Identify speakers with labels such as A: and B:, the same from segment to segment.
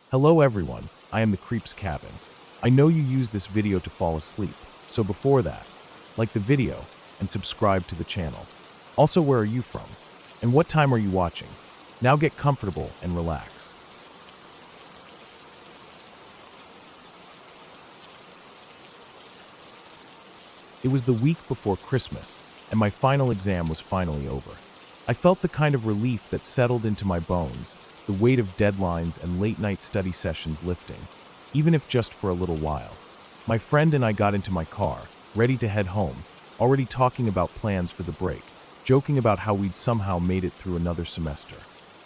A: Hello everyone, I am the Creep's Cabin. I know you use this video to fall asleep, so before that, like the video and subscribe to the channel. Also, where are you from? And what time are you watching? Now get comfortable and relax. It was the week before Christmas, and my final exam was finally over. I felt the kind of relief that settled into my bones, the weight of deadlines and late-night study sessions lifting, even if just for a little while. My friend and I got into my car, ready to head home, already talking about plans for the break, joking about how we'd somehow made it through another semester.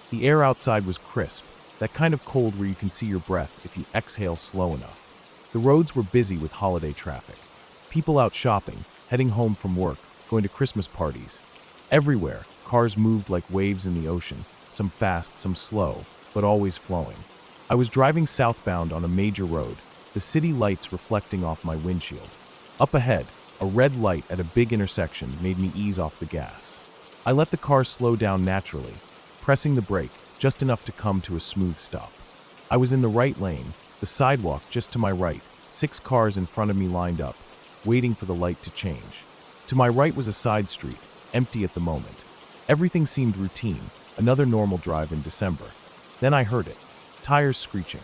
A: The air outside was crisp, that kind of cold where you can see your breath if you exhale slow enough. The roads were busy with holiday traffic. People out shopping, heading home from work, going to Christmas parties. Everywhere, cars moved like waves in the ocean, some fast, some slow, but always flowing. I was driving southbound on a major road, the city lights reflecting off my windshield. Up ahead, a red light at a big intersection made me ease off the gas. I let the car slow down naturally, pressing the brake just enough to come to a smooth stop. I was in the right lane, the sidewalk just to my right, 6 cars in front of me lined up, waiting for the light to change. To my right was a side street, empty at the moment. Everything seemed routine, another normal drive in December. Then I heard it, tires screeching,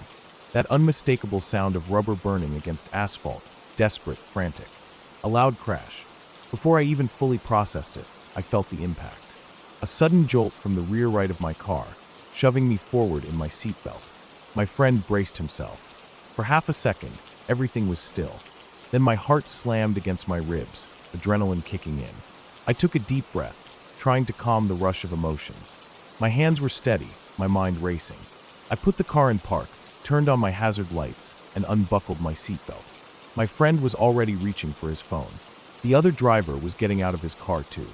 A: that unmistakable sound of rubber burning against asphalt, desperate, frantic. A loud crash. Before I even fully processed it, I felt the impact. A sudden jolt from the rear right of my car, shoving me forward in my seatbelt. My friend braced himself. For half a second, everything was still. Then my heart slammed against my ribs, adrenaline kicking in. I took a deep breath, trying to calm the rush of emotions. My hands were steady, my mind racing. I put the car in park, turned on my hazard lights, and unbuckled my seatbelt. My friend was already reaching for his phone. The other driver was getting out of his car too.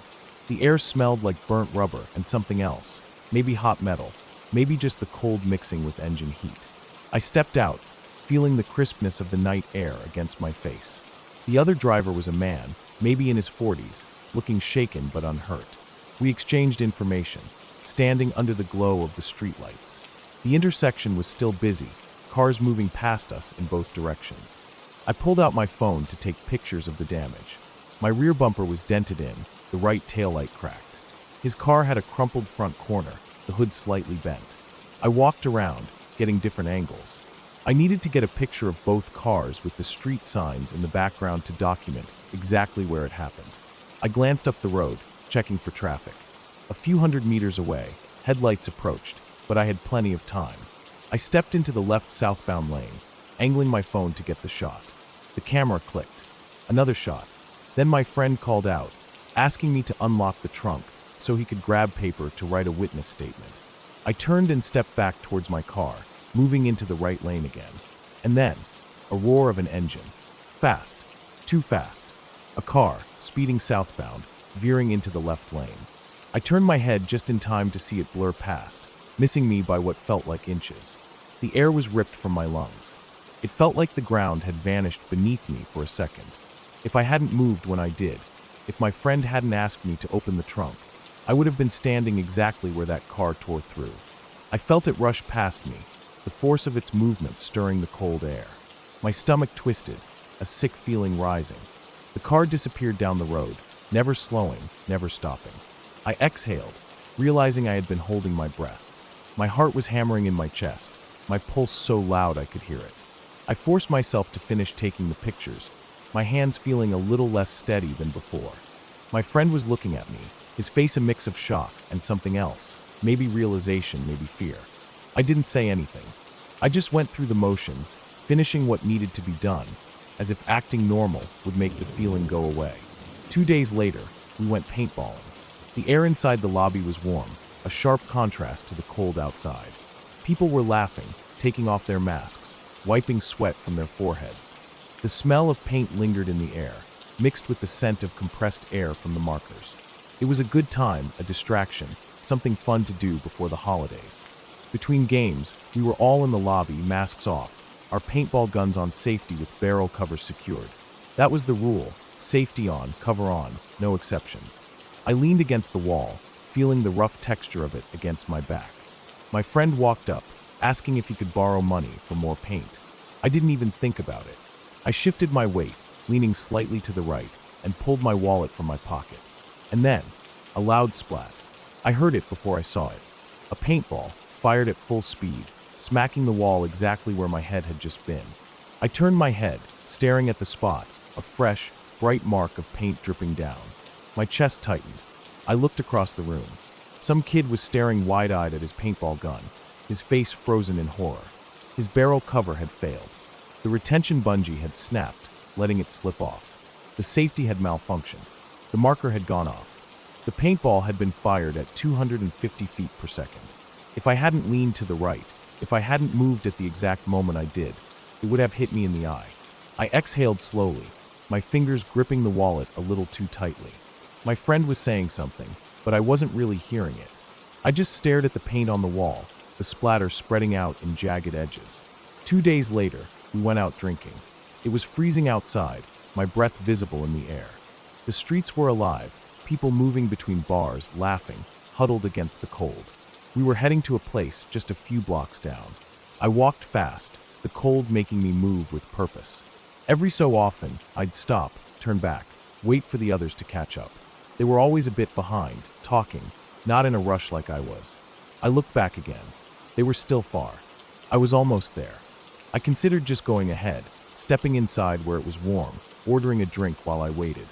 A: The air smelled like burnt rubber and something else, maybe hot metal, maybe just the cold mixing with engine heat. I stepped out, feeling the crispness of the night air against my face. The other driver was a man, maybe in his 40s, looking shaken but unhurt. We exchanged information, standing under the glow of the streetlights. The intersection was still busy, cars moving past us in both directions. I pulled out my phone to take pictures of the damage. My rear bumper was dented in, the right taillight cracked. His car had a crumpled front corner, the hood slightly bent. I walked around, getting different angles. I needed to get a picture of both cars with the street signs in the background to document exactly where it happened. I glanced up the road, checking for traffic. A few hundred meters away, headlights approached, but I had plenty of time. I stepped into the left southbound lane, angling my phone to get the shot. The camera clicked. Another shot. Then my friend called out, asking me to unlock the trunk so he could grab paper to write a witness statement. I turned and stepped back towards my car, moving into the right lane again. And then, a roar of an engine. Fast. Too fast. A car, speeding southbound, veering into the left lane. I turned my head just in time to see it blur past, missing me by what felt like inches. The air was ripped from my lungs. It felt like the ground had vanished beneath me for a second. If I hadn't moved when I did, if my friend hadn't asked me to open the trunk, I would have been standing exactly where that car tore through. I felt it rush past me, the force of its movement stirring the cold air. My stomach twisted, a sick feeling rising. The car disappeared down the road, never slowing, never stopping. I exhaled, realizing I had been holding my breath. My heart was hammering in my chest, my pulse so loud I could hear it. I forced myself to finish taking the pictures, my hands feeling a little less steady than before. My friend was looking at me, his face a mix of shock and something else, maybe realization, maybe fear. I didn't say anything. I just went through the motions, finishing what needed to be done, as if acting normal would make the feeling go away. 2 days later, we went paintballing. The air inside the lobby was warm, a sharp contrast to the cold outside. People were laughing, taking off their masks, wiping sweat from their foreheads. The smell of paint lingered in the air, mixed with the scent of compressed air from the markers. It was a good time, a distraction, something fun to do before the holidays. Between games, we were all in the lobby, masks off, our paintball guns on safety with barrel covers secured. That was the rule, safety on, cover on, no exceptions. I leaned against the wall, feeling the rough texture of it against my back. My friend walked up, asking if he could borrow money for more paint. I didn't even think about it. I shifted my weight, leaning slightly to the right, and pulled my wallet from my pocket. And then, a loud splat. I heard it before I saw it. A paintball, fired at full speed, smacking the wall exactly where my head had just been. I turned my head, staring at the spot, a fresh, bright mark of paint dripping down. My chest tightened. I looked across the room. Some kid was staring wide-eyed at his paintball gun, his face frozen in horror. His barrel cover had failed. The retention bungee had snapped, letting it slip off. The safety had malfunctioned. The marker had gone off. The paintball had been fired at 250 feet per second. If I hadn't leaned to the right, if I hadn't moved at the exact moment I did, it would have hit me in the eye. I exhaled slowly, my fingers gripping the wallet a little too tightly. My friend was saying something, but I wasn't really hearing it. I just stared at the paint on the wall, the splatter spreading out in jagged edges. 2 days later, we went out drinking. It was freezing outside, my breath visible in the air. The streets were alive, people moving between bars, laughing, huddled against the cold. We were heading to a place just a few blocks down. I walked fast, the cold making me move with purpose. Every so often, I'd stop, turn back, wait for the others to catch up. They were always a bit behind, talking, not in a rush like I was. I looked back again. They were still far. I was almost there. I considered just going ahead, stepping inside where it was warm, ordering a drink while I waited.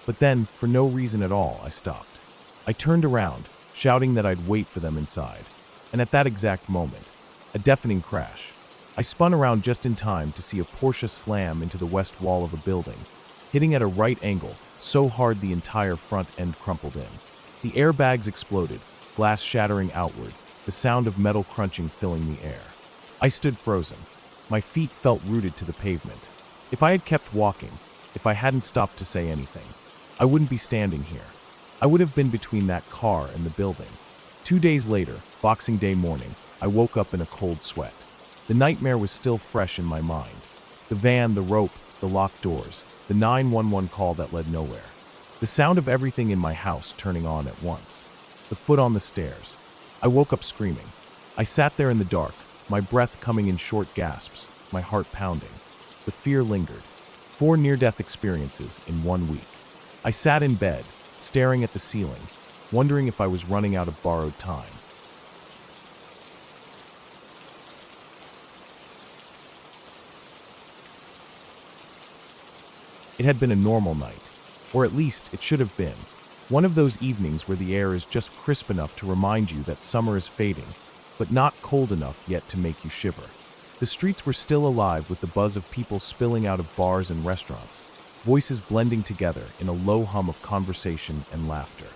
A: But then, for no reason at all, I stopped. I turned around, shouting that I'd wait for them inside. And at that exact moment, a deafening crash. I spun around just in time to see a Porsche slam into the west wall of a building, hitting at a right angle, so hard the entire front end crumpled in. The airbags exploded, glass shattering outward, the sound of metal crunching filling the air. I stood frozen. My feet felt rooted to the pavement. If I had kept walking, if I hadn't stopped to say anything, I wouldn't be standing here. I would have been between that car and the building. 2 days later, Boxing Day morning, I woke up in a cold sweat. The nightmare was still fresh in my mind. The van, the rope, the locked doors, the 911 call that led nowhere. The sound of everything in my house turning on at once. The foot on the stairs. I woke up screaming. I sat there in the dark, my breath coming in short gasps, my heart pounding. The fear lingered. 4 near-death experiences in 1 week. I sat in bed, staring at the ceiling, wondering if I was running out of borrowed time. It had been a normal night, or at least it should have been. One of those evenings where the air is just crisp enough to remind you that summer is fading, but not cold enough yet to make you shiver. The streets were still alive with the buzz of people spilling out of bars and restaurants, voices blending together in a low hum of conversation and laughter.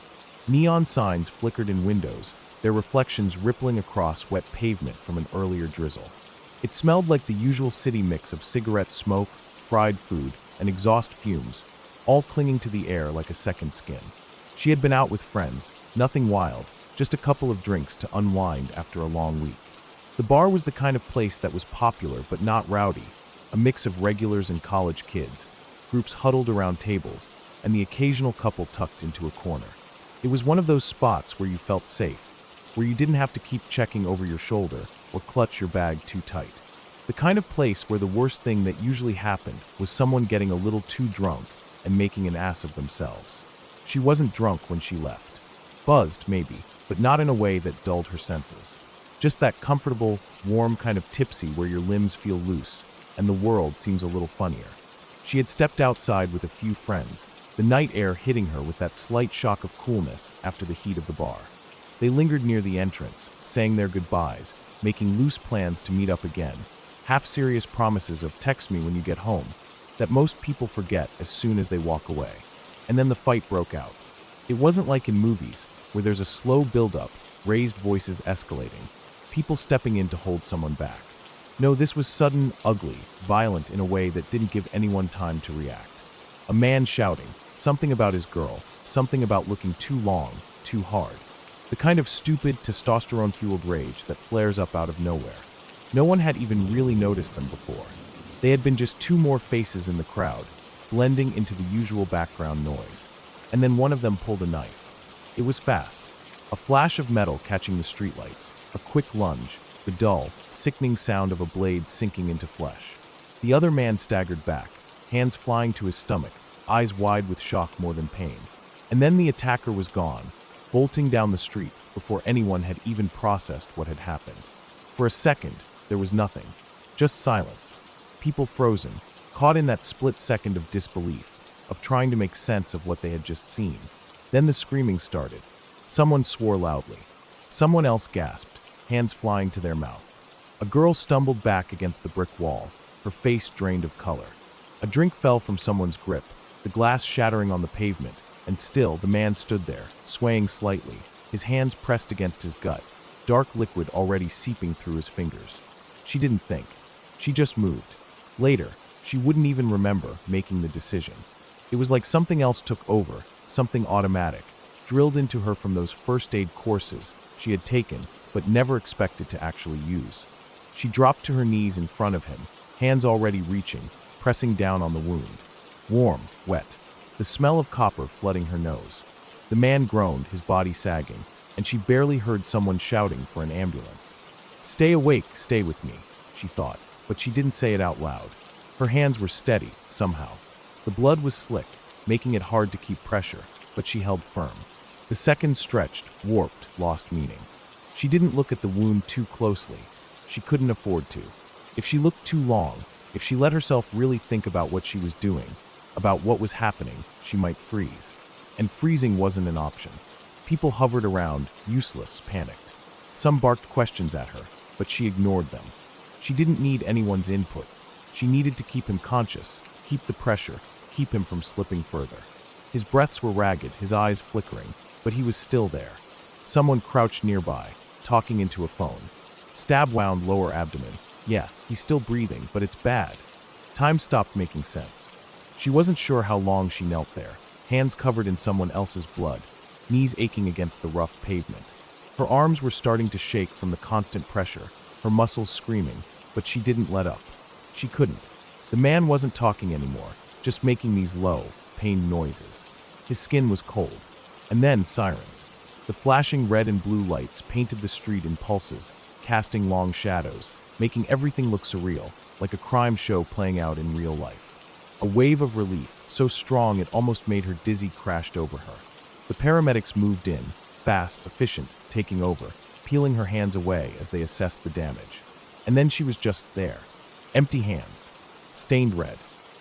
A: Neon signs flickered in windows, their reflections rippling across wet pavement from an earlier drizzle. It smelled like the usual city mix of cigarette smoke, fried food, and exhaust fumes, all clinging to the air like a second skin. She had been out with friends, nothing wild, just a couple of drinks to unwind after a long week. The bar was the kind of place that was popular but not rowdy, a mix of regulars and college kids, groups huddled around tables, and the occasional couple tucked into a corner. It was one of those spots where you felt safe, where you didn't have to keep checking over your shoulder or clutch your bag too tight. The kind of place where the worst thing that usually happened was someone getting a little too drunk and making an ass of themselves. She wasn't drunk when she left. Buzzed, maybe, but not in a way that dulled her senses. Just that comfortable, warm kind of tipsy where your limbs feel loose and the world seems a little funnier. She had stepped outside with a few friends, the night air hitting her with that slight shock of coolness after the heat of the bar. They lingered near the entrance, saying their goodbyes, making loose plans to meet up again, half-serious promises of text me when you get home, that most people forget as soon as they walk away. And then the fight broke out. It wasn't like in movies, where there's a slow build-up, raised voices escalating, people stepping in to hold someone back. No, this was sudden, ugly, violent in a way that didn't give anyone time to react. A man shouting, something about his girl, something about looking too long, too hard. The kind of stupid, testosterone-fueled rage that flares up out of nowhere. No one had even really noticed them before. They had been just 2 more faces in the crowd, blending into the usual background noise. And then one of them pulled a knife. It was fast. A flash of metal catching the streetlights, a quick lunge, the dull, sickening sound of a blade sinking into flesh. The other man staggered back, hands flying to his stomach, eyes wide with shock more than pain. And then the attacker was gone, bolting down the street before anyone had even processed what had happened. For a second, there was nothing, just silence. People frozen, caught in that split second of disbelief, of trying to make sense of what they had just seen. Then the screaming started. Someone swore loudly. Someone else gasped, hands flying to their mouth. A girl stumbled back against the brick wall, her face drained of color. A drink fell from someone's grip, the glass shattering on the pavement, and still the man stood there, swaying slightly, his hands pressed against his gut, dark liquid already seeping through his fingers. She didn't think. She just moved. Later, she wouldn't even remember making the decision. It was like something else took over, something automatic, drilled into her from those first aid courses she had taken but never expected to actually use. She dropped to her knees in front of him, hands already reaching, pressing down on the wound. Warm, wet, the smell of copper flooding her nose. The man groaned, his body sagging, and she barely heard someone shouting for an ambulance. "Stay awake, stay with me," she thought, but she didn't say it out loud. Her hands were steady, somehow. The blood was slick, making it hard to keep pressure, but she held firm. The seconds stretched, warped, lost meaning. She didn't look at the wound too closely. She couldn't afford to. If she looked too long, if she let herself really think about what she was doing, about what was happening, she might freeze. And freezing wasn't an option. People hovered around, useless, panicked. Some barked questions at her, but she ignored them. She didn't need anyone's input. She needed to keep him conscious, keep the pressure, keep him from slipping further. His breaths were ragged, his eyes flickering, but he was still there. Someone crouched nearby, talking into a phone. Stab wound lower abdomen. Yeah, he's still breathing, but it's bad. Time stopped making sense. She wasn't sure how long she knelt there, hands covered in someone else's blood, knees aching against the rough pavement. Her arms were starting to shake from the constant pressure, her muscles screaming, but she didn't let up. She couldn't. The man wasn't talking anymore, just making these low, pained noises. His skin was cold. And then sirens. The flashing red and blue lights painted the street in pulses, casting long shadows, making everything look surreal, like a crime show playing out in real life. A wave of relief, so strong it almost made her dizzy, crashed over her. The paramedics moved in, fast, efficient, taking over, peeling her hands away as they assessed the damage. And then she was just there. Empty hands, stained red,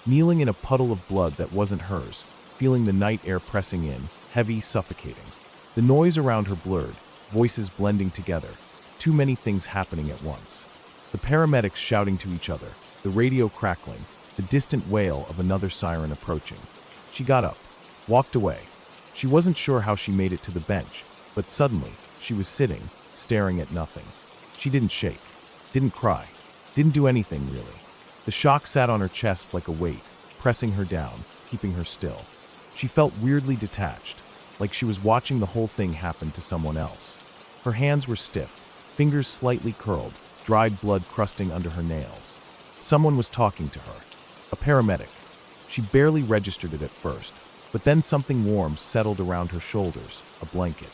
A: kneeling in a puddle of blood that wasn't hers, feeling the night air pressing in, heavy, suffocating. The noise around her blurred, voices blending together, too many things happening at once. The paramedics shouting to each other, the radio crackling, the distant wail of another siren approaching. She got up, walked away. She wasn't sure how she made it to the bench, but suddenly, she was sitting, staring at nothing. She didn't shake, didn't cry, didn't do anything really. The shock sat on her chest like a weight, pressing her down, keeping her still. She felt weirdly detached, like she was watching the whole thing happen to someone else. Her hands were stiff, fingers slightly curled, dried blood crusting under her nails. Someone was talking to her. A paramedic. She barely registered it at first, but then something warm settled around her shoulders, a blanket.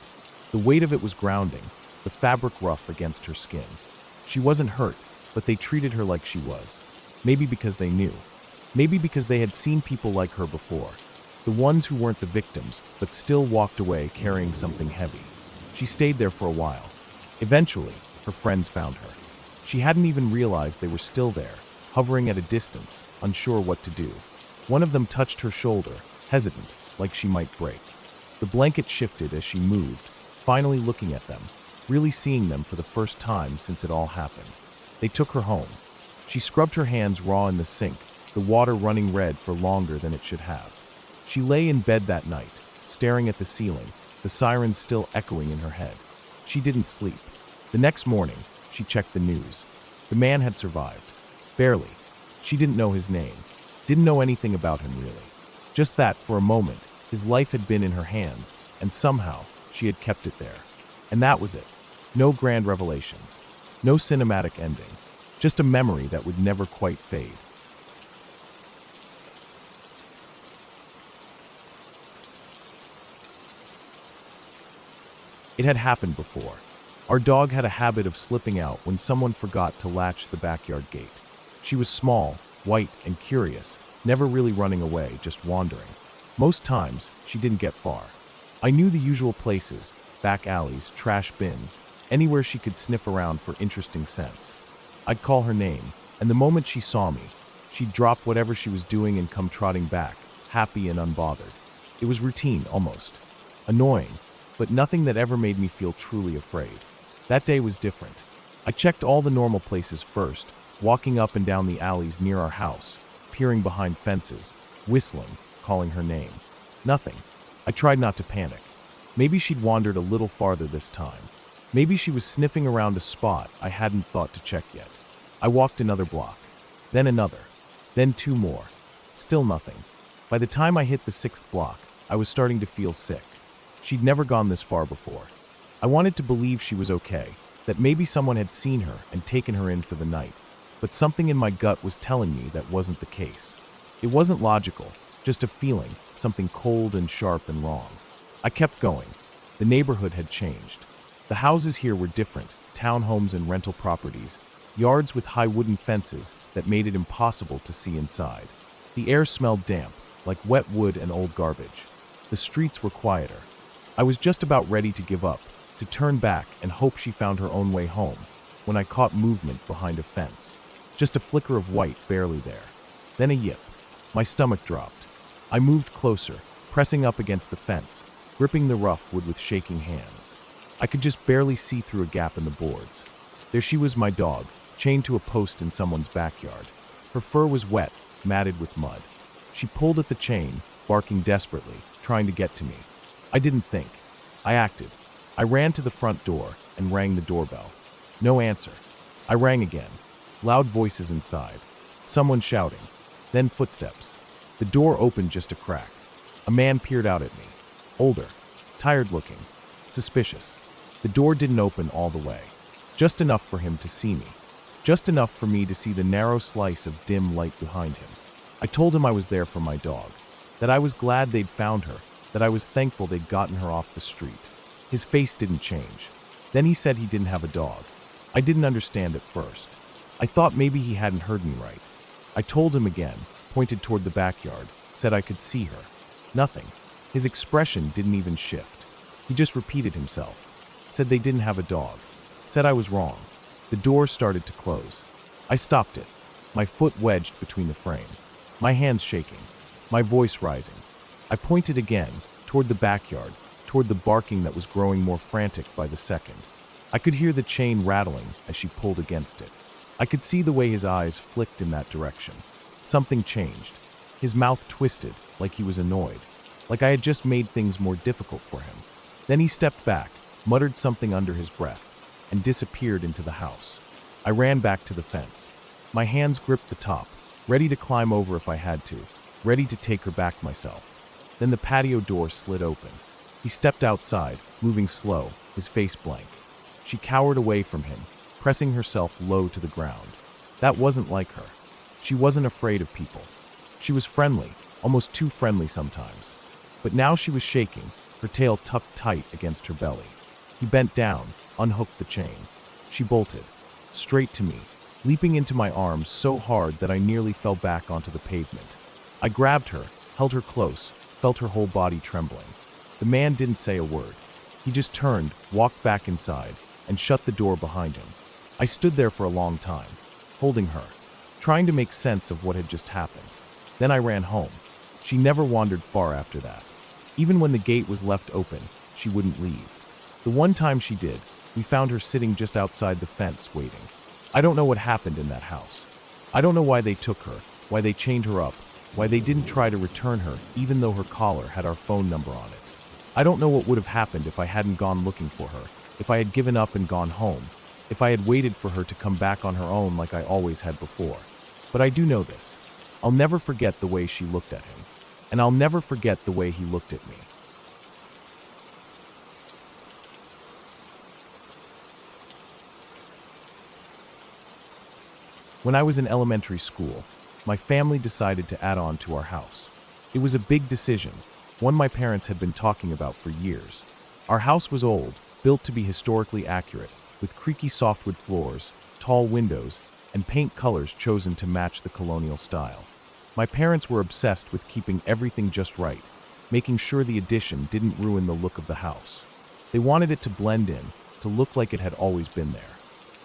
A: The weight of it was grounding, the fabric rough against her skin. She wasn't hurt, but they treated her like she was. Maybe because they knew. Maybe because they had seen people like her before. The ones who weren't the victims, but still walked away carrying something heavy. She stayed there for a while. Eventually, her friends found her. She hadn't even realized they were still there, hovering at a distance, unsure what to do. One of them touched her shoulder, hesitant, like she might break. The blanket shifted as she moved, finally looking at them, really seeing them for the first time since it all happened. They took her home. She scrubbed her hands raw in the sink, the water running red for longer than it should have. She lay in bed that night, staring at the ceiling, the sirens still echoing in her head. She didn't sleep. The next morning, she checked the news. The man had survived. Barely. She didn't know his name. Didn't know anything about him, really. Just that, for a moment, his life had been in her hands, and somehow, she had kept it there. And that was it. No grand revelations. No cinematic ending. Just a memory that would never quite fade. It had happened before. Our dog had a habit of slipping out when someone forgot to latch the backyard gate. She was small, white, and curious, never really running away, just wandering. Most times, she didn't get far. I knew the usual places, back alleys, trash bins, anywhere she could sniff around for interesting scents. I'd call her name, and the moment she saw me, she'd drop whatever she was doing and come trotting back, happy and unbothered. It was routine, almost. Annoying, but nothing that ever made me feel truly afraid. That day was different. I checked all the normal places first, walking up and down the alleys near our house, peering behind fences, whistling, calling her name. Nothing. I tried not to panic. Maybe she'd wandered a little farther this time. Maybe she was sniffing around a spot I hadn't thought to check yet. I walked another block, then another, then 2 more. Still nothing. By the time I hit the 6th block, I was starting to feel sick. She'd never gone this far before. I wanted to believe she was okay, that maybe someone had seen her and taken her in for the night, but something in my gut was telling me that wasn't the case. It wasn't logical, just a feeling, something cold and sharp and wrong. I kept going. The neighborhood had changed. The houses here were different, townhomes and rental properties, yards with high wooden fences that made it impossible to see inside. The air smelled damp, like wet wood and old garbage. The streets were quieter. I was just about ready to give up, to turn back and hope she found her own way home, when I caught movement behind a fence. Just a flicker of white barely there. Then a yip. My stomach dropped. I moved closer, pressing up against the fence, gripping the rough wood with shaking hands. I could just barely see through a gap in the boards. There she was, my dog, chained to a post in someone's backyard. Her fur was wet, matted with mud. She pulled at the chain, barking desperately, trying to get to me. I didn't think. I acted. I ran to the front door and rang the doorbell. No answer. I rang again. Loud voices inside. Someone shouting. Then footsteps. The door opened just a crack. A man peered out at me. Older. Tired looking. Suspicious. The door didn't open all the way. Just enough for him to see me. Just enough for me to see the narrow slice of dim light behind him. I told him I was there for my dog. That I was glad they'd found her. That I was thankful they'd gotten her off the street. His face didn't change. Then he said he didn't have a dog. I didn't understand at first. I thought maybe he hadn't heard me right. I told him again, pointed toward the backyard, said I could see her. Nothing. His expression didn't even shift. He just repeated himself. Said they didn't have a dog. Said I was wrong. The door started to close. I stopped it, my foot wedged between the frame, my hands shaking, my voice rising. I pointed again, toward the backyard, toward the barking that was growing more frantic by the second. I could hear the chain rattling as she pulled against it. I could see the way his eyes flicked in that direction. Something changed. His mouth twisted, like he was annoyed, like I had just made things more difficult for him. Then he stepped back, muttered something under his breath, and disappeared into the house. I ran back to the fence. My hands gripped the top, ready to climb over if I had to, ready to take her back myself. Then the patio door slid open. He stepped outside, moving slow, his face blank. She cowered away from him, pressing herself low to the ground. That wasn't like her. She wasn't afraid of people. She was friendly, almost too friendly sometimes. But now she was shaking, her tail tucked tight against her belly. He bent down, unhooked the chain. She bolted, straight to me, leaping into my arms so hard that I nearly fell back onto the pavement. I grabbed her, held her close, felt her whole body trembling. The man didn't say a word. He just turned, walked back inside, and shut the door behind him. I stood there for a long time, holding her, trying to make sense of what had just happened. Then I ran home. She never wandered far after that. Even when the gate was left open, she wouldn't leave. The one time she did, we found her sitting just outside the fence, waiting. I don't know what happened in that house. I don't know why they took her, why they chained her up, why they didn't try to return her even though her collar had our phone number on it. I don't know what would have happened if I hadn't gone looking for her, if I had given up and gone home, if I had waited for her to come back on her own like I always had before. But I do know this. I'll never forget the way she looked at him, and I'll never forget the way he looked at me. When I was in elementary school, my family decided to add on to our house. It was a big decision, one my parents had been talking about for years. Our house was old, built to be historically accurate, with creaky softwood floors, tall windows, and paint colors chosen to match the colonial style. My parents were obsessed with keeping everything just right, making sure the addition didn't ruin the look of the house. They wanted it to blend in, to look like it had always been there.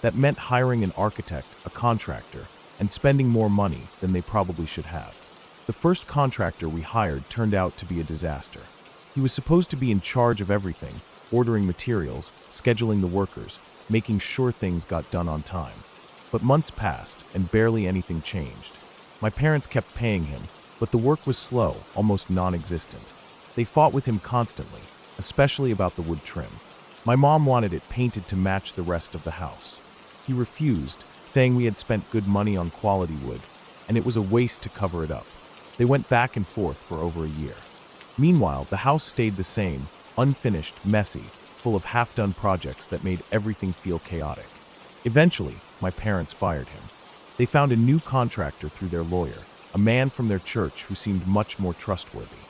A: That meant hiring an architect, a contractor, and spending more money than they probably should have. The first contractor we hired turned out to be a disaster. He was supposed to be in charge of everything, ordering materials, scheduling the workers, making sure things got done on time. But months passed, and barely anything changed. My parents kept paying him, but the work was slow, almost non-existent. They fought with him constantly, especially about the wood trim. My mom wanted it painted to match the rest of the house. He refused, saying we had spent good money on quality wood, and it was a waste to cover it up. They went back and forth for over a year. Meanwhile, the house stayed the same, unfinished, messy, full of half-done projects that made everything feel chaotic. Eventually, my parents fired him. They found a new contractor through their lawyer, a man from their church who seemed much more trustworthy.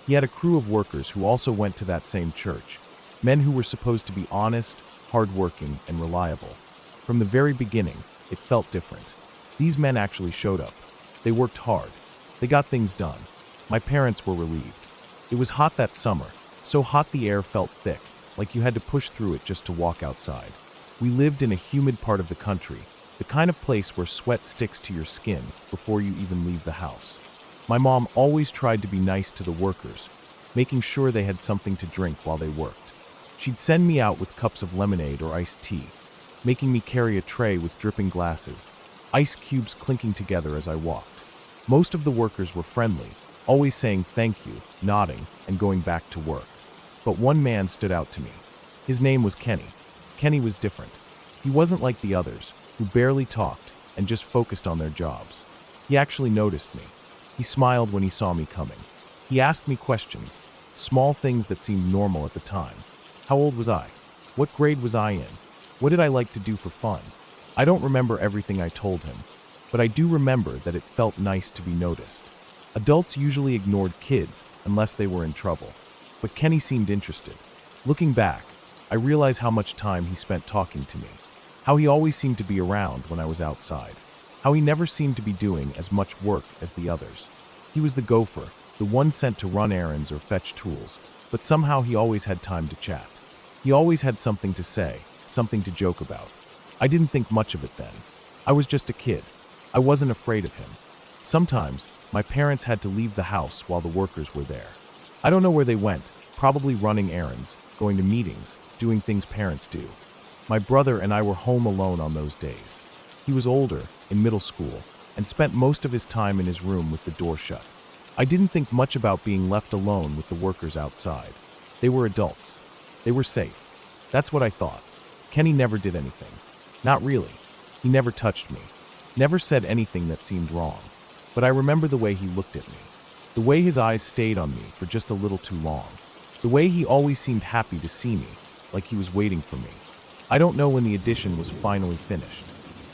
A: He had a crew of workers who also went to that same church, men who were supposed to be honest, hardworking, and reliable. From the very beginning, it felt different. These men actually showed up. They worked hard. They got things done. My parents were relieved. It was hot that summer, so hot the air felt thick, like you had to push through it just to walk outside. We lived in a humid part of the country, the kind of place where sweat sticks to your skin before you even leave the house. My mom always tried to be nice to the workers, making sure they had something to drink while they worked. She'd send me out with cups of lemonade or iced tea, making me carry a tray with dripping glasses, ice cubes clinking together as I walked. Most of the workers were friendly, always saying thank you, nodding, and going back to work. But one man stood out to me. His name was Kenny. Kenny was different. He wasn't like the others, who barely talked and just focused on their jobs. He actually noticed me. He smiled when he saw me coming. He asked me questions, small things that seemed normal at the time. How old was I? What grade was I in? What did I like to do for fun? I don't remember everything I told him, but I do remember that it felt nice to be noticed. Adults usually ignored kids unless they were in trouble, but Kenny seemed interested. Looking back, I realize how much time he spent talking to me, how he always seemed to be around when I was outside, how he never seemed to be doing as much work as the others. He was the gopher, the one sent to run errands or fetch tools, but somehow he always had time to chat. He always had something to say, something to joke about. I didn't think much of it then. I was just a kid. I wasn't afraid of him. Sometimes, my parents had to leave the house while the workers were there. I don't know where they went, probably running errands, going to meetings, doing things parents do. My brother and I were home alone on those days. He was older, in middle school, and spent most of his time in his room with the door shut. I didn't think much about being left alone with the workers outside. They were adults. They were safe. That's what I thought. Kenny never did anything. Not really. He never touched me. Never said anything that seemed wrong. But I remember the way he looked at me. The way his eyes stayed on me for just a little too long. The way he always seemed happy to see me, like he was waiting for me. I don't know when the addition was finally finished.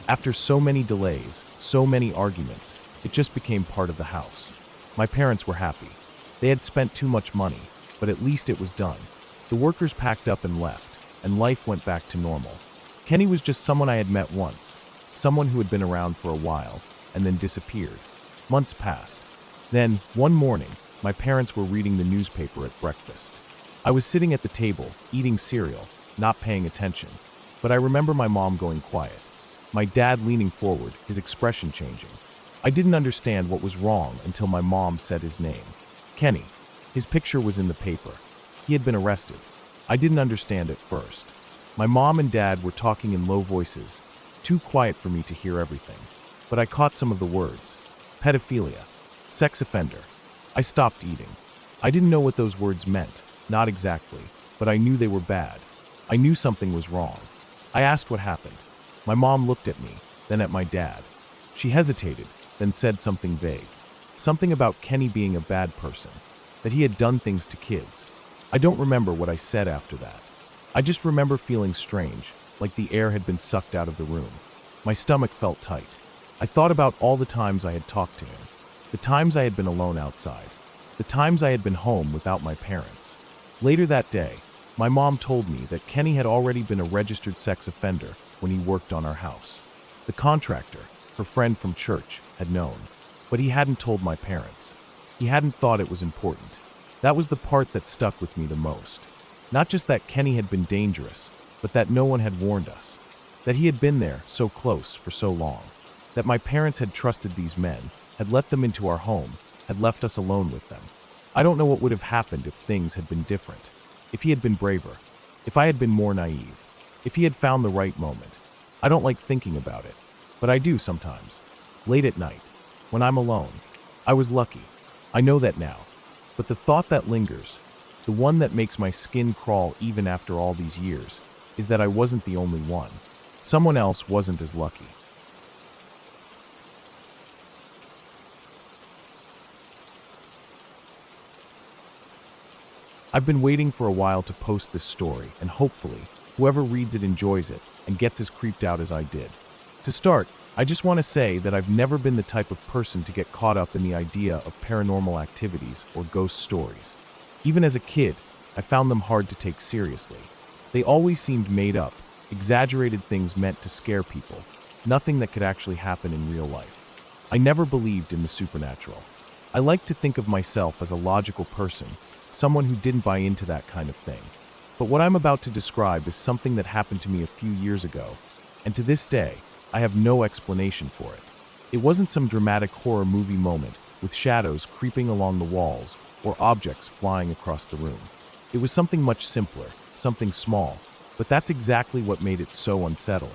A: After so many delays, so many arguments, it just became part of the house. My parents were happy. They had spent too much money, but at least it was done. The workers packed up and left, and life went back to normal. Kenny was just someone I had met once, someone who had been around for a while, and then disappeared. Months passed. Then, one morning, my parents were reading the newspaper at breakfast. I was sitting at the table, eating cereal, not paying attention, but I remember my mom going quiet. My dad leaning forward, his expression changing. I didn't understand what was wrong until my mom said his name. Kenny. His picture was in the paper. He had been arrested. I didn't understand at first. My mom and dad were talking in low voices, too quiet for me to hear everything. But I caught some of the words. Pedophilia. Sex offender. I stopped eating. I didn't know what those words meant, not exactly, but I knew they were bad. I knew something was wrong. I asked what happened. My mom looked at me, then at my dad. She hesitated, then said something vague. Something about Kenny being a bad person, that he had done things to kids. I don't remember what I said after that. I just remember feeling strange, like the air had been sucked out of the room. My stomach felt tight. I thought about all the times I had talked to him, the times I had been alone outside, the times I had been home without my parents. Later that day, My mom told me that Kenny had already been a registered sex offender when he worked on our house. The contractor, her friend from church, had known, but he hadn't told my parents. He hadn't thought it was important. That was the part that stuck with me the most. Not just that Kenny had been dangerous, but that no one had warned us. That he had been there, so close, for so long. That my parents had trusted these men, had let them into our home, had left us alone with them. I don't know what would have happened if things had been different. If he had been braver. If I had been more naive. If he had found the right moment. I don't like thinking about it, but I do sometimes. Late at night, when I'm alone. I was lucky. I know that now. But the thought that lingers, the one that makes my skin crawl even after all these years, is that I wasn't the only one. Someone else wasn't as lucky. I've been waiting for a while to post this story, and hopefully, whoever reads it enjoys it and gets as creeped out as I did. To start, I just want to say that I've never been the type of person to get caught up in the idea of paranormal activities or ghost stories. Even as a kid, I found them hard to take seriously. They always seemed made up, exaggerated things meant to scare people, nothing that could actually happen in real life. I never believed in the supernatural. I like to think of myself as a logical person, someone who didn't buy into that kind of thing. But what I'm about to describe is something that happened to me a few years ago, and to this day, I have no explanation for it. It wasn't some dramatic horror movie moment with shadows creeping along the walls or objects flying across the room. It was something much simpler, something small, but that's exactly what made it so unsettling.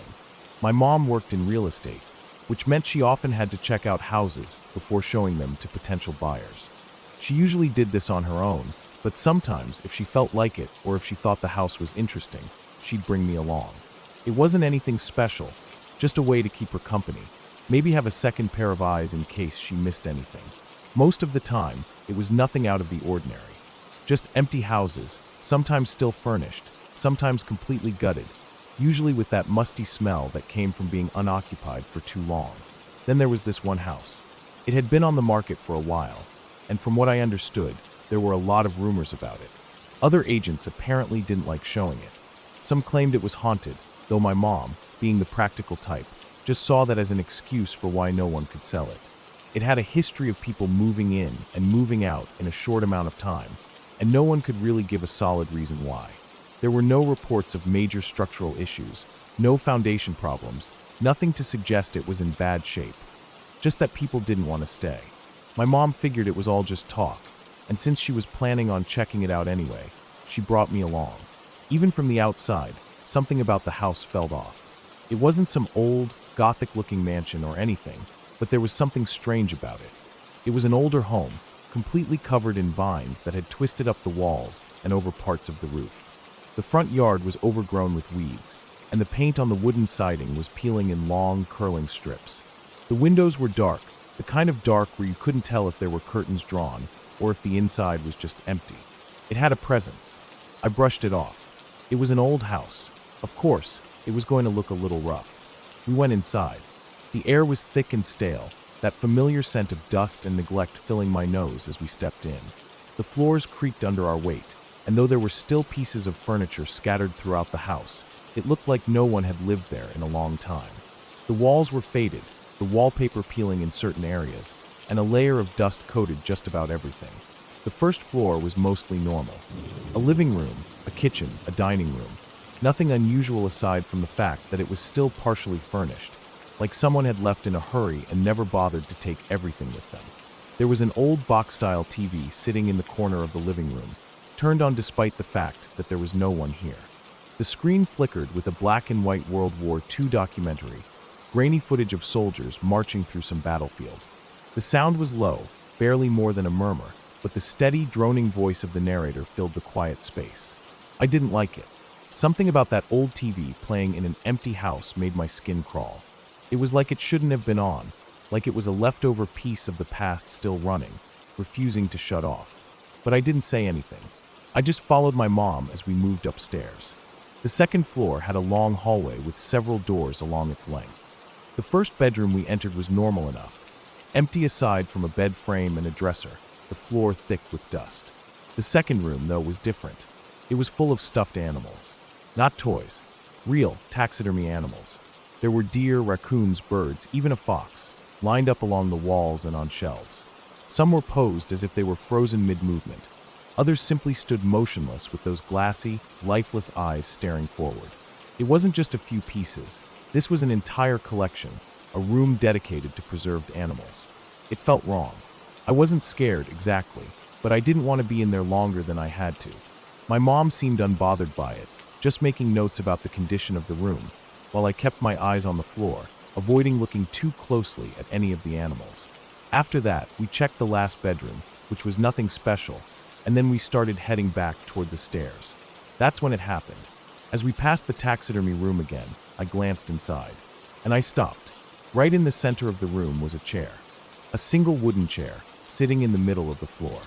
A: My mom worked in real estate, which meant she often had to check out houses before showing them to potential buyers. She usually did this on her own, but sometimes, if she felt like it or if she thought the house was interesting, she'd bring me along. It wasn't anything special, just a way to keep her company, maybe have a second pair of eyes in case she missed anything. Most of the time, it was nothing out of the ordinary. Just empty houses, sometimes still furnished, sometimes completely gutted, usually with that musty smell that came from being unoccupied for too long. Then there was this one house. It had been on the market for a while, and from what I understood, there were a lot of rumors about it. Other agents apparently didn't like showing it. Some claimed it was haunted, though my mom, being the practical type, just saw that as an excuse for why no one could sell it. It had a history of people moving in and moving out in a short amount of time, and no one could really give a solid reason why. There were no reports of major structural issues, no foundation problems, nothing to suggest it was in bad shape. Just that people didn't want to stay. My mom figured it was all just talk, and since she was planning on checking it out anyway, she brought me along. Even from the outside, something about the house felt off. It wasn't some old, Gothic-looking mansion or anything, but there was something strange about it. It was an older home, completely covered in vines that had twisted up the walls and over parts of the roof. The front yard was overgrown with weeds, and the paint on the wooden siding was peeling in long, curling strips. The windows were dark, the kind of dark where you couldn't tell if there were curtains drawn or if the inside was just empty. It had a presence. I brushed it off. It was an old house. Of course, it was going to look a little rough. We went inside. The air was thick and stale, that familiar scent of dust and neglect filling my nose as we stepped in. The floors creaked under our weight, and though there were still pieces of furniture scattered throughout the house, it looked like no one had lived there in a long time. The walls were faded, the wallpaper peeling in certain areas, and a layer of dust coated just about everything. The first floor was mostly normal. A living room, a kitchen, a dining room. Nothing unusual aside from the fact that it was still partially furnished, like someone had left in a hurry and never bothered to take everything with them. There was an old box-style TV sitting in the corner of the living room, turned on despite the fact that there was no one here. The screen flickered with a black and white World War II documentary, grainy footage of soldiers marching through some battlefield. The sound was low, barely more than a murmur, but the steady, droning voice of the narrator filled the quiet space. I didn't like it. Something about that old TV playing in an empty house made my skin crawl. It was like it shouldn't have been on, like it was a leftover piece of the past still running, refusing to shut off. But I didn't say anything. I just followed my mom as we moved upstairs. The second floor had a long hallway with several doors along its length. The first bedroom we entered was normal enough. Empty aside from a bed frame and a dresser, the floor thick with dust. The second room, though, was different. It was full of stuffed animals. Not toys. Real, taxidermy animals. There were deer, raccoons, birds, even a fox, lined up along the walls and on shelves. Some were posed as if they were frozen mid-movement. Others simply stood motionless with those glassy, lifeless eyes staring forward. It wasn't just a few pieces. This was an entire collection, a room dedicated to preserved animals. It felt wrong. I wasn't scared, exactly, but I didn't want to be in there longer than I had to. My mom seemed unbothered by it, just making notes about the condition of the room, while I kept my eyes on the floor, avoiding looking too closely at any of the animals. After that, we checked the last bedroom, which was nothing special, and then we started heading back toward the stairs. That's when it happened. As we passed the taxidermy room again, I glanced inside, and I stopped. Right in the center of the room was a chair. A single wooden chair, sitting in the middle of the floor.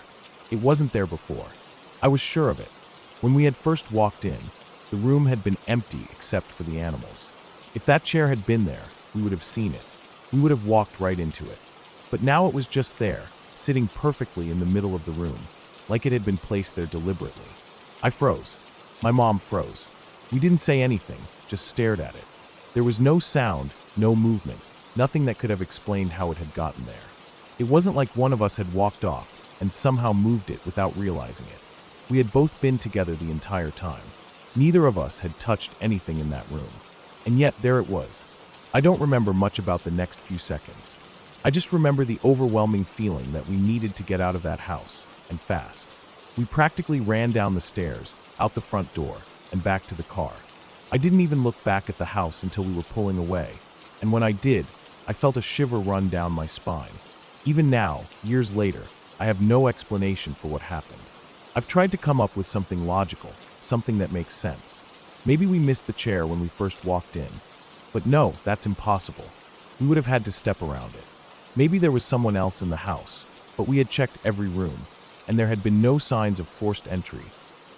A: It wasn't there before. I was sure of it. When we had first walked in, the room had been empty except for the animals. If that chair had been there, we would have seen it. We would have walked right into it. But now it was just there, sitting perfectly in the middle of the room, like it had been placed there deliberately. I froze. My mom froze. We didn't say anything, just stared at it. There was no sound, no movement, nothing that could have explained how it had gotten there. It wasn't like one of us had walked off and somehow moved it without realizing it. We had both been together the entire time. Neither of us had touched anything in that room. And yet there it was. I don't remember much about the next few seconds. I just remember the overwhelming feeling that we needed to get out of that house, and fast. We practically ran down the stairs, out the front door, and back to the car. I didn't even look back at the house until we were pulling away, and when I did, I felt a shiver run down my spine. Even now, years later, I have no explanation for what happened. I've tried to come up with something logical, something that makes sense. Maybe we missed the chair when we first walked in. But no, that's impossible. We would have had to step around it. Maybe there was someone else in the house, but we had checked every room, and there had been no signs of forced entry,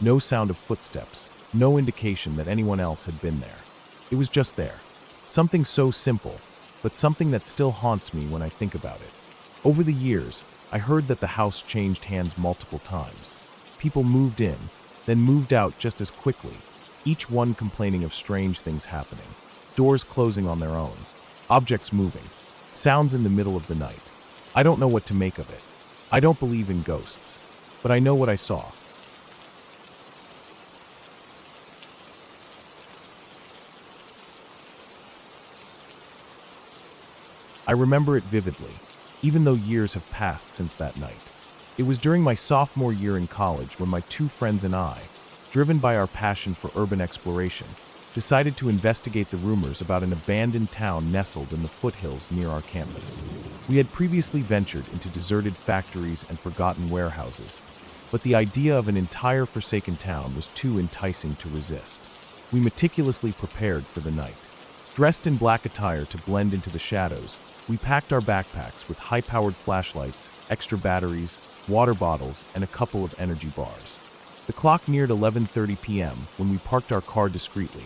A: no sound of footsteps, no indication that anyone else had been there. It was just there. Something so simple, but something that still haunts me when I think about it. Over the years, I heard that the house changed hands multiple times. People moved in, then moved out just as quickly, each one complaining of strange things happening. Doors closing on their own, objects moving, sounds in the middle of the night. I don't know what to make of it. I don't believe in ghosts, but I know what I saw. I remember it vividly, even though years have passed since that night. It was during my sophomore year in college when my two friends and I, driven by our passion for urban exploration, decided to investigate the rumors about an abandoned town nestled in the foothills near our campus. We had previously ventured into deserted factories and forgotten warehouses, but the idea of an entire forsaken town was too enticing to resist. We meticulously prepared for the night. Dressed in black attire to blend into the shadows, we packed our backpacks with high-powered flashlights, extra batteries, water bottles, and a couple of energy bars. The clock neared 11:30 p.m. when we parked our car discreetly,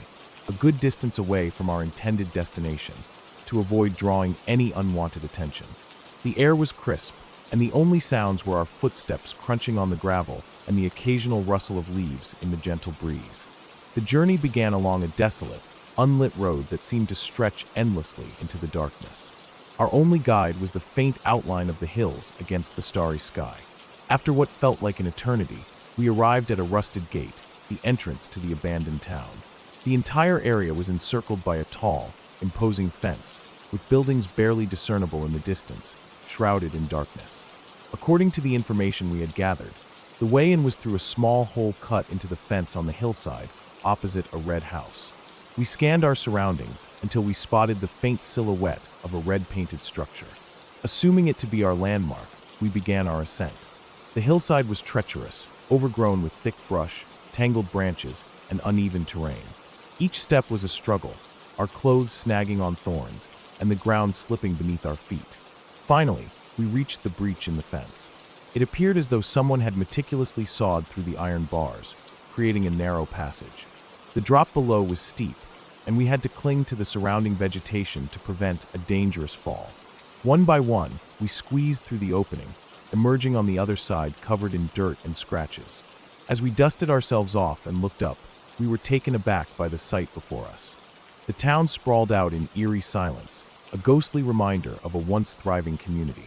A: a good distance away from our intended destination, to avoid drawing any unwanted attention. The air was crisp, and the only sounds were our footsteps crunching on the gravel and the occasional rustle of leaves in the gentle breeze. The journey began along a desolate, unlit road that seemed to stretch endlessly into the darkness. Our only guide was the faint outline of the hills against the starry sky. After what felt like an eternity, we arrived at a rusted gate, the entrance to the abandoned town. The entire area was encircled by a tall, imposing fence, with buildings barely discernible in the distance, shrouded in darkness. According to the information we had gathered, the way in was through a small hole cut into the fence on the hillside, opposite a red house. We scanned our surroundings until we spotted the faint silhouette of a red-painted structure. Assuming it to be our landmark, we began our ascent. The hillside was treacherous, overgrown with thick brush, tangled branches, and uneven terrain. Each step was a struggle, our clothes snagging on thorns, and the ground slipping beneath our feet. Finally, we reached the breach in the fence. It appeared as though someone had meticulously sawed through the iron bars, creating a narrow passage. The drop below was steep, and we had to cling to the surrounding vegetation to prevent a dangerous fall. One by one, we squeezed through the opening, emerging on the other side covered in dirt and scratches. As we dusted ourselves off and looked up, we were taken aback by the sight before us. The town sprawled out in eerie silence, a ghostly reminder of a once thriving community.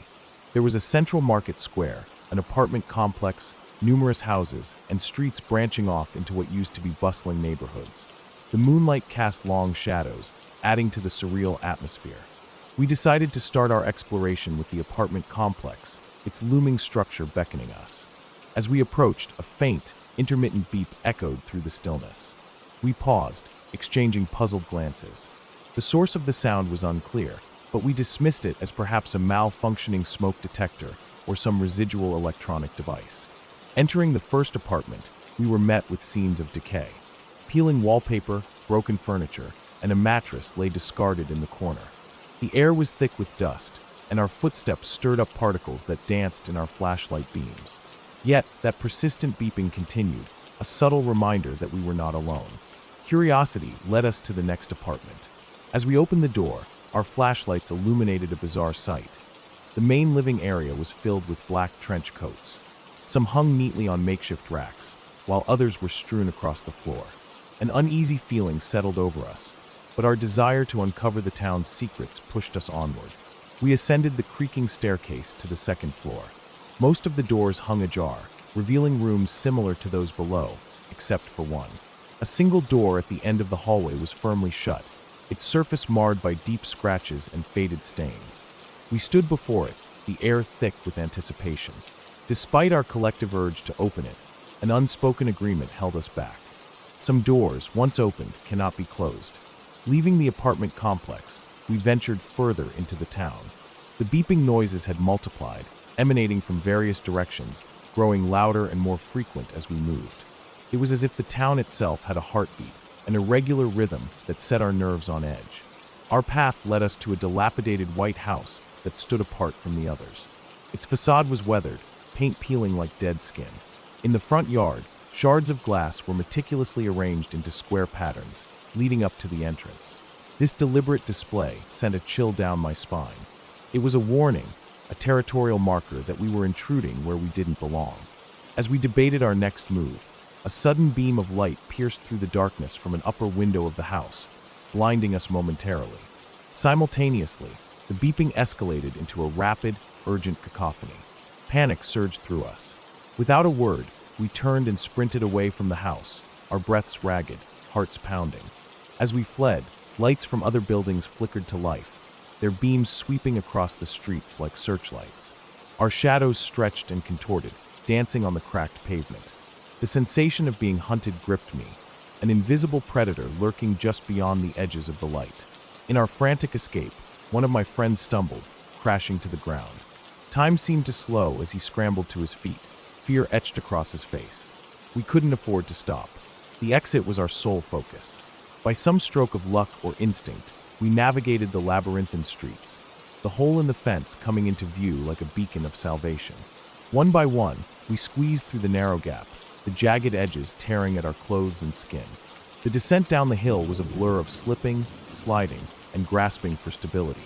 A: There was a central market square, an apartment complex, numerous houses, and streets branching off into what used to be bustling neighborhoods. The moonlight cast long shadows, adding to the surreal atmosphere. We decided to start our exploration with the apartment complex, its looming structure beckoning us. As we approached, a faint, intermittent beep echoed through the stillness. We paused, exchanging puzzled glances. The source of the sound was unclear, but we dismissed it as perhaps a malfunctioning smoke detector or some residual electronic device. Entering the first apartment, we were met with scenes of decay. Peeling wallpaper, broken furniture, and a mattress lay discarded in the corner. The air was thick with dust, and our footsteps stirred up particles that danced in our flashlight beams. Yet, that persistent beeping continued, a subtle reminder that we were not alone. Curiosity led us to the next apartment. As we opened the door, our flashlights illuminated a bizarre sight. The main living area was filled with black trench coats. Some hung neatly on makeshift racks, while others were strewn across the floor. An uneasy feeling settled over us, but our desire to uncover the town's secrets pushed us onward. We ascended the creaking staircase to the second floor. Most of the doors hung ajar, revealing rooms similar to those below, except for one. A single door at the end of the hallway was firmly shut, its surface marred by deep scratches and faded stains. We stood before it, the air thick with anticipation. Despite our collective urge to open it, an unspoken agreement held us back. Some doors, once opened, cannot be closed. Leaving the apartment complex, we ventured further into the town. The beeping noises had multiplied, emanating from various directions, growing louder and more frequent as we moved. It was as if the town itself had a heartbeat, an irregular rhythm that set our nerves on edge. Our path led us to a dilapidated white house that stood apart from the others. Its facade was weathered, paint peeling like dead skin. In the front yard, shards of glass were meticulously arranged into square patterns, leading up to the entrance. This deliberate display sent a chill down my spine. It was a warning, a territorial marker that we were intruding where we didn't belong. As we debated our next move, a sudden beam of light pierced through the darkness from an upper window of the house, blinding us momentarily. Simultaneously, the beeping escalated into a rapid, urgent cacophony. Panic surged through us. Without a word, we turned and sprinted away from the house, our breaths ragged, hearts pounding. As we fled, lights from other buildings flickered to life, their beams sweeping across the streets like searchlights. Our shadows stretched and contorted, dancing on the cracked pavement. The sensation of being hunted gripped me, an invisible predator lurking just beyond the edges of the light. In our frantic escape, one of my friends stumbled, crashing to the ground. Time seemed to slow as he scrambled to his feet, fear etched across his face. We couldn't afford to stop. The exit was our sole focus. By some stroke of luck or instinct, we navigated the labyrinthine streets, the hole in the fence coming into view like a beacon of salvation. One by one, we squeezed through the narrow gap, the jagged edges tearing at our clothes and skin. The descent down the hill was a blur of slipping, sliding, and grasping for stability.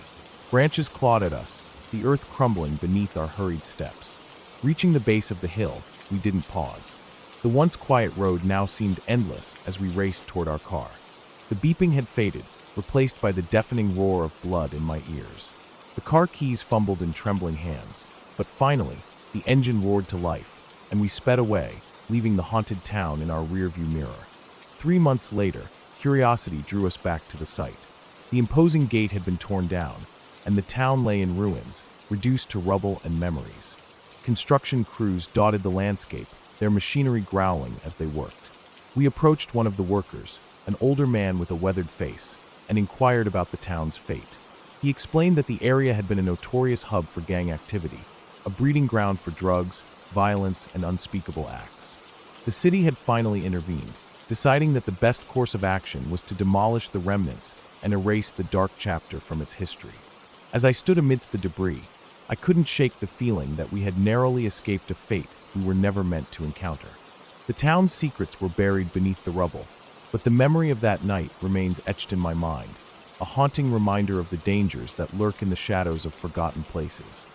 A: Branches clawed at us, the earth crumbling beneath our hurried steps. Reaching the base of the hill, we didn't pause. The once quiet road now seemed endless as we raced toward our car. The beeping had faded, replaced by the deafening roar of blood in my ears. The car keys fumbled in trembling hands, but finally, the engine roared to life, and we sped away, leaving the haunted town in our rearview mirror. 3 months later, curiosity drew us back to the site. The imposing gate had been torn down, and the town lay in ruins, reduced to rubble and memories. Construction crews dotted the landscape, their machinery growling as they worked. We approached one of the workers, an older man with a weathered face, and inquired about the town's fate. He explained that the area had been a notorious hub for gang activity, a breeding ground for drugs, violence, and unspeakable acts. The city had finally intervened, deciding that the best course of action was to demolish the remnants and erase the dark chapter from its history. As I stood amidst the debris, I couldn't shake the feeling that we had narrowly escaped a fate we were never meant to encounter. The town's secrets were buried beneath the rubble, but the memory of that night remains etched in my mind, a haunting reminder of the dangers that lurk in the shadows of forgotten places.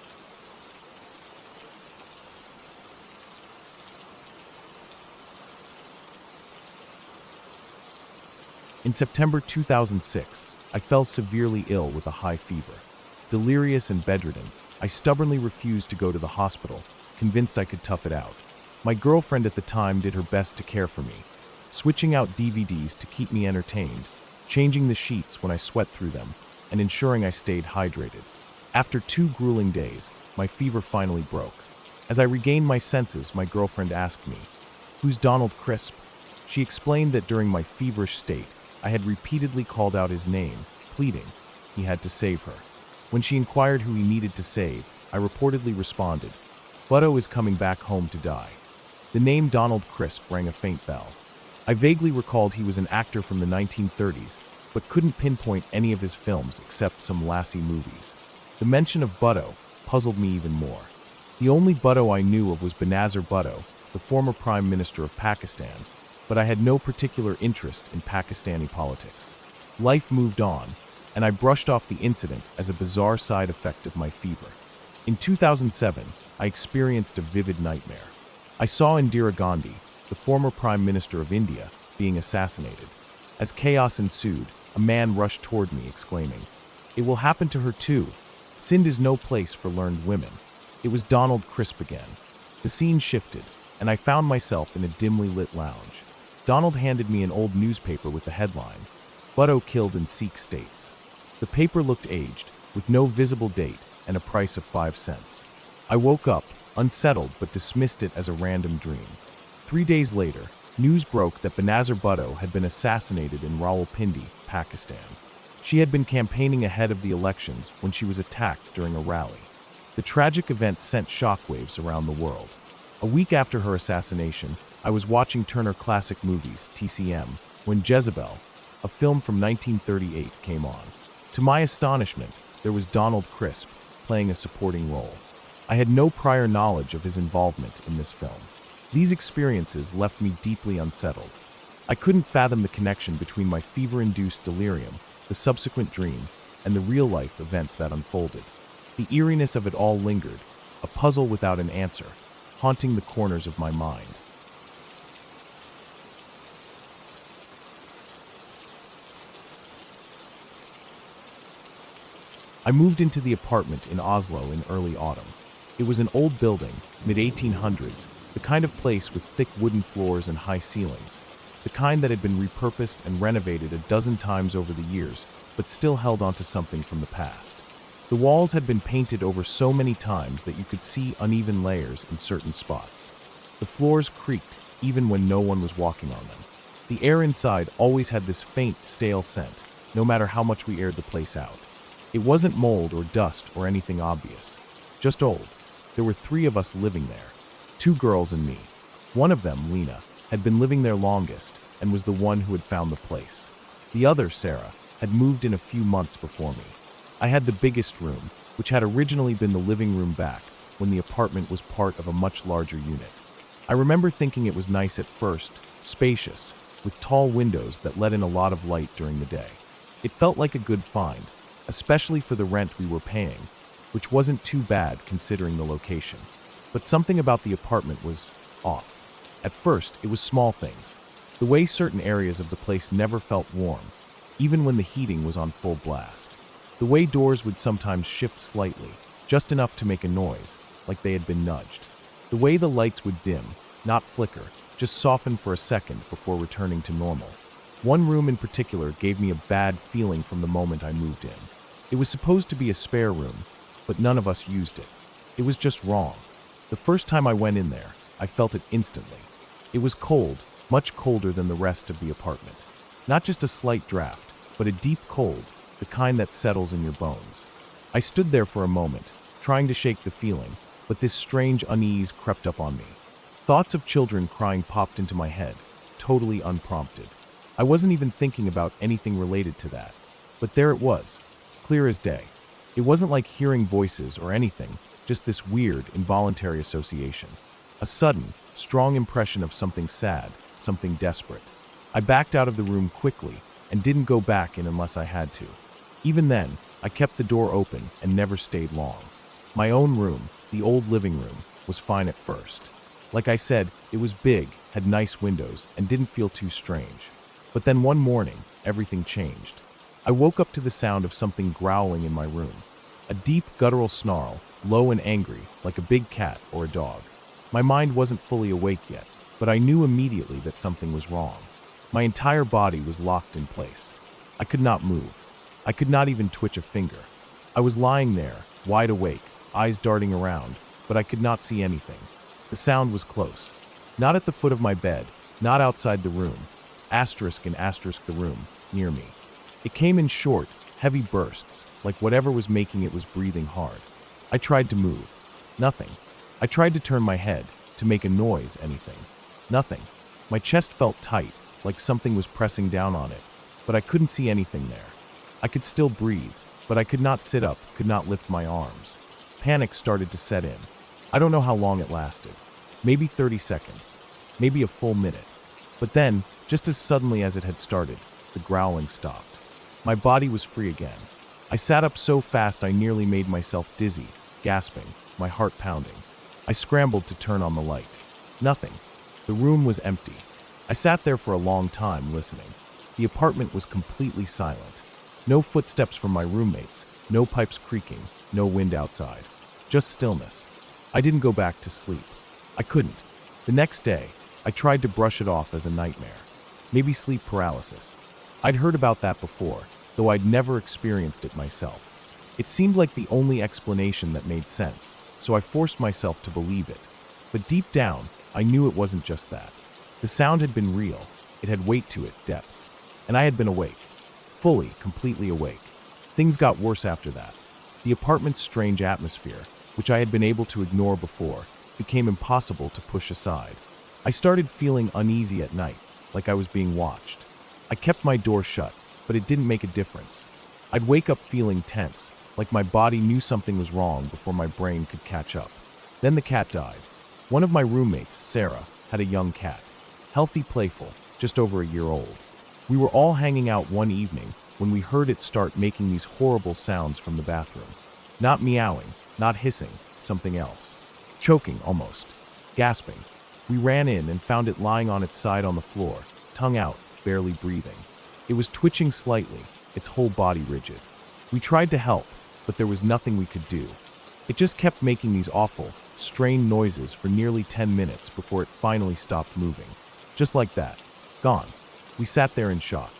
A: In September 2006, I fell severely ill with a high fever. Delirious and bedridden, I stubbornly refused to go to the hospital, convinced I could tough it out. My girlfriend at the time did her best to care for me, switching out DVDs to keep me entertained, changing the sheets when I sweat through them, and ensuring I stayed hydrated. After 2 grueling days, my fever finally broke. As I regained my senses, my girlfriend asked me, "Who's Donald Crisp?" She explained that during my feverish state, I had repeatedly called out his name, pleading he had to save her. When she inquired who he needed to save, I reportedly responded, "Butto is coming back home to die." The name Donald Crisp rang a faint bell. I vaguely recalled he was an actor from the 1930s, but couldn't pinpoint any of his films except some Lassie movies. The mention of Butto puzzled me even more. The only Butto I knew of was Benazir Bhutto, the former Prime Minister of Pakistan, but I had no particular interest in Pakistani politics. Life moved on, and I brushed off the incident as a bizarre side effect of my fever. In 2007, I experienced a vivid nightmare. I saw Indira Gandhi, the former Prime Minister of India, being assassinated. As chaos ensued, a man rushed toward me, exclaiming, "It will happen to her too. Sind is no place for learned women." It was Donald Crisp again. The scene shifted, and I found myself in a dimly lit lounge. Donald handed me an old newspaper with the headline, "Bhutto killed in Sikh states." The paper looked aged, with no visible date and a price of 5 cents. I woke up, unsettled, but dismissed it as a random dream. 3 days later, news broke that Benazir Bhutto had been assassinated in Rawalpindi, Pakistan. She had been campaigning ahead of the elections when she was attacked during a rally. The tragic event sent shockwaves around the world. A week after her assassination, I was watching Turner Classic Movies, TCM, when Jezebel, a film from 1938, came on. To my astonishment, there was Donald Crisp playing a supporting role. I had no prior knowledge of his involvement in this film. These experiences left me deeply unsettled. I couldn't fathom the connection between my fever-induced delirium, the subsequent dream, and the real-life events that unfolded. The eeriness of it all lingered, a puzzle without an answer, haunting the corners of my mind. I moved into the apartment in Oslo in early autumn. It was an old building, mid-1800s, the kind of place with thick wooden floors and high ceilings, the kind that had been repurposed and renovated a dozen times over the years, but still held onto something from the past. The walls had been painted over so many times that you could see uneven layers in certain spots. The floors creaked even when no one was walking on them. The air inside always had this faint, stale scent, no matter how much we aired the place out. It wasn't mold or dust or anything obvious, just old. There were 3 of us living there, 2 girls and me. One of them, Lena, had been living there longest and was the one who had found the place. The other, Sarah, had moved in a few months before me. I had the biggest room, which had originally been the living room back when the apartment was part of a much larger unit. I remember thinking it was nice at first, spacious, with tall windows that let in a lot of light during the day. It felt like a good find, especially for the rent we were paying, which wasn't too bad considering the location. But something about the apartment was off. At first, it was small things. The way certain areas of the place never felt warm, even when the heating was on full blast. The way doors would sometimes shift slightly, just enough to make a noise, like they had been nudged. The way the lights would dim, not flicker, just soften for a second before returning to normal. One room in particular gave me a bad feeling from the moment I moved in. It was supposed to be a spare room, but none of us used it. It was just wrong. The first time I went in there, I felt it instantly. It was cold, much colder than the rest of the apartment. Not just a slight draft, but a deep cold, the kind that settles in your bones. I stood there for a moment, trying to shake the feeling, but this strange unease crept up on me. Thoughts of children crying popped into my head, totally unprompted. I wasn't even thinking about anything related to that, but there it was, clear as day. It wasn't like hearing voices or anything, just this weird, involuntary association. A sudden, strong impression of something sad, something desperate. I backed out of the room quickly and didn't go back in unless I had to. Even then, I kept the door open and never stayed long. My own room, the old living room, was fine at first. Like I said, it was big, had nice windows, and didn't feel too strange. But then one morning, everything changed. I woke up to the sound of something growling in my room. A deep, guttural snarl, low and angry, like a big cat or a dog. My mind wasn't fully awake yet, but I knew immediately that something was wrong. My entire body was locked in place. I could not move. I could not even twitch a finger. I was lying there, wide awake, eyes darting around, but I could not see anything. The sound was close. Not at the foot of my bed, not outside the room. Asterisk and asterisk the room, near me. It came in short, heavy bursts, like whatever was making it was breathing hard. I tried to move. Nothing. I tried to turn my head, to make a noise, anything. Nothing. My chest felt tight, like something was pressing down on it, but I couldn't see anything there. I could still breathe, but I could not sit up, could not lift my arms. Panic started to set in. I don't know how long it lasted. Maybe 30 seconds. Maybe a full minute. But then, just as suddenly as it had started, the growling stopped. My body was free again. I sat up so fast I nearly made myself dizzy, gasping, my heart pounding. I scrambled to turn on the light. Nothing. The room was empty. I sat there for a long time listening. The apartment was completely silent. No footsteps from my roommates, no pipes creaking, no wind outside. Just stillness. I didn't go back to sleep. I couldn't. The next day, I tried to brush it off as a nightmare. Maybe sleep paralysis. I'd heard about that before, though I'd never experienced it myself. It seemed like the only explanation that made sense, so I forced myself to believe it. But deep down, I knew it wasn't just that. The sound had been real. It had weight to it, depth. And I had been awake. Fully, completely awake. Things got worse after that. The apartment's strange atmosphere, which I had been able to ignore before, became impossible to push aside. I started feeling uneasy at night, like I was being watched. I kept my door shut, but it didn't make a difference. I'd wake up feeling tense, like my body knew something was wrong before my brain could catch up. Then the cat died. One of my roommates, Sarah, had a young cat. Healthy, playful, just over a year old. We were all hanging out one evening when we heard it start making these horrible sounds from the bathroom. Not meowing, not hissing, something else. Choking, almost. Gasping. We ran in and found it lying on its side on the floor, tongue out, barely breathing. It was twitching slightly, its whole body rigid. We tried to help, but there was nothing we could do. It just kept making these awful, strained noises for nearly 10 minutes before it finally stopped moving. Just like that. Gone. We sat there in shock.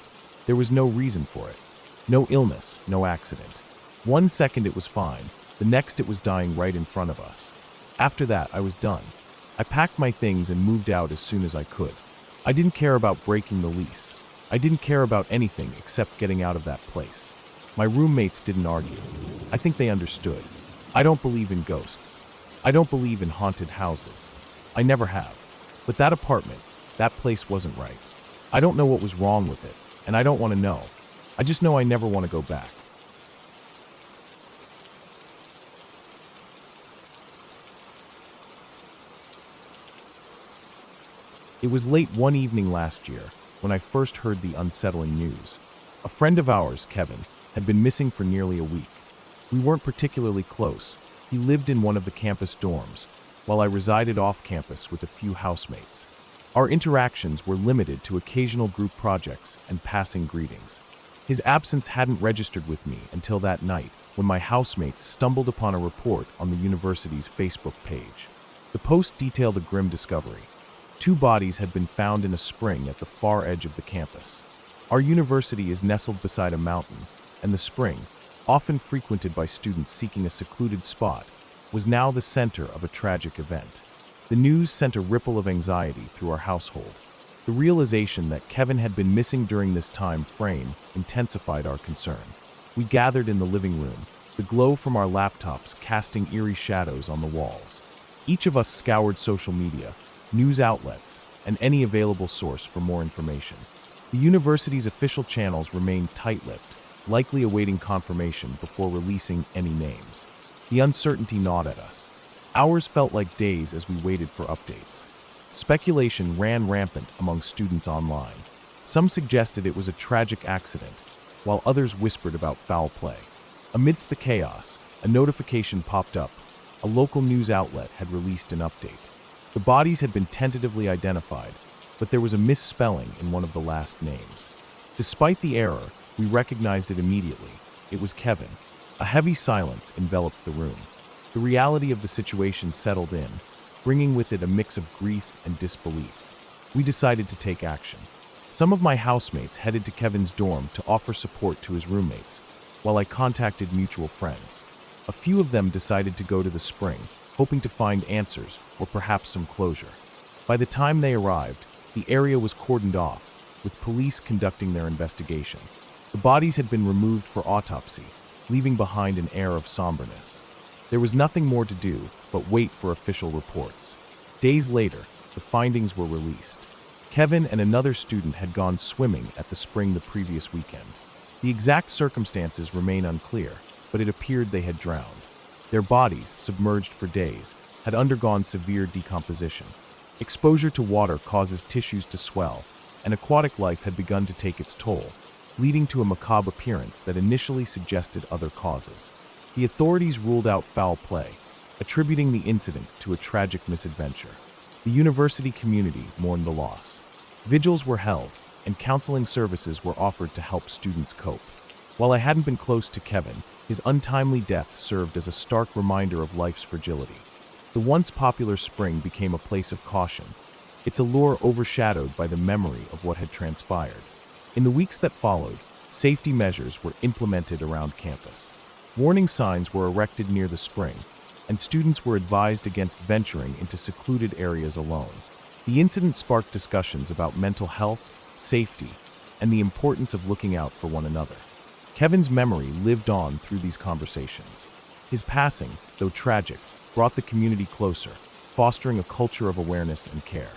A: There was no reason for it. No illness, no accident. 1 second it was fine, the next it was dying right in front of us. After that, I was done. I packed my things and moved out as soon as I could. I didn't care about breaking the lease. I didn't care about anything except getting out of that place. My roommates didn't argue. I think they understood. I don't believe in ghosts. I don't believe in haunted houses. I never have. But that apartment, that place wasn't right. I don't know what was wrong with it, and I don't want to know. I just know I never want to go back. It was late one evening last year when I first heard the unsettling news. A friend of ours, Kevin, had been missing for nearly a week. We weren't particularly close. He lived in one of the campus dorms, while I resided off campus with a few housemates. Our interactions were limited to occasional group projects and passing greetings. His absence hadn't registered with me until that night when my housemates stumbled upon a report on the university's Facebook page. The post detailed a grim discovery. 2 bodies had been found in a spring at the far edge of the campus. Our university is nestled beside a mountain, and the spring, often frequented by students seeking a secluded spot, was now the center of a tragic event. The news sent a ripple of anxiety through our household. The realization that Kevin had been missing during this time frame intensified our concern. We gathered in the living room, the glow from our laptops casting eerie shadows on the walls. Each of us scoured social media, news outlets, and any available source for more information. The university's official channels remained tight-lipped, likely awaiting confirmation before releasing any names. The uncertainty gnawed at us. Hours felt like days as we waited for updates. Speculation ran rampant among students online. Some suggested it was a tragic accident, while others whispered about foul play. Amidst the chaos, a notification popped up. A local news outlet had released an update. The bodies had been tentatively identified, but there was a misspelling in one of the last names. Despite the error, we recognized it immediately. It was Kevin. A heavy silence enveloped the room. The reality of the situation settled in, bringing with it a mix of grief and disbelief. We decided to take action. Some of my housemates headed to Kevin's dorm to offer support to his roommates, while I contacted mutual friends. A few of them decided to go to the spring, hoping to find answers or perhaps some closure. By the time they arrived, the area was cordoned off, with police conducting their investigation. The bodies had been removed for autopsy, leaving behind an air of somberness. There was nothing more to do but wait for official reports. Days later, the findings were released. Kevin and another student had gone swimming at the spring the previous weekend. The exact circumstances remain unclear, but it appeared they had drowned. Their bodies, submerged for days, had undergone severe decomposition. Exposure to water causes tissues to swell, and aquatic life had begun to take its toll, leading to a macabre appearance that initially suggested other causes. The authorities ruled out foul play, attributing the incident to a tragic misadventure. The university community mourned the loss. Vigils were held, and counseling services were offered to help students cope. While I hadn't been close to Kevin, his untimely death served as a stark reminder of life's fragility. The once popular spring became a place of caution, its allure overshadowed by the memory of what had transpired. In the weeks that followed, safety measures were implemented around campus. Warning signs were erected near the spring, and students were advised against venturing into secluded areas alone. The incident sparked discussions about mental health, safety, and the importance of looking out for one another. Kevin's memory lived on through these conversations. His passing, though tragic, brought the community closer, fostering a culture of awareness and care.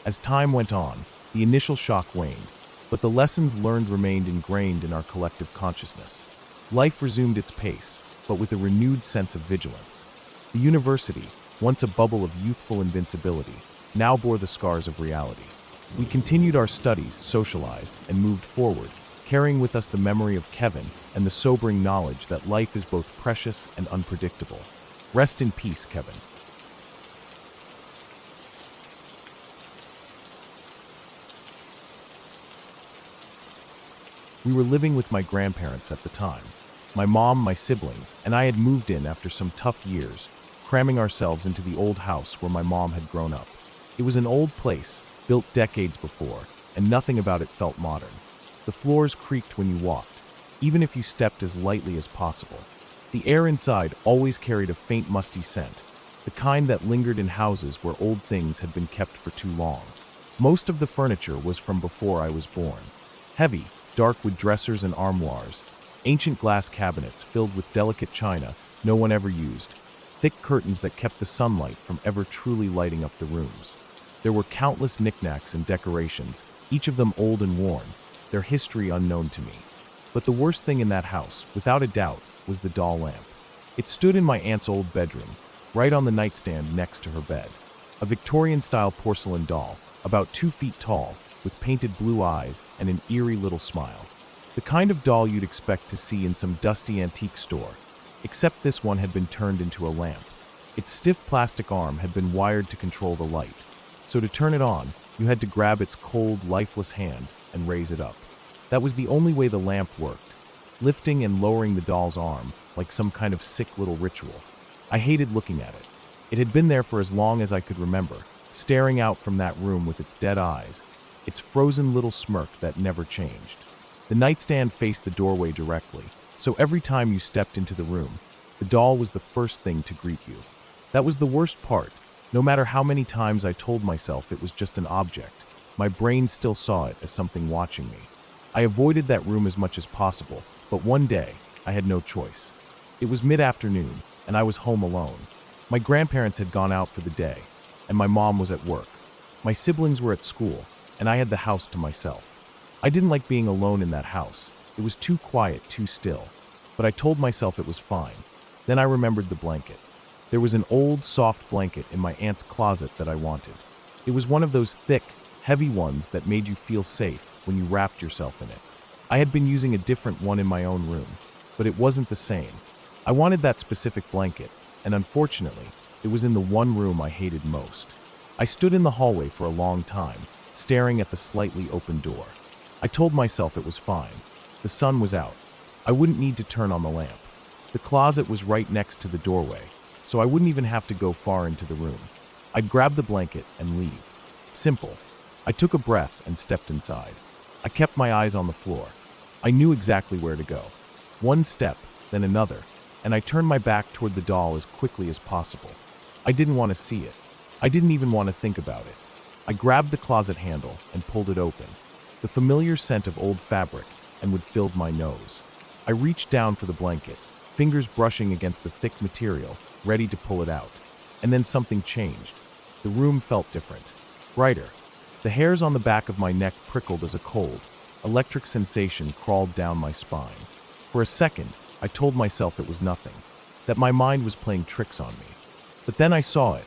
A: As time went on, the initial shock waned, but the lessons learned remained ingrained in our collective consciousness. Life resumed its pace, but with a renewed sense of vigilance. The university, once a bubble of youthful invincibility, now bore the scars of reality. We continued our studies, socialized, and moved forward, carrying with us the memory of Kevin and the sobering knowledge that life is both precious and unpredictable. Rest in peace, Kevin. We were living with my grandparents at the time. My mom, my siblings, and I had moved in after some tough years, cramming ourselves into the old house where my mom had grown up. It was an old place, built decades before, and nothing about it felt modern. The floors creaked when you walked, even if you stepped as lightly as possible. The air inside always carried a faint musty scent, the kind that lingered in houses where old things had been kept for too long. Most of the furniture was from before I was born. Heavy, dark wood dressers and armoires, ancient glass cabinets filled with delicate china no one ever used, thick curtains that kept the sunlight from ever truly lighting up the rooms. There were countless knickknacks and decorations, each of them old and worn, their history unknown to me. But the worst thing in that house, without a doubt, was the doll lamp. It stood in my aunt's old bedroom, right on the nightstand next to her bed. A Victorian-style porcelain doll, about 2 feet tall, with painted blue eyes and an eerie little smile. The kind of doll you'd expect to see in some dusty antique store, except this one had been turned into a lamp. Its stiff plastic arm had been wired to control the light, so to turn it on, you had to grab its cold, lifeless hand and raise it up. That was the only way the lamp worked, lifting and lowering the doll's arm like some kind of sick little ritual. I hated looking at it. It had been there for as long as I could remember, staring out from that room with its dead eyes, its frozen little smirk that never changed. The nightstand faced the doorway directly, so every time you stepped into the room, the doll was the first thing to greet you. That was the worst part. No matter how many times I told myself it was just an object, my brain still saw it as something watching me. I avoided that room as much as possible, but one day, I had no choice. It was mid-afternoon, and I was home alone. My grandparents had gone out for the day, and my mom was at work. My siblings were at school, and I had the house to myself. I didn't like being alone in that house. It was too quiet, too still. But I told myself it was fine. Then I remembered the blanket. There was an old, soft blanket in my aunt's closet that I wanted. It was one of those thick, heavy ones that made you feel safe when you wrapped yourself in it. I had been using a different one in my own room, but it wasn't the same. I wanted that specific blanket, and unfortunately, it was in the one room I hated most. I stood in the hallway for a long time, staring at the slightly open door. I told myself it was fine. The sun was out. I wouldn't need to turn on the lamp. The closet was right next to the doorway, so I wouldn't even have to go far into the room. I'd grab the blanket and leave. Simple. I took a breath and stepped inside. I kept my eyes on the floor. I knew exactly where to go. One step, then another, and I turned my back toward the doll as quickly as possible. I didn't want to see it. I didn't even want to think about it. I grabbed the closet handle and pulled it open. The familiar scent of old fabric and wood filled my nose. I reached down for the blanket, fingers brushing against the thick material, ready to pull it out. And then something changed. The room felt different, brighter. The hairs on the back of my neck prickled as a cold, electric sensation crawled down my spine. For a second, I told myself it was nothing, that my mind was playing tricks on me. But then I saw it,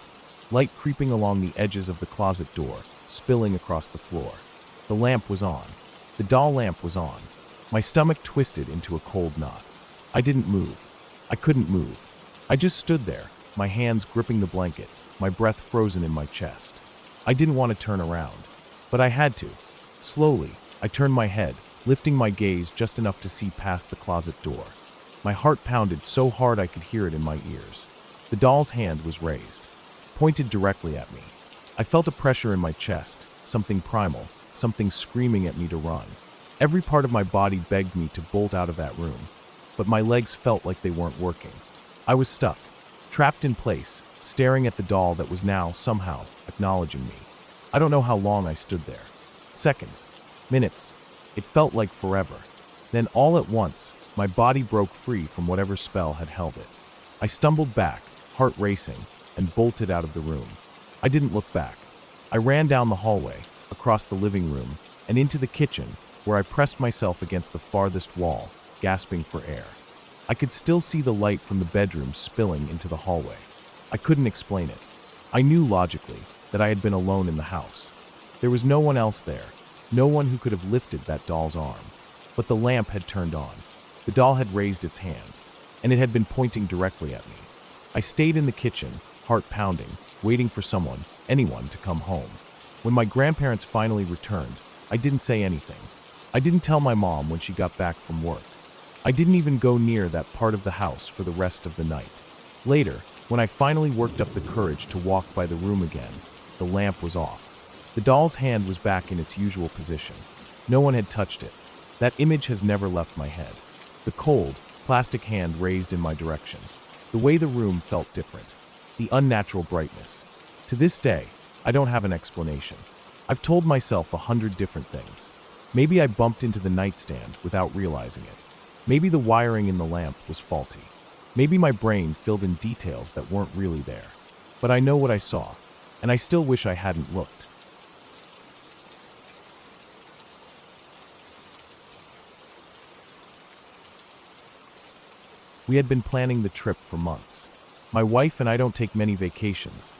A: light creeping along the edges of the closet door, spilling across the floor. The lamp was on. The doll lamp was on. My stomach twisted into a cold knot. I didn't move. I couldn't move. I just stood there, my hands gripping the blanket, my breath frozen in my chest. I didn't want to turn around, but I had to. Slowly, I turned my head, lifting my gaze just enough to see past the closet door. My heart pounded so hard I could hear it in my ears. The doll's hand was raised, pointed directly at me. I felt a pressure in my chest, something primal, something screaming at me to run. Every part of my body begged me to bolt out of that room, but my legs felt like they weren't working. I was stuck, trapped in place, staring at the doll that was now, somehow, acknowledging me. I don't know how long I stood there. Seconds, minutes. It felt like forever. Then all at once, my body broke free from whatever spell had held it. I stumbled back, heart racing, and bolted out of the room. I didn't look back. I ran down the hallway, across the living room, and into the kitchen, where I pressed myself against the farthest wall, gasping for air. I could still see the light from the bedroom spilling into the hallway. I couldn't explain it. I knew logically that I had been alone in the house. There was no one else there, no one who could have lifted that doll's arm. But the lamp had turned on. The doll had raised its hand, and it had been pointing directly at me. I stayed in the kitchen, heart pounding, waiting for someone, anyone, to come home. When my grandparents finally returned, I didn't say anything. I didn't tell my mom when she got back from work. I didn't even go near that part of the house for the rest of the night. Later, when I finally worked up the courage to walk by the room again, the lamp was off. The doll's hand was back in its usual position. No one had touched it. That image has never left my head. The cold, plastic hand raised in my direction. The way the room felt different. The unnatural brightness. To this day, I don't have an explanation. I've told myself 100 different things. Maybe I bumped into the nightstand without realizing it. Maybe the wiring in the lamp was faulty. Maybe my brain filled in details that weren't really there. But I know what I saw, and I still wish I hadn't looked. We had been planning the trip for months. My wife and I don't take many vacations.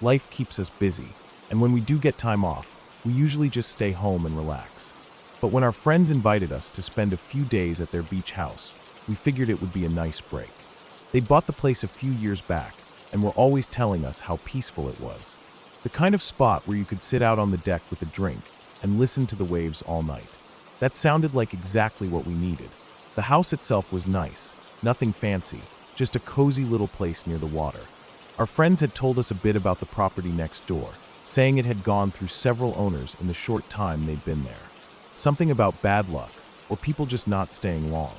A: Life keeps us busy, and when we do get time off, we usually just stay home and relax. But when our friends invited us to spend a few days at their beach house, we figured it would be a nice break. They'd bought the place a few years back, and were always telling us how peaceful it was. The kind of spot where you could sit out on the deck with a drink and listen to the waves all night. That sounded like exactly what we needed. The house itself was nice, nothing fancy, just a cozy little place near the water. Our friends had told us a bit about the property next door, saying it had gone through several owners in the short time they'd been there. Something about bad luck, or people just not staying long.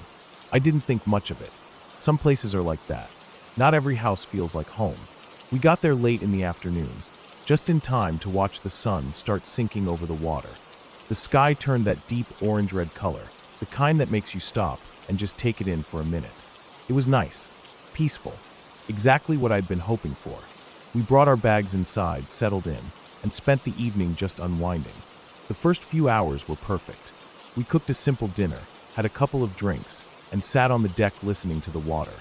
A: I didn't think much of it. Some places are like that. Not every house feels like home. We got there late in the afternoon, just in time to watch the sun start sinking over the water. The sky turned that deep orange-red color, the kind that makes you stop and just take it in for a minute. It was nice, peaceful, exactly what I'd been hoping for. We brought our bags inside, settled in, and spent the evening just unwinding. The first few hours were perfect. We cooked a simple dinner, had a couple of drinks, and sat on the deck listening to the water.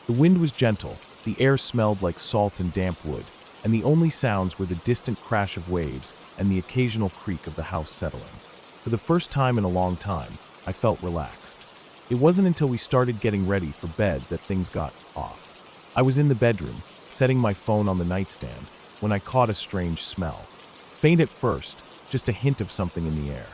A: The wind was gentle, the air smelled like salt and damp wood, and the only sounds were the distant crash of waves and the occasional creak of the house settling. For the first time in a long time, I felt relaxed. It wasn't until we started getting ready for bed that things got off. I was in the bedroom, setting my phone on the nightstand, when I caught a strange smell. Faint at first, just a hint of something in the air.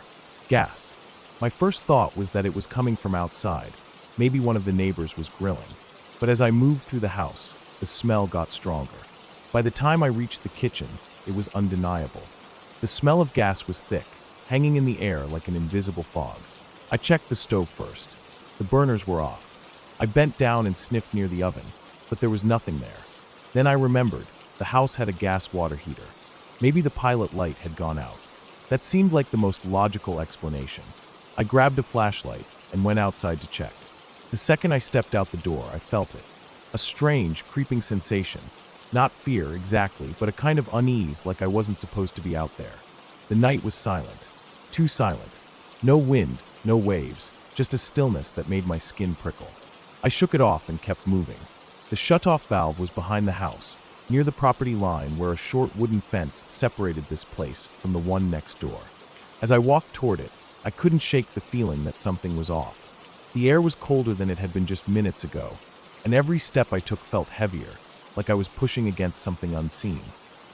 A: Gas. My first thought was that it was coming from outside. Maybe one of the neighbors was grilling. But as I moved through the house, the smell got stronger. By the time I reached the kitchen, it was undeniable. The smell of gas was thick, hanging in the air like an invisible fog. I checked the stove first. The burners were off. I bent down and sniffed near the oven, but there was nothing there. Then I remembered, the house had a gas water heater. Maybe the pilot light had gone out. That seemed like the most logical explanation. I grabbed a flashlight and went outside to check. The second I stepped out the door, I felt it. A strange, creeping sensation. Not fear, exactly, but a kind of unease like I wasn't supposed to be out there. The night was silent. Too silent. No wind, no waves, just a stillness that made my skin prickle. I shook it off and kept moving. The shut-off valve was behind the house, near the property line where a short wooden fence separated this place from the one next door. As I walked toward it, I couldn't shake the feeling that something was off. The air was colder than it had been just minutes ago, and every step I took felt heavier, like I was pushing against something unseen.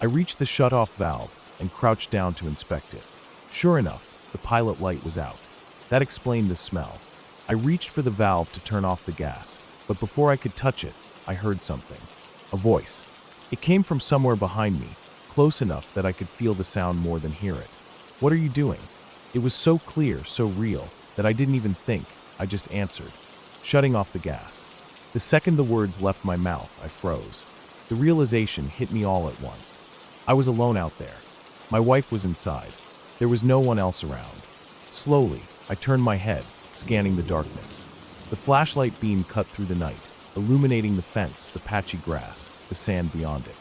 A: I reached the shut-off valve and crouched down to inspect it. Sure enough, the pilot light was out. That explained the smell. I reached for the valve to turn off the gas, but before I could touch it, I heard something. A voice. It came from somewhere behind me, close enough that I could feel the sound more than hear it. "What are you doing?" It was so clear, so real, that I didn't even think. I just answered, shutting off the gas. The second the words left my mouth, I froze. The realization hit me all at once. I was alone out there. My wife was inside. There was no one else around. Slowly, I turned my head, scanning the darkness. The flashlight beam cut through the night, illuminating the fence, the patchy grass, the sand beyond it.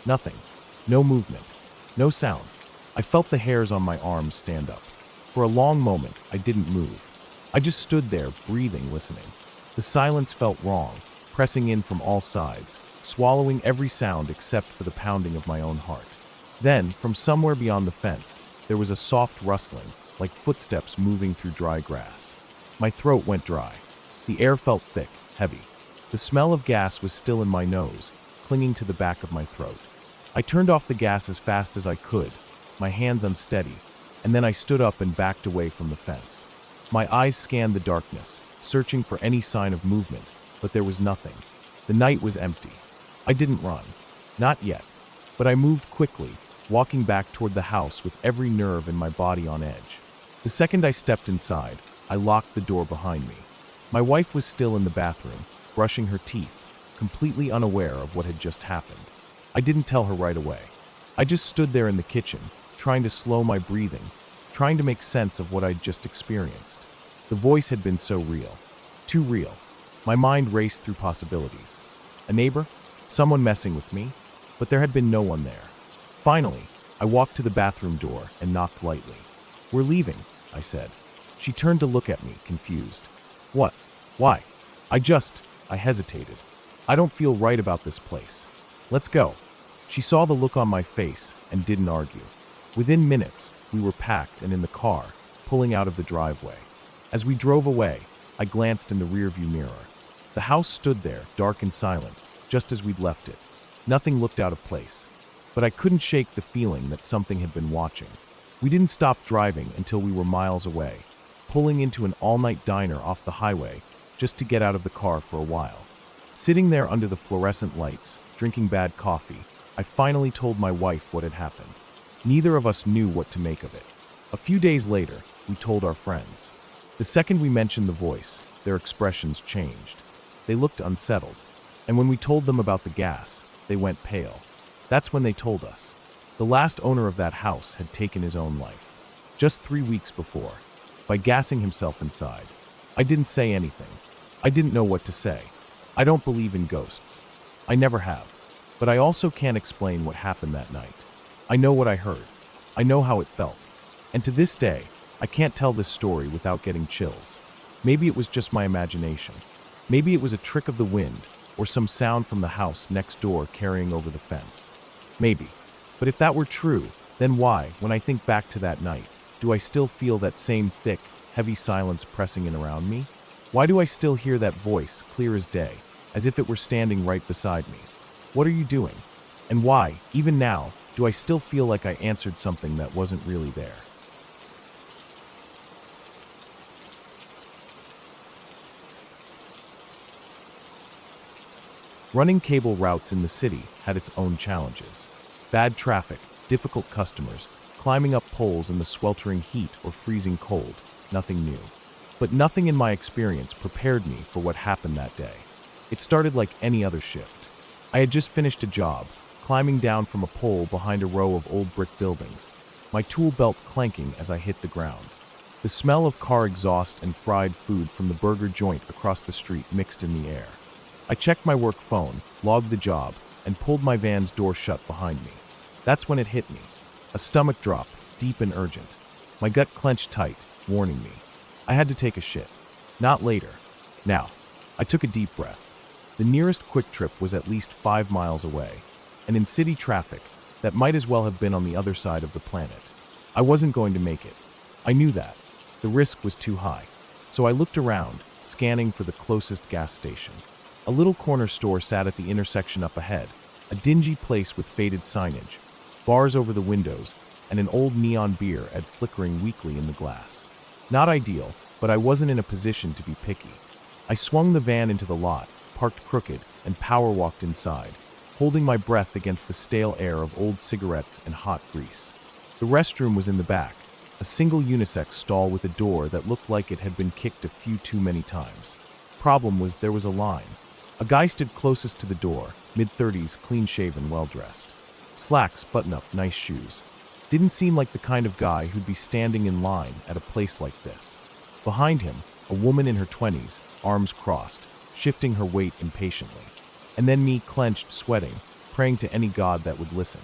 A: Nothing. No movement. No sound. I felt the hairs on my arms stand up. For a long moment, I didn't move. I just stood there, breathing, listening. The silence felt wrong, pressing in from all sides, swallowing every sound except for the pounding of my own heart. Then, from somewhere beyond the fence, there was a soft rustling, like footsteps moving through dry grass. My throat went dry. The air felt thick, heavy. The smell of gas was still in my nose, clinging to the back of my throat. I turned off the gas as fast as I could, my hands unsteady, and then I stood up and backed away from the fence. My eyes scanned the darkness, searching for any sign of movement, but there was nothing. The night was empty. I didn't run. Not yet. But I moved quickly, walking back toward the house with every nerve in my body on edge. The second I stepped inside, I locked the door behind me. My wife was still in the bathroom, brushing her teeth, completely unaware of what had just happened. I didn't tell her right away. I just stood there in the kitchen, trying to slow my breathing, trying to make sense of what I'd just experienced. The voice had been so real. Too real. My mind raced through possibilities. A neighbor? Someone messing with me? But there had been no one there. Finally, I walked to the bathroom door and knocked lightly. "We're leaving," I said. She turned to look at me, confused. "What? Why?" I hesitated. "I don't feel right about this place. Let's go." She saw the look on my face and didn't argue. Within minutes, we were packed and in the car, pulling out of the driveway. As we drove away, I glanced in the rearview mirror. The house stood there, dark and silent, just as we'd left it. Nothing looked out of place. But I couldn't shake the feeling that something had been watching. We didn't stop driving until we were miles away, pulling into an all-night diner off the highway just to get out of the car for a while. Sitting there under the fluorescent lights, drinking bad coffee, I finally told my wife what had happened. Neither of us knew what to make of it. A few days later, we told our friends. The second we mentioned the voice, their expressions changed. They looked unsettled. And when we told them about the gas, they went pale. That's when they told us. The last owner of that house had taken his own life. Just 3 weeks before, by gassing himself inside. I didn't say anything. I didn't know what to say. I don't believe in ghosts. I never have. But I also can't explain what happened that night. I know what I heard. I know how it felt. And to this day, I can't tell this story without getting chills. Maybe it was just my imagination. Maybe it was a trick of the wind, or some sound from the house next door carrying over the fence. Maybe. But if that were true, then why, when I think back to that night, do I still feel that same thick, heavy silence pressing in around me? Why do I still hear that voice, clear as day, as if it were standing right beside me? What are you doing? And why, even now, do I still feel like I answered something that wasn't really there? Running cable routes in the city had its own challenges. Bad traffic, difficult customers, climbing up poles in the sweltering heat or freezing cold, nothing new. But nothing in my experience prepared me for what happened that day. It started like any other shift. I had just finished a job, climbing down from a pole behind a row of old brick buildings, my tool belt clanking as I hit the ground. The smell of car exhaust and fried food from the burger joint across the street mixed in the air. I checked my work phone, logged the job, and pulled my van's door shut behind me. That's when it hit me. A stomach drop, deep and urgent. My gut clenched tight, warning me. I had to take a shit. Not later. Now. I took a deep breath. The nearest quick trip was at least 5 miles away, and in city traffic, that might as well have been on the other side of the planet. I wasn't going to make it. I knew that. The risk was too high. So I looked around, scanning for the closest gas station. A little corner store sat at the intersection up ahead, a dingy place with faded signage, bars over the windows, and an old neon beer ad flickering weakly in the glass. Not ideal, but I wasn't in a position to be picky. I swung the van into the lot, parked crooked, and power walked inside, holding my breath against the stale air of old cigarettes and hot grease. The restroom was in the back, a single unisex stall with a door that looked like it had been kicked a few too many times. Problem was there was a line. A guy stood closest to the door, mid-30s, clean-shaven, well-dressed. Slacks, button-up, nice shoes. Didn't seem like the kind of guy who'd be standing in line at a place like this. Behind him, a woman in her 20s, arms crossed, shifting her weight impatiently. And then me, clenched, sweating, praying to any god that would listen.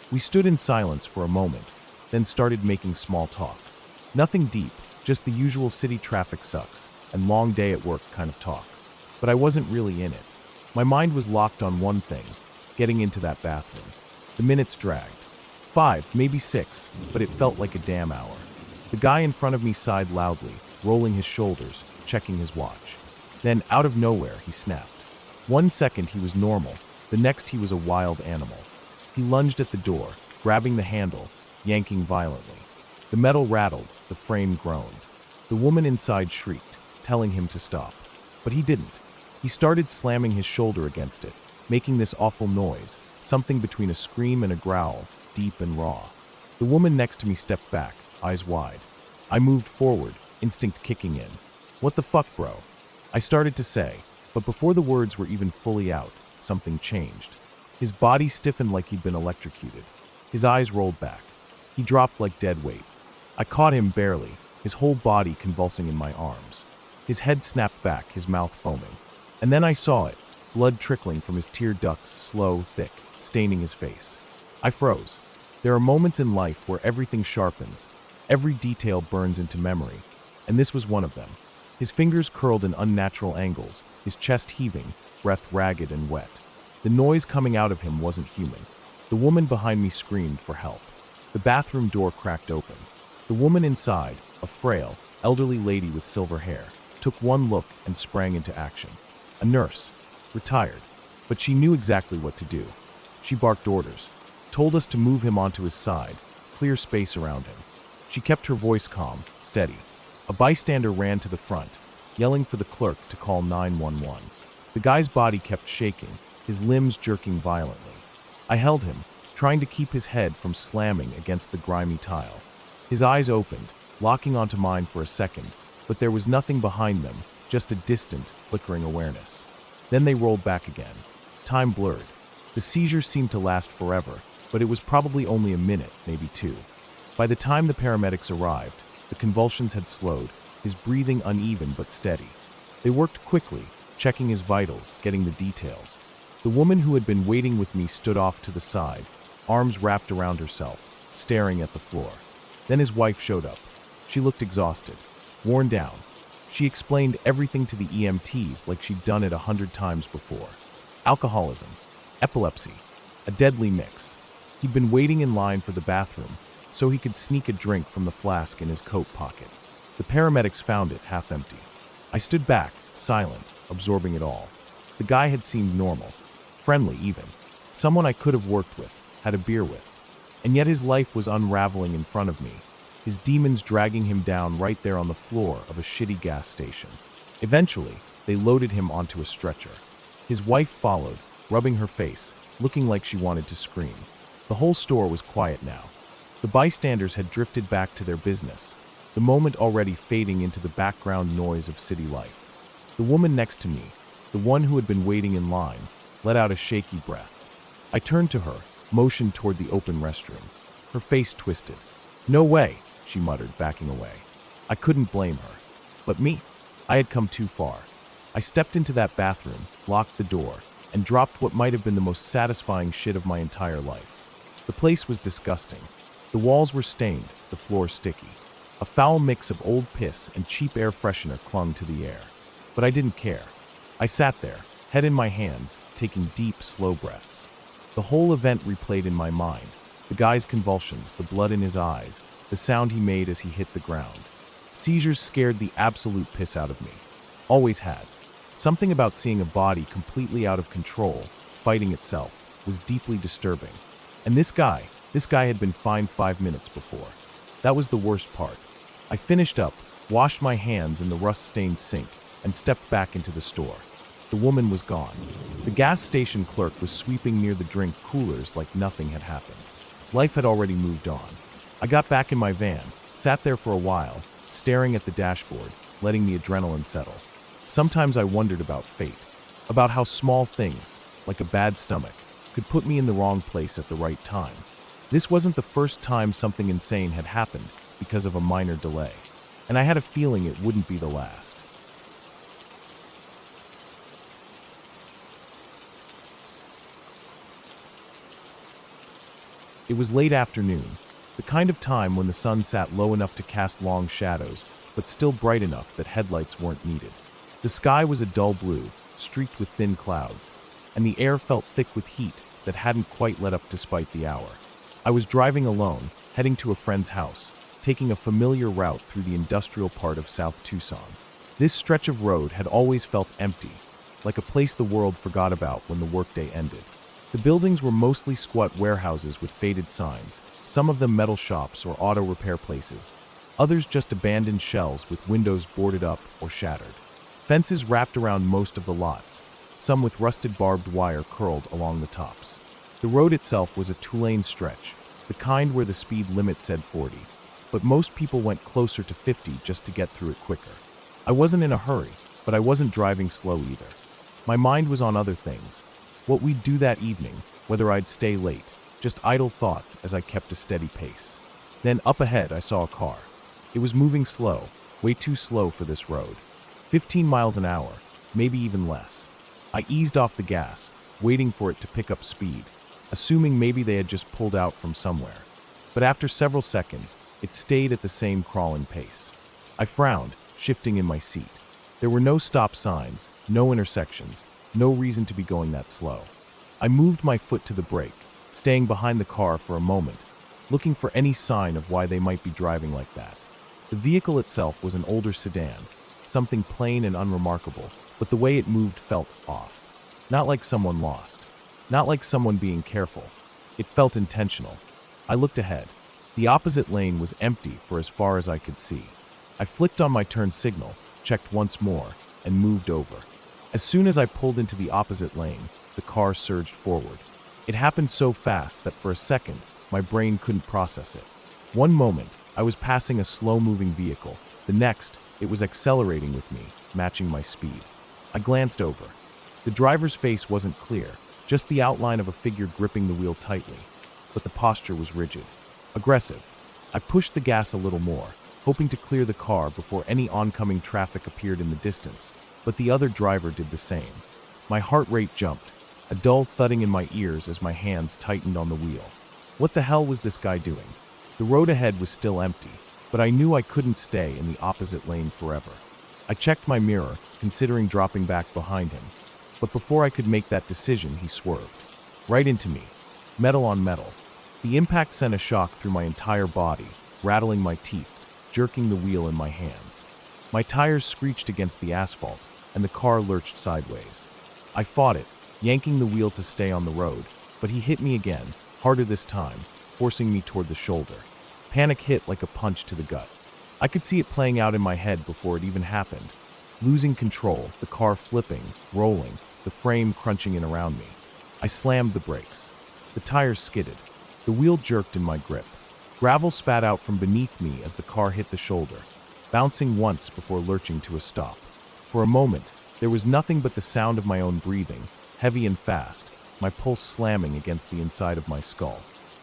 A: We stood in silence for a moment, then started making small talk. Nothing deep, just the usual city traffic sucks and long day at work kind of talk. But I wasn't really in it. My mind was locked on one thing, getting into that bathroom. The minutes dragged. 5, maybe 6, but it felt like a damn hour. The guy in front of me sighed loudly, rolling his shoulders, checking his watch. Then, out of nowhere, he snapped. 1 second he was normal, the next he was a wild animal. He lunged at the door, grabbing the handle, yanking violently. The metal rattled, the frame groaned. The woman inside shrieked, telling him to stop. But he didn't. He started slamming his shoulder against it, making this awful noise, something between a scream and a growl, deep and raw. The woman next to me stepped back, eyes wide. I moved forward, instinct kicking in. "What the fuck, bro?" I started to say, but before the words were even fully out, something changed. His body stiffened like he'd been electrocuted. His eyes rolled back. He dropped like dead weight. I caught him barely, his whole body convulsing in my arms. His head snapped back, his mouth foaming. And then I saw it, blood trickling from his tear ducts, slow, thick, staining his face. I froze. There are moments in life where everything sharpens, every detail burns into memory, and this was one of them. His fingers curled in unnatural angles, his chest heaving, breath ragged and wet. The noise coming out of him wasn't human. The woman behind me screamed for help. The bathroom door cracked open. The woman inside, a frail, elderly lady with silver hair, took one look and sprang into action. A nurse, retired, but she knew exactly what to do. She barked orders, told us to move him onto his side, clear space around him. She kept her voice calm, steady. A bystander ran to the front, yelling for the clerk to call 911. The guy's body kept shaking, his limbs jerking violently. I held him, trying to keep his head from slamming against the grimy tile. His eyes opened, locking onto mine for a second, but there was nothing behind them, just a distant, flickering awareness. Then they rolled back again. Time blurred. The seizure seemed to last forever, but it was probably only a minute, maybe 2. By the time the paramedics arrived, the convulsions had slowed, his breathing uneven but steady. They worked quickly, checking his vitals, getting the details. The woman who had been waiting with me stood off to the side, arms wrapped around herself, staring at the floor. Then his wife showed up. She looked exhausted, worn down. She explained everything to the EMTs like she'd done it 100 times before. Alcoholism, epilepsy, a deadly mix. He'd been waiting in line for the bathroom, so he could sneak a drink from the flask in his coat pocket. The paramedics found it half empty. I stood back, silent, absorbing it all. The guy had seemed normal, friendly even, someone I could have worked with, had a beer with. And yet his life was unraveling in front of me, his demons dragging him down right there on the floor of a shitty gas station. Eventually, they loaded him onto a stretcher. His wife followed, rubbing her face, looking like she wanted to scream. The whole store was quiet now. The bystanders had drifted back to their business, the moment already fading into the background noise of city life. The woman next to me, the one who had been waiting in line, let out a shaky breath. I turned to her, motioned toward the open restroom. Her face twisted. "No way," she muttered, backing away. I couldn't blame her. But me? I had come too far. I stepped into that bathroom, locked the door, and dropped what might have been the most satisfying shit of my entire life. The place was disgusting. The walls were stained, the floor sticky. A foul mix of old piss and cheap air freshener clung to the air. But I didn't care. I sat there, head in my hands, taking deep, slow breaths. The whole event replayed in my mind. The guy's convulsions, the blood in his eyes, the sound he made as he hit the ground. Seizures scared the absolute piss out of me. Always had. Something about seeing a body completely out of control, fighting itself, was deeply disturbing. And this guy had been fine 5 minutes before. That was the worst part. I finished up, washed my hands in the rust-stained sink, and stepped back into the store. The woman was gone. The gas station clerk was sweeping near the drink coolers like nothing had happened. Life had already moved on. I got back in my van, sat there for a while, staring at the dashboard, letting the adrenaline settle. Sometimes I wondered about fate, about how small things, like a bad stomach, could put me in the wrong place at the right time. This wasn't the first time something insane had happened because of a minor delay, and I had a feeling it wouldn't be the last. It was late afternoon, the kind of time when the sun sat low enough to cast long shadows, but still bright enough that headlights weren't needed. The sky was a dull blue, streaked with thin clouds, and the air felt thick with heat that hadn't quite let up despite the hour. I was driving alone, heading to a friend's house, taking a familiar route through the industrial part of South Tucson. This stretch of road had always felt empty, like a place the world forgot about when the workday ended. The buildings were mostly squat warehouses with faded signs, some of them metal shops or auto repair places, others just abandoned shells with windows boarded up or shattered. Fences wrapped around most of the lots, some with rusted barbed wire curled along the tops. The road itself was a two-lane stretch, the kind where the speed limit said 40, but most people went closer to 50 just to get through it quicker. I wasn't in a hurry, but I wasn't driving slow either. My mind was on other things. What we'd do that evening, whether I'd stay late, just idle thoughts as I kept a steady pace. Then up ahead I saw a car. It was moving slow, way too slow for this road. 15 miles an hour, maybe even less. I eased off the gas, waiting for it to pick up speed, assuming maybe they had just pulled out from somewhere. But after several seconds, it stayed at the same crawling pace. I frowned, shifting in my seat. There were no stop signs, no intersections, no reason to be going that slow. I moved my foot to the brake, staying behind the car for a moment, looking for any sign of why they might be driving like that. The vehicle itself was an older sedan, something plain and unremarkable, but the way it moved felt off. Not like someone lost. Not like someone being careful. It felt intentional. I looked ahead. The opposite lane was empty for as far as I could see. I flicked on my turn signal, checked once more, and moved over. As soon as I pulled into the opposite lane, the car surged forward. It happened so fast that for a second, my brain couldn't process it. One moment, I was passing a slow-moving vehicle. The next, it was accelerating with me, matching my speed. I glanced over. The driver's face wasn't clear, just the outline of a figure gripping the wheel tightly. But the posture was rigid, aggressive. I pushed the gas a little more, hoping to clear the car before any oncoming traffic appeared in the distance, but the other driver did the same. My heart rate jumped, a dull thudding in my ears as my hands tightened on the wheel. What the hell was this guy doing? The road ahead was still empty, but I knew I couldn't stay in the opposite lane forever. I checked my mirror, considering dropping back behind him, but before I could make that decision, he swerved. Right into me, metal on metal. The impact sent a shock through my entire body, rattling my teeth, jerking the wheel in my hands. My tires screeched against the asphalt, and the car lurched sideways. I fought it, yanking the wheel to stay on the road, but he hit me again, harder this time, forcing me toward the shoulder. Panic hit like a punch to the gut. I could see it playing out in my head before it even happened. Losing control, the car flipping, rolling, the frame crunching in around me. I slammed the brakes. The tires skidded. The wheel jerked in my grip. Gravel spat out from beneath me as the car hit the shoulder, bouncing once before lurching to a stop. For a moment, there was nothing but the sound of my own breathing, heavy and fast, my pulse slamming against the inside of my skull.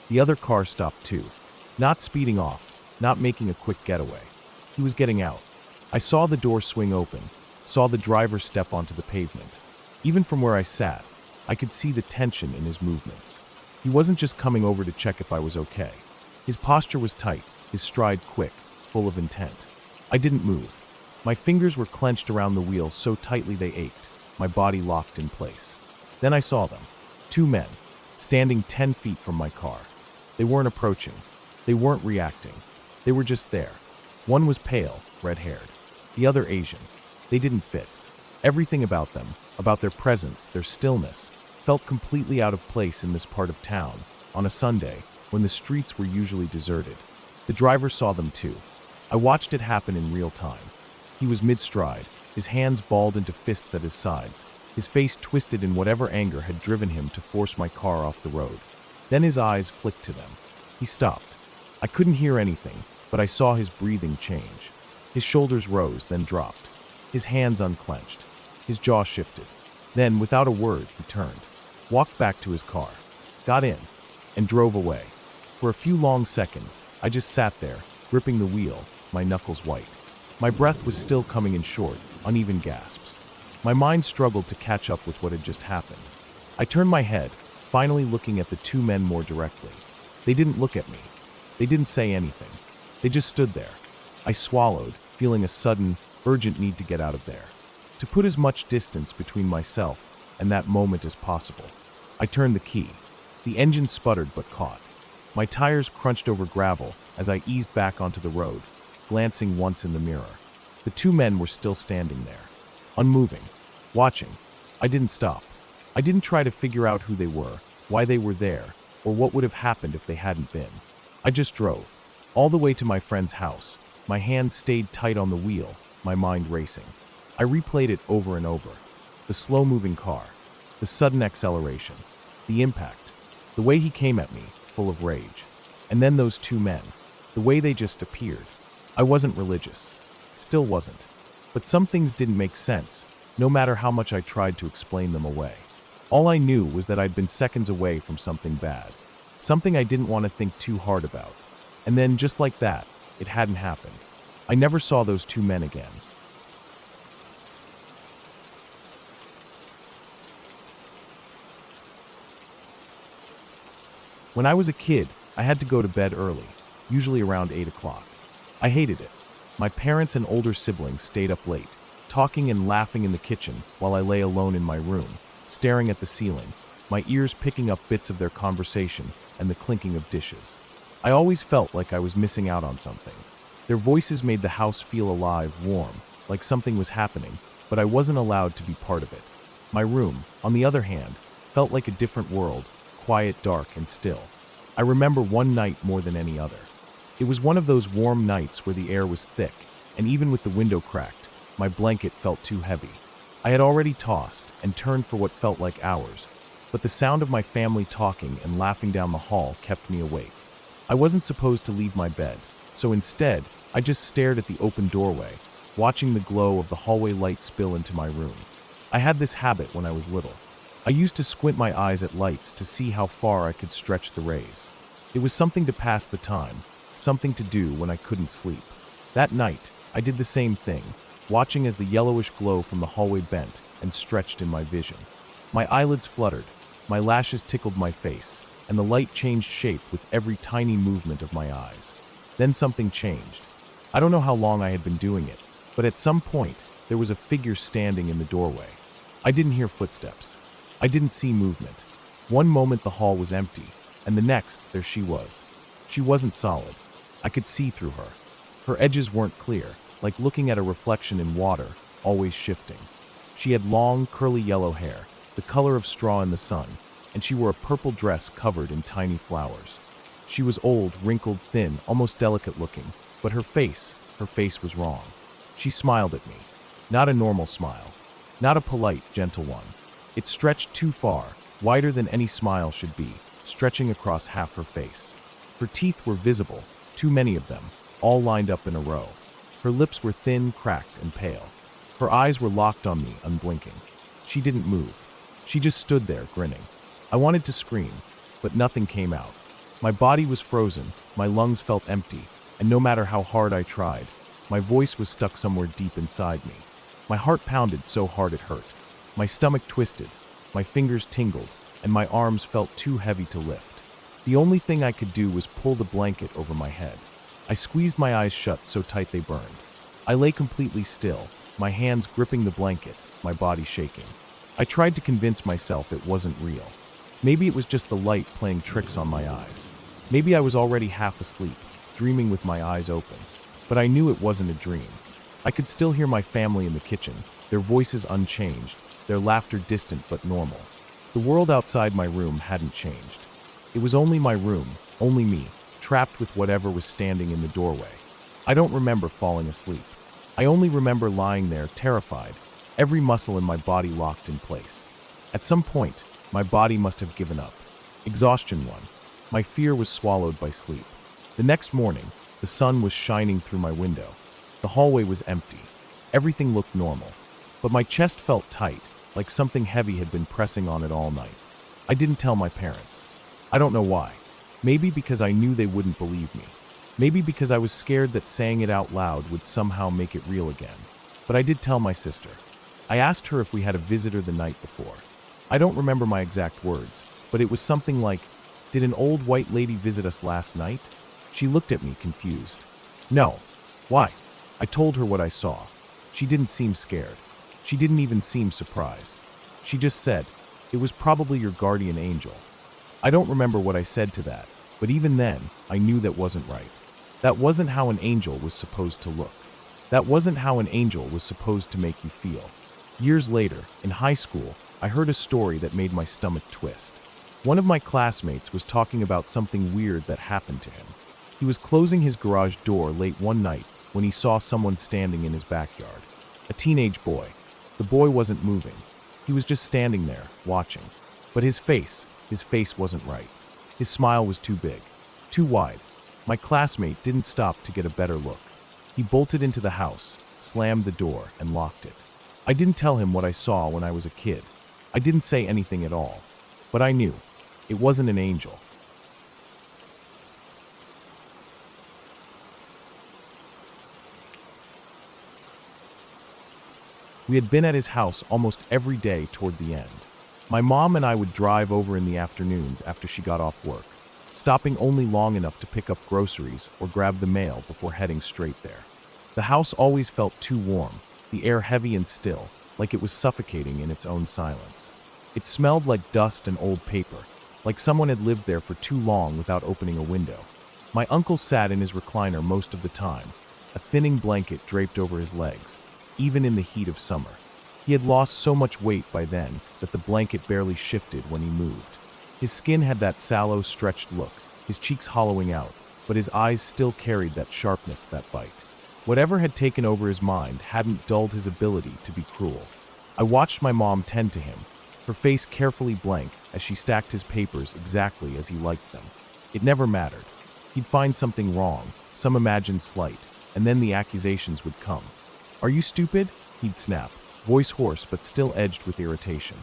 A: The other car stopped too, not speeding off, not making a quick getaway. He was getting out. I saw the door swing open, saw the driver step onto the pavement. Even from where I sat, I could see the tension in his movements. He wasn't just coming over to check if I was okay. His posture was tight, his stride quick, full of intent. I didn't move. My fingers were clenched around the wheel so tightly they ached, my body locked in place. Then I saw them. 2 men, standing 10 feet from my car. They weren't approaching. They weren't reacting. They were just there. One was pale, red-haired. The other Asian. They didn't fit. Everything about them, about their presence, their stillness, felt completely out of place in this part of town, on a Sunday, when the streets were usually deserted. The driver saw them too. I watched it happen in real time. He was mid-stride, his hands balled into fists at his sides, his face twisted in whatever anger had driven him to force my car off the road. Then his eyes flicked to them. He stopped. I couldn't hear anything, but I saw his breathing change. His shoulders rose, then dropped. His hands unclenched. His jaw shifted. Then, without a word, he turned, walked back to his car, got in, and drove away. For a few long seconds, I just sat there, gripping the wheel, my knuckles white. My breath was still coming in short, uneven gasps. My mind struggled to catch up with what had just happened. I turned my head, finally looking at the 2 men more directly. They didn't look at me. They didn't say anything. They just stood there. I swallowed, feeling a sudden, urgent need to get out of there, to put as much distance between myself and that moment as possible. I turned the key. The engine sputtered but caught. My tires crunched over gravel as I eased back onto the road, glancing once in the mirror. The 2 men were still standing there, unmoving, watching. I didn't stop. I didn't try to figure out who they were, why they were there, or what would have happened if they hadn't been. I just drove, all the way to my friend's house. My hands stayed tight on the wheel, my mind racing. I replayed it over and over. The slow-moving car, the sudden acceleration, the impact, the way he came at me, full of rage. And then those 2 men, the way they just appeared. I wasn't religious. Still wasn't. But some things didn't make sense, no matter how much I tried to explain them away. All I knew was that I'd been seconds away from something bad, something I didn't want to think too hard about. And then, just like that, it hadn't happened. I never saw those 2 men again. When I was a kid, I had to go to bed early, usually around 8 o'clock. I hated it. My parents and older siblings stayed up late, talking and laughing in the kitchen while I lay alone in my room, staring at the ceiling, my ears picking up bits of their conversation and the clinking of dishes. I always felt like I was missing out on something. Their voices made the house feel alive, warm, like something was happening, but I wasn't allowed to be part of it. My room, on the other hand, felt like a different world, quiet, dark, and still. I remember one night more than any other. It was one of those warm nights where the air was thick, and even with the window cracked, my blanket felt too heavy. I had already tossed and turned for what felt like hours, but the sound of my family talking and laughing down the hall kept me awake. I wasn't supposed to leave my bed, so instead, I just stared at the open doorway, watching the glow of the hallway light spill into my room. I had this habit when I was little. I used to squint my eyes at lights to see how far I could stretch the rays. It was something to pass the time, something to do when I couldn't sleep. That night, I did the same thing, watching as the yellowish glow from the hallway bent and stretched in my vision. My eyelids fluttered, my lashes tickled my face, and the light changed shape with every tiny movement of my eyes. Then something changed. I don't know how long I had been doing it, but at some point, there was a figure standing in the doorway. I didn't hear footsteps. I didn't see movement. One moment the hall was empty, and the next, there she was. She wasn't solid. I could see through her. Her edges weren't clear, like looking at a reflection in water, always shifting. She had long, curly yellow hair, the color of straw in the sun, and she wore a purple dress covered in tiny flowers. She was old, wrinkled, thin, almost delicate looking, but her face was wrong. She smiled at me. Not a normal smile. Not a polite, gentle one. It stretched too far, wider than any smile should be, stretching across half her face. Her teeth were visible, too many of them, all lined up in a row. Her lips were thin, cracked, and pale. Her eyes were locked on me, unblinking. She didn't move. She just stood there, grinning. I wanted to scream, but nothing came out. My body was frozen, my lungs felt empty, and no matter how hard I tried, my voice was stuck somewhere deep inside me. My heart pounded so hard it hurt. My stomach twisted, my fingers tingled, and my arms felt too heavy to lift. The only thing I could do was pull the blanket over my head. I squeezed my eyes shut so tight they burned. I lay completely still, my hands gripping the blanket, my body shaking. I tried to convince myself it wasn't real. Maybe it was just the light playing tricks on my eyes. Maybe I was already half asleep, dreaming with my eyes open. But I knew it wasn't a dream. I could still hear my family in the kitchen, their voices unchanged, their laughter distant but normal. The world outside my room hadn't changed. It was only my room, only me, trapped with whatever was standing in the doorway. I don't remember falling asleep. I only remember lying there, terrified, every muscle in my body locked in place. At some point, my body must have given up. Exhaustion won. My fear was swallowed by sleep. The next morning, the sun was shining through my window. The hallway was empty. Everything looked normal. But my chest felt tight, like something heavy had been pressing on it all night. I didn't tell my parents. I don't know why. Maybe because I knew they wouldn't believe me. Maybe because I was scared that saying it out loud would somehow make it real again. But I did tell my sister. I asked her if we had a visitor the night before. I don't remember my exact words, but it was something like, "Did an old white lady visit us last night?" She looked at me, confused. "No. Why?" I told her what I saw. She didn't seem scared. She didn't even seem surprised. She just said, "It was probably your guardian angel." I don't remember what I said to that, but even then, I knew that wasn't right. That wasn't how an angel was supposed to look. That wasn't how an angel was supposed to make you feel. Years later, in high school, I heard a story that made my stomach twist. One of my classmates was talking about something weird that happened to him. He was closing his garage door late one night when he saw someone standing in his backyard. A teenage boy. The boy wasn't moving. He was just standing there, watching. But his face wasn't right. His smile was too big, too wide. My classmate didn't stop to get a better look. He bolted into the house, slammed the door, and locked it. I didn't tell him what I saw when I was a kid. I didn't say anything at all. But I knew. It wasn't an angel. We had been at his house almost every day toward the end. My mom and I would drive over in the afternoons after she got off work, stopping only long enough to pick up groceries or grab the mail before heading straight there. The house always felt too warm, the air heavy and still, like it was suffocating in its own silence. It smelled like dust and old paper, like someone had lived there for too long without opening a window. My uncle sat in his recliner most of the time, a thinning blanket draped over his legs, even in the heat of summer. He had lost so much weight by then that the blanket barely shifted when he moved. His skin had that sallow, stretched look, his cheeks hollowing out, but his eyes still carried that sharpness, that bite. Whatever had taken over his mind hadn't dulled his ability to be cruel. I watched my mom tend to him, her face carefully blank as she stacked his papers exactly as he liked them. It never mattered. He'd find something wrong, some imagined slight, and then the accusations would come. "Are you stupid?" he'd snap, voice hoarse but still edged with irritation.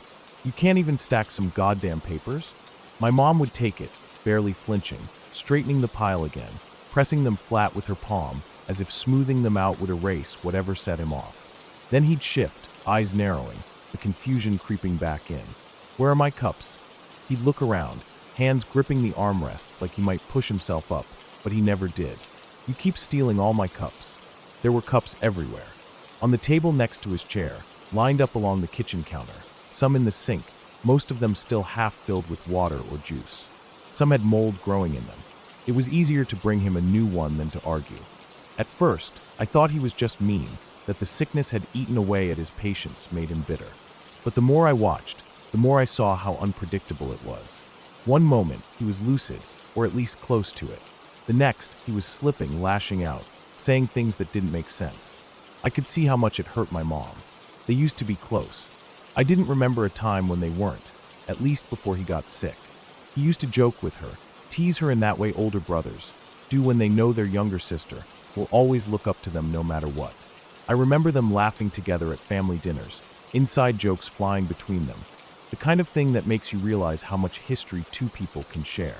A: "You can't even stack some goddamn papers?" My mom would take it, barely flinching, straightening the pile again, pressing them flat with her palm, as if smoothing them out would erase whatever set him off. Then he'd shift, eyes narrowing, the confusion creeping back in. "Where are my cups?" He'd look around, hands gripping the armrests like he might push himself up, but he never did. "You keep stealing all my cups." There were cups everywhere. On the table next to his chair, lined up along the kitchen counter, some in the sink, most of them still half filled with water or juice. Some had mold growing in them. It was easier to bring him a new one than to argue. At first, I thought he was just mean, that the sickness had eaten away at his patience, made him bitter. But the more I watched, the more I saw how unpredictable it was. One moment, he was lucid, or at least close to it. The next, he was slipping, lashing out, saying things that didn't make sense. I could see how much it hurt my mom. They used to be close. I didn't remember a time when they weren't. at least before he got sick. He used to joke with her, tease her in that way older brothers do when they know their younger sister will always look up to them no matter what. I remember them laughing together at family dinners, inside jokes flying between them, the kind of thing that makes you realize how much history two people can share.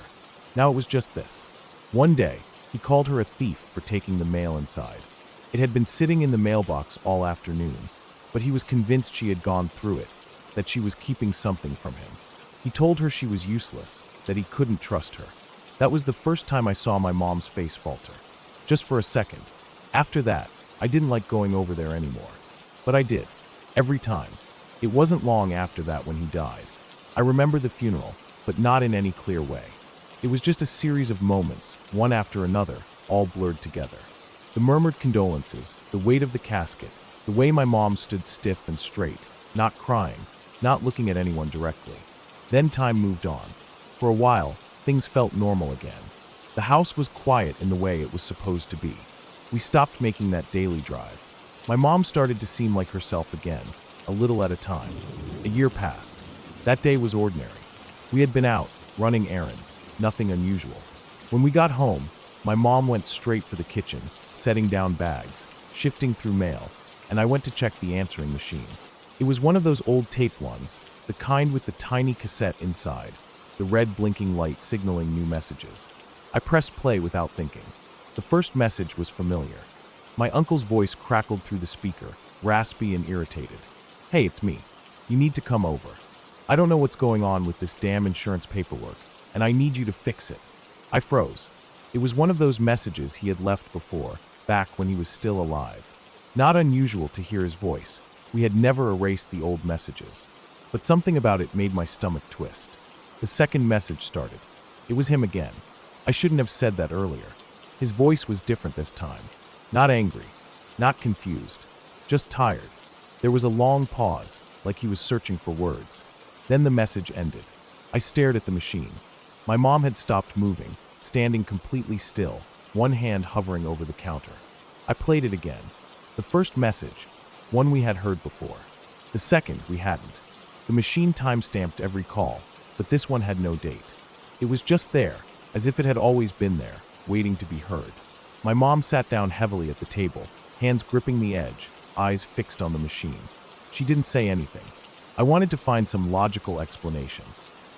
A: Now it was just this. One day, he called her a thief for taking the mail inside. It had been sitting in the mailbox all afternoon, but he was convinced she had gone through it, that she was keeping something from him. He told her she was useless, that he couldn't trust her. That was the first time I saw my mom's face falter. Just for a second. After that, I didn't like going over there anymore. But I did. Every time. It wasn't long after that when he died. I remember the funeral, but not in any clear way. It was just a series of moments, one after another, all blurred together. The murmured condolences, the weight of the casket, the way my mom stood stiff and straight, not crying, not looking at anyone directly. Then time moved on. For a while, things felt normal again. The house was quiet in the way it was supposed to be. We stopped making that daily drive. My mom started to seem like herself again, a little at a time. A year passed. That day was ordinary. We had been out, running errands, nothing unusual. When we got home, my mom went straight for the kitchen, setting down bags, shifting through mail, and I went to check the answering machine. It was one of those old tape ones, the kind with the tiny cassette inside, the red blinking light signaling new messages. I pressed play without thinking. The first message was familiar. My uncle's voice crackled through the speaker, raspy and irritated. "Hey, it's me. You need to come over. I don't know what's going on with this damn insurance paperwork, and I need you to fix it." I froze. It was one of those messages he had left before, back when he was still alive. Not unusual to hear his voice. We had never erased the old messages. But something about it made my stomach twist. The second message started. It was him again. I shouldn't have said that earlier. His voice was different this time. Not angry, not confused, just tired. There was a long pause, like he was searching for words. Then the message ended. I stared at the machine. My mom had stopped moving, standing completely still, one hand hovering over the counter. I played it again. The first message, one we had heard before. The second, we hadn't. The machine time-stamped every call, but this one had no date. It was just there, as if it had always been there, waiting to be heard. My mom sat down heavily at the table, hands gripping the edge, eyes fixed on the machine. She didn't say anything. I wanted to find some logical explanation.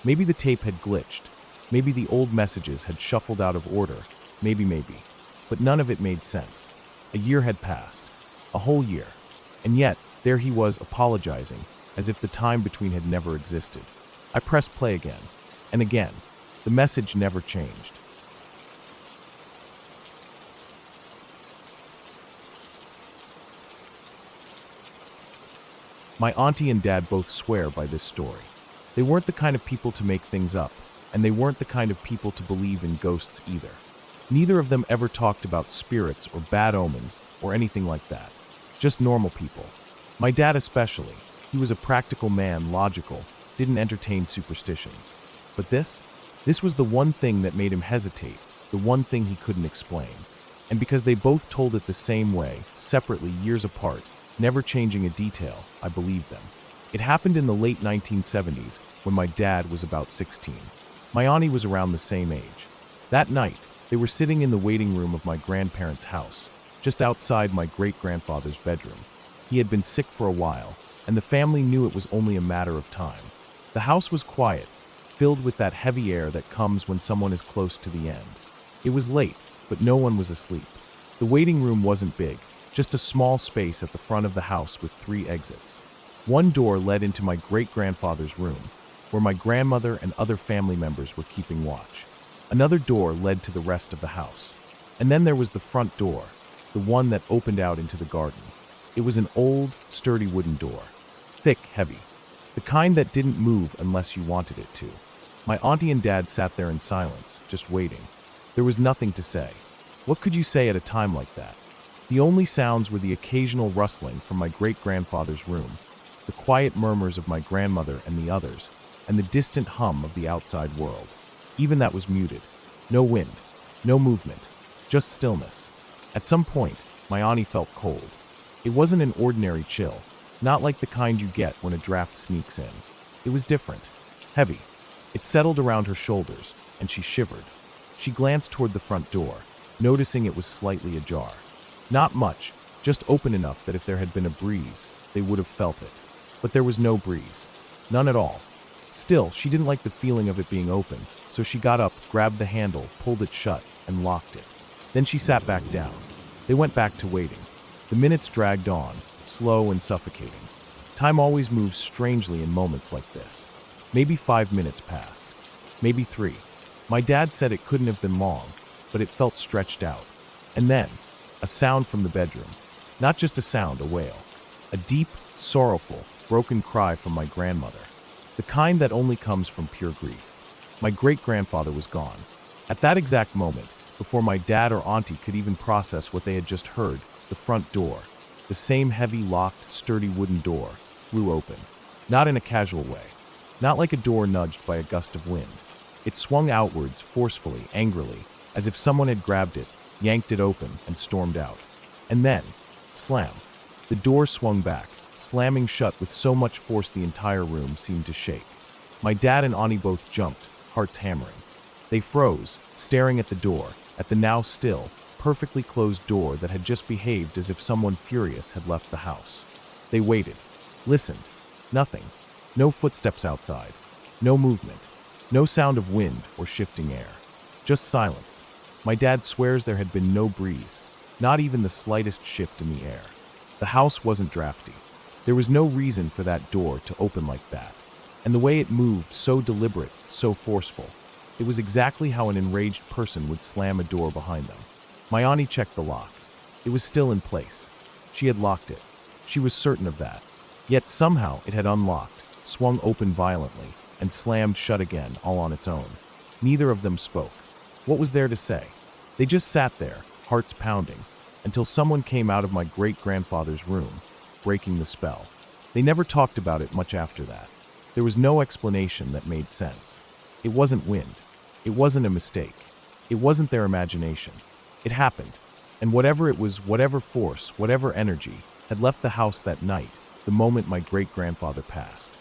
A: Maybe the tape had glitched. Maybe the old messages had shuffled out of order. Maybe. But none of it made sense. A year had passed. A whole year. And yet, there he was apologizing, as if the time between had never existed. I pressed play again. And again. The message never changed. My auntie and dad both swear by this story. They weren't the kind of people to make things up, and they weren't the kind of people to believe in ghosts either. Neither of them ever talked about spirits or bad omens or anything like that. Just normal people. My dad especially. He was a practical man, logical, didn't entertain superstitions. But this was the one thing that made him hesitate, the one thing he couldn't explain. And because they both told it the same way, separately, years apart, never changing a detail, I believed them. It happened in the late 1970s, when my dad was about 16. My auntie was around the same age. That night, they were sitting in the waiting room of my grandparents' house, just outside my great-grandfather's bedroom. He had been sick for a while, and the family knew it was only a matter of time. The house was quiet, filled with that heavy air that comes when someone is close to the end. It was late, but no one was asleep. The waiting room wasn't big, just a small space at the front of the house with 3 exits. One door led into my great-grandfather's room, where my grandmother and other family members were keeping watch. Another door led to the rest of the house. And then there was the front door, the one that opened out into the garden. It was an old, sturdy wooden door. Thick, heavy. The kind that didn't move unless you wanted it to. My auntie and dad sat there in silence, just waiting. There was nothing to say. What could you say at a time like that? The only sounds were the occasional rustling from my great-grandfather's room, the quiet murmurs of my grandmother and the others, and the distant hum of the outside world. Even that was muted. No wind, no movement, just stillness. At some point, my auntie felt cold. It wasn't an ordinary chill, not like the kind you get when a draft sneaks in. It was different. heavy. It settled around her shoulders, and she shivered. She glanced toward the front door, noticing it was slightly ajar. Not much, just open enough that if there had been a breeze, they would have felt it. But there was no breeze. None at all. Still, she didn't like the feeling of it being open, so she got up, grabbed the handle, pulled it shut, and locked it. Then she sat back down. They went back to waiting. The minutes dragged on, slow and suffocating. Time always moves strangely in moments like this. Maybe 5 minutes passed. Maybe 3. My dad said it couldn't have been long, but it felt stretched out. And then, a sound from the bedroom. Not just a sound, a wail. A deep, sorrowful, broken cry from my grandmother. The kind that only comes from pure grief. My great-grandfather was gone. At that exact moment, before my dad or auntie could even process what they had just heard, the front door, the same heavy, locked, sturdy wooden door, flew open. Not in a casual way. Not like a door nudged by a gust of wind. It swung outwards, forcefully, angrily, as if someone had grabbed it, yanked it open, and stormed out. And then, slam. The door swung back, slamming shut with so much force the entire room seemed to shake. My dad and auntie both jumped, hearts hammering. They froze, staring at the door, at the now still, perfectly closed door that had just behaved as if someone furious had left the house. They waited, listened. Nothing. No footsteps outside. No movement. No sound of wind or shifting air. Just silence. My dad swears there had been no breeze, not even the slightest shift in the air. The house wasn't drafty. There was no reason for that door to open like that. And the way it moved, so deliberate, so forceful. It was exactly how an enraged person would slam a door behind them. My auntie checked the lock. It was still in place. She had locked it. She was certain of that. Yet somehow it had unlocked, swung open violently, and slammed shut again, all on its own. Neither of them spoke. What was there to say? They just sat there, hearts pounding, until someone came out of my great-grandfather's room, breaking the spell. They never talked about it much after that. There was no explanation that made sense. It wasn't wind. It wasn't a mistake. It wasn't their imagination. It happened. And whatever it was, whatever force, whatever energy, had left the house that night, the moment my great-grandfather passed.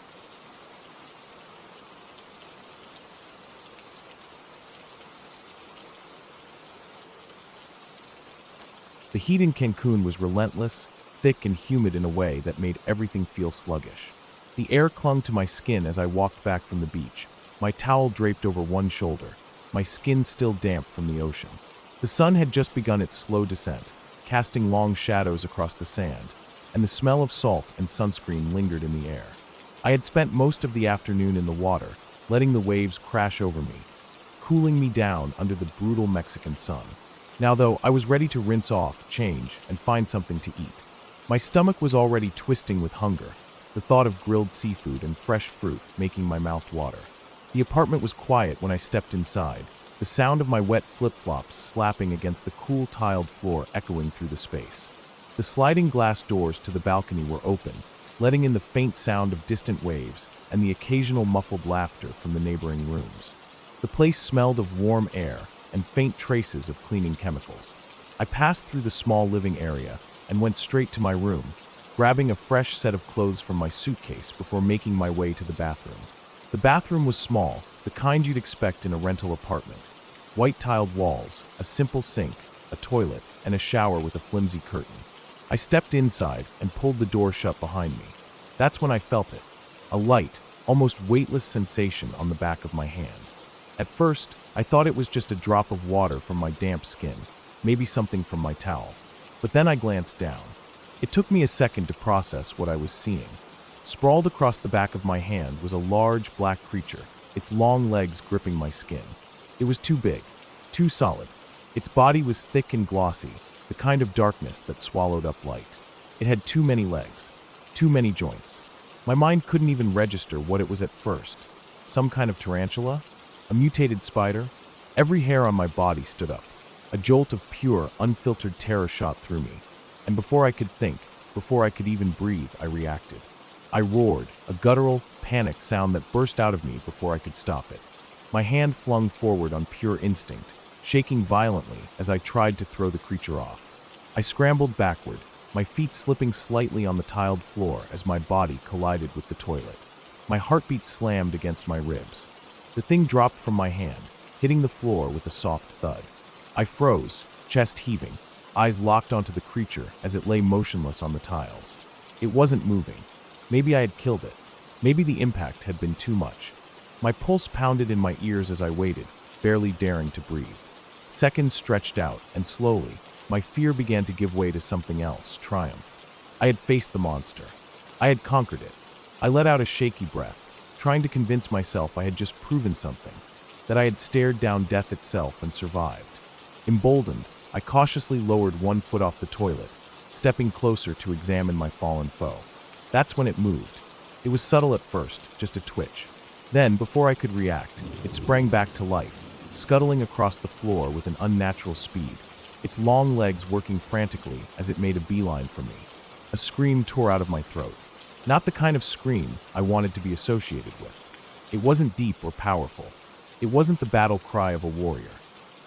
A: The heat in Cancun was relentless, thick and humid in a way that made everything feel sluggish. The air clung to my skin as I walked back from the beach, my towel draped over one shoulder, my skin still damp from the ocean. The sun had just begun its slow descent, casting long shadows across the sand, and the smell of salt and sunscreen lingered in the air. I had spent most of the afternoon in the water, letting the waves crash over me, cooling me down under the brutal Mexican sun. Now, though, I was ready to rinse off, change, and find something to eat. My stomach was already twisting with hunger, the thought of grilled seafood and fresh fruit making my mouth water. The apartment was quiet when I stepped inside, the sound of my wet flip-flops slapping against the cool tiled floor echoing through the space. The sliding glass doors to the balcony were open, letting in the faint sound of distant waves and the occasional muffled laughter from the neighboring rooms. The place smelled of warm air and faint traces of cleaning chemicals. I passed through the small living area and went straight to my room, grabbing a fresh set of clothes from my suitcase before making my way to the bathroom. The bathroom was small, the kind you'd expect in a rental apartment. White tiled walls, a simple sink, a toilet, and a shower with a flimsy curtain. I stepped inside and pulled the door shut behind me. That's when I felt it, a light, almost weightless sensation on the back of my hand. At first, I thought it was just a drop of water from my damp skin, maybe something from my towel. But then I glanced down. It took me a second to process what I was seeing. Sprawled across the back of my hand was a large black creature, its long legs gripping my skin. It was too big, too solid. Its body was thick and glossy, the kind of darkness that swallowed up light. It had too many legs, too many joints. My mind couldn't even register what it was at first. Some kind of tarantula? A mutated spider? Every hair on my body stood up. A jolt of pure, unfiltered terror shot through me. And before I could think, before I could even breathe, I reacted. I roared, a guttural, panicked sound that burst out of me before I could stop it. My hand flung forward on pure instinct, shaking violently as I tried to throw the creature off. I scrambled backward, my feet slipping slightly on the tiled floor as my body collided with the toilet. My heartbeat slammed against my ribs. The thing dropped from my hand, hitting the floor with a soft thud. I froze, chest heaving, eyes locked onto the creature as it lay motionless on the tiles. It wasn't moving. Maybe I had killed it. Maybe the impact had been too much. My pulse pounded in my ears as I waited, barely daring to breathe. Seconds stretched out, and slowly, my fear began to give way to something else, triumph. I had faced the monster. I had conquered it. I let out a shaky breath, trying to convince myself I had just proven something, that I had stared down death itself and survived. Emboldened, I cautiously lowered one foot off the toilet, stepping closer to examine my fallen foe. That's when it moved. It was subtle at first, just a twitch. Then, before I could react, it sprang back to life, scuttling across the floor with an unnatural speed, its long legs working frantically as it made a beeline for me. A scream tore out of my throat. Not the kind of scream I wanted to be associated with. It wasn't deep or powerful. It wasn't the battle cry of a warrior.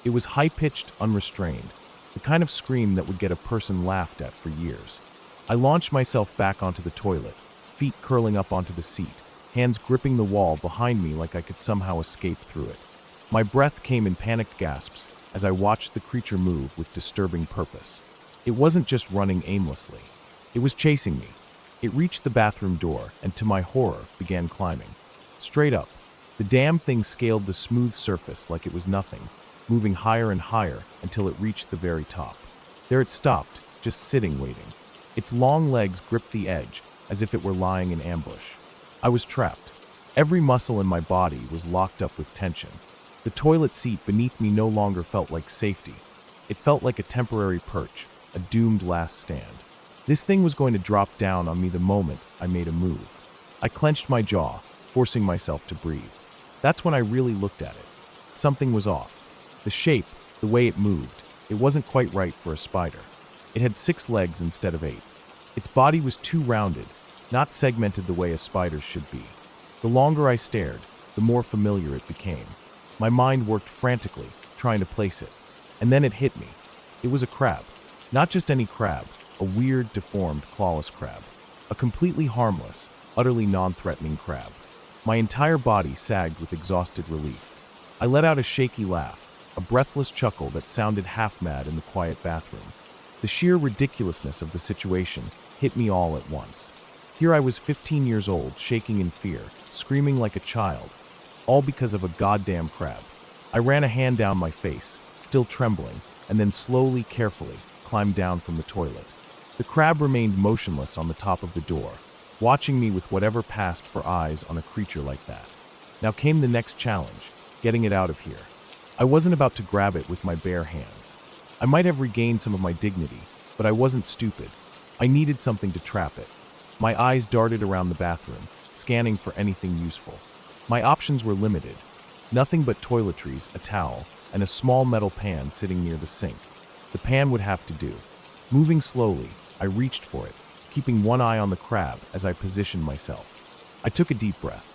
A: It was high-pitched, unrestrained, the kind of scream that would get a person laughed at for years. I launched myself back onto the toilet, feet curling up onto the seat, hands gripping the wall behind me like I could somehow escape through it. My breath came in panicked gasps as I watched the creature move with disturbing purpose. It wasn't just running aimlessly. It was chasing me. It reached the bathroom door and, to my horror, began climbing. Straight up. The damn thing scaled the smooth surface like it was nothing, moving higher and higher until it reached the very top. There it stopped, just sitting waiting. Its long legs gripped the edge as if it were lying in ambush. I was trapped. Every muscle in my body was locked up with tension. The toilet seat beneath me no longer felt like safety. It felt like a temporary perch, a doomed last stand. This thing was going to drop down on me the moment I made a move. I clenched my jaw, forcing myself to breathe. That's when I really looked at it. Something was off. The shape, the way it moved, it wasn't quite right for a spider. It had 6 legs instead of 8. Its body was too rounded, not segmented the way a spider's should be. The longer I stared, the more familiar it became. My mind worked frantically, trying to place it. And then it hit me. It was a crab. Not just any crab, a weird, deformed, clawless crab. A completely harmless, utterly non-threatening crab. My entire body sagged with exhausted relief. I let out a shaky laugh, a breathless chuckle that sounded half-mad in the quiet bathroom. The sheer ridiculousness of the situation hit me all at once. Here I was 15 years old, shaking in fear, screaming like a child, all because of a goddamn crab. I ran a hand down my face, still trembling, and then slowly, carefully, climbed down from the toilet. The crab remained motionless on the top of the door, watching me with whatever passed for eyes on a creature like that. Now came the next challenge, getting it out of here. I wasn't about to grab it with my bare hands. I might have regained some of my dignity, but I wasn't stupid. I needed something to trap it. My eyes darted around the bathroom, scanning for anything useful. My options were limited. Nothing but toiletries, a towel, and a small metal pan sitting near the sink. The pan would have to do. Moving slowly, I reached for it, keeping one eye on the crab as I positioned myself. I took a deep breath.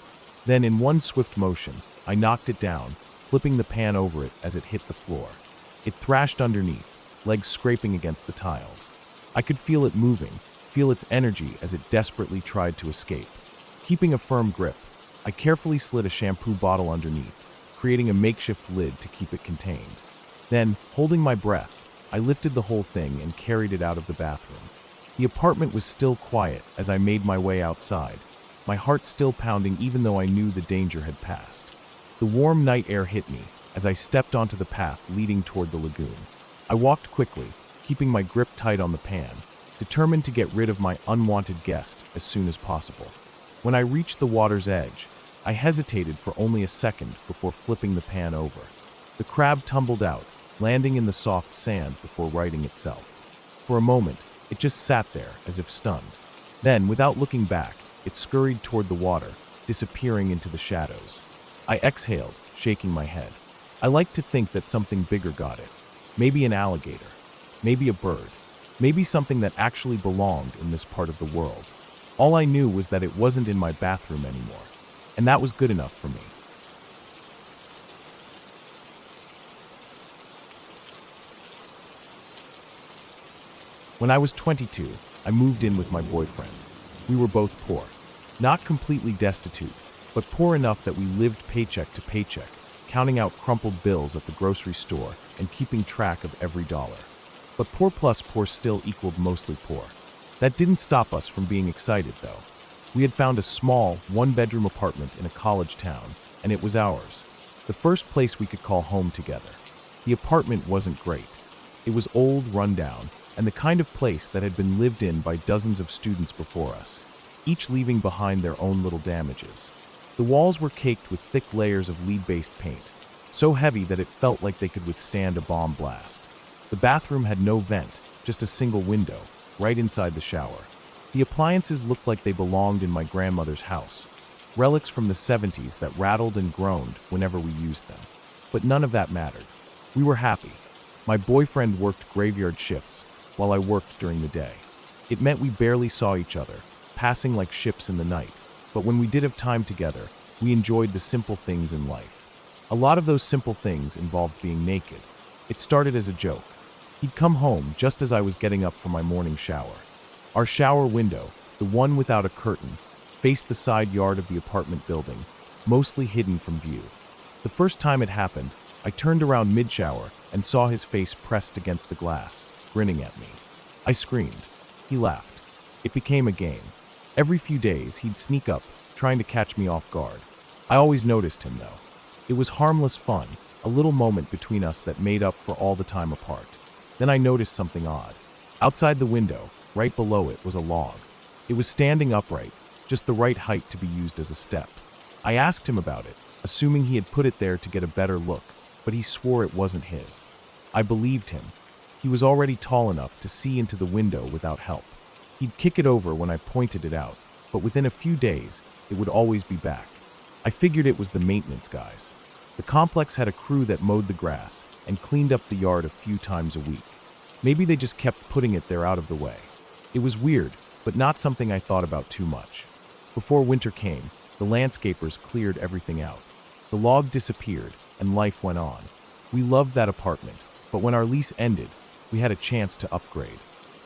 A: Then, in one swift motion, I knocked it down, flipping the pan over it as it hit the floor. It thrashed underneath, legs scraping against the tiles. I could feel it moving, feel its energy as it desperately tried to escape. Keeping a firm grip, I carefully slid a shampoo bottle underneath, creating a makeshift lid to keep it contained. Then, holding my breath, I lifted the whole thing and carried it out of the bathroom. The apartment was still quiet as I made my way outside, my heart still pounding even though I knew the danger had passed. The warm night air hit me as I stepped onto the path leading toward the lagoon. I walked quickly, keeping my grip tight on the pan, determined to get rid of my unwanted guest as soon as possible. When I reached the water's edge, I hesitated for only a second before flipping the pan over. The crab tumbled out, landing in the soft sand before righting itself. For a moment, it just sat there as if stunned. Then, without looking back, it scurried toward the water, disappearing into the shadows. I exhaled, shaking my head. I like to think that something bigger got it. Maybe an alligator. Maybe a bird. Maybe something that actually belonged in this part of the world. All I knew was that it wasn't in my bathroom anymore. And that was good enough for me. When I was 22, I moved in with my boyfriend. We were both poor. Not completely destitute, but poor enough that we lived paycheck to paycheck, counting out crumpled bills at the grocery store and keeping track of every dollar. But poor plus poor still equaled mostly poor. That didn't stop us from being excited, though. We had found a small, one-bedroom apartment in a college town, and it was ours. The first place we could call home together. The apartment wasn't great. It was old, run-down, and the kind of place that had been lived in by dozens of students before us, each leaving behind their own little damages. The walls were caked with thick layers of lead-based paint, so heavy that it felt like they could withstand a bomb blast. The bathroom had no vent, just a single window, right inside the shower. The appliances looked like they belonged in my grandmother's house, relics from the 70s that rattled and groaned whenever we used them. But none of that mattered. We were happy. My boyfriend worked graveyard shifts while I worked during the day. It meant we barely saw each other, passing like ships in the night. But when we did have time together, we enjoyed the simple things in life. A lot of those simple things involved being naked. It started as a joke. He'd come home just as I was getting up for my morning shower. Our shower window, the one without a curtain, faced the side yard of the apartment building, mostly hidden from view. The first time it happened, I turned around mid-shower and saw his face pressed against the glass, grinning at me. I screamed. He laughed. It became a game. Every few days, he'd sneak up, trying to catch me off guard. I always noticed him, though. It was harmless fun, a little moment between us that made up for all the time apart. Then I noticed something odd. Outside the window, right below it, was a log. It was standing upright, just the right height to be used as a step. I asked him about it, assuming he had put it there to get a better look, but he swore it wasn't his. I believed him. He was already tall enough to see into the window without help. He'd kick it over when I pointed it out, but within a few days, it would always be back. I figured it was the maintenance guys. The complex had a crew that mowed the grass and cleaned up the yard a few times a week. Maybe they just kept putting it there out of the way. It was weird, but not something I thought about too much. Before winter came, the landscapers cleared everything out. The log disappeared, and life went on. We loved that apartment, but when our lease ended, we had a chance to upgrade.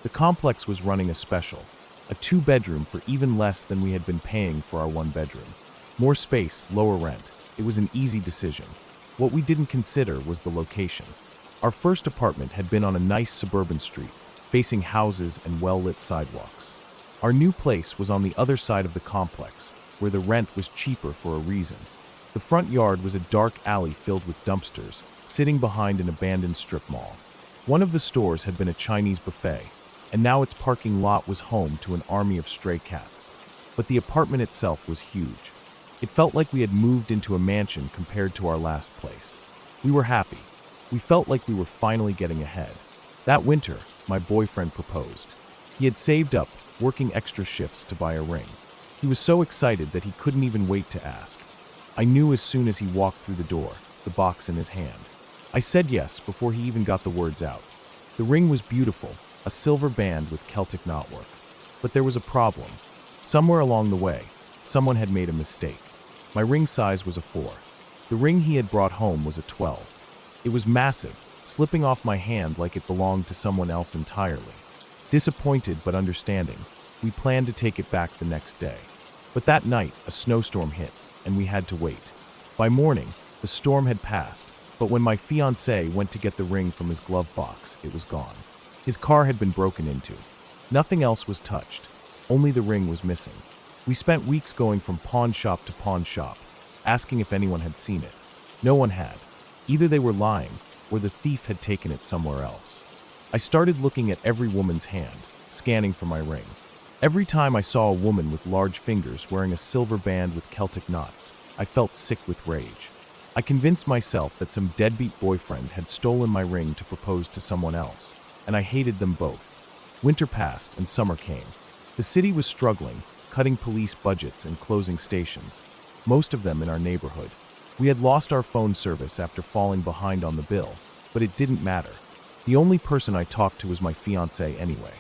A: The complex was running a special, a 2-bedroom for even less than we had been paying for our 1-bedroom. More space, lower rent. It was an easy decision. What we didn't consider was the location. Our first apartment had been on a nice suburban street, facing houses and well-lit sidewalks. Our new place was on the other side of the complex, where the rent was cheaper for a reason. The front yard was a dark alley filled with dumpsters, sitting behind an abandoned strip mall. One of the stores had been a Chinese buffet, and now its parking lot was home to an army of stray cats. But the apartment itself was huge. It felt like we had moved into a mansion compared to our last place. We were happy. We felt like we were finally getting ahead. That winter, my boyfriend proposed. He had saved up, working extra shifts to buy a ring. He was so excited that he couldn't even wait to ask. I knew as soon as he walked through the door, the box in his hand. I said yes before he even got the words out. The ring was beautiful, a silver band with Celtic knotwork. But there was a problem. Somewhere along the way, someone had made a mistake. My ring size was a 4. The ring he had brought home was a 12. It was massive, slipping off my hand like it belonged to someone else entirely. Disappointed but understanding, we planned to take it back the next day. But that night, a snowstorm hit, and we had to wait. By morning, the storm had passed, but when my fiancé went to get the ring from his glove box, it was gone. His car had been broken into. Nothing else was touched. Only the ring was missing. We spent weeks going from pawn shop to pawn shop, asking if anyone had seen it. No one had. Either they were lying, or the thief had taken it somewhere else. I started looking at every woman's hand, scanning for my ring. Every time I saw a woman with large fingers wearing a silver band with Celtic knots, I felt sick with rage. I convinced myself that some deadbeat boyfriend had stolen my ring to propose to someone else, and I hated them both. Winter passed and summer came. The city was struggling, cutting police budgets and closing stations, most of them in our neighborhood. We had lost our phone service after falling behind on the bill, but it didn't matter. The only person I talked to was my fiancé anyway.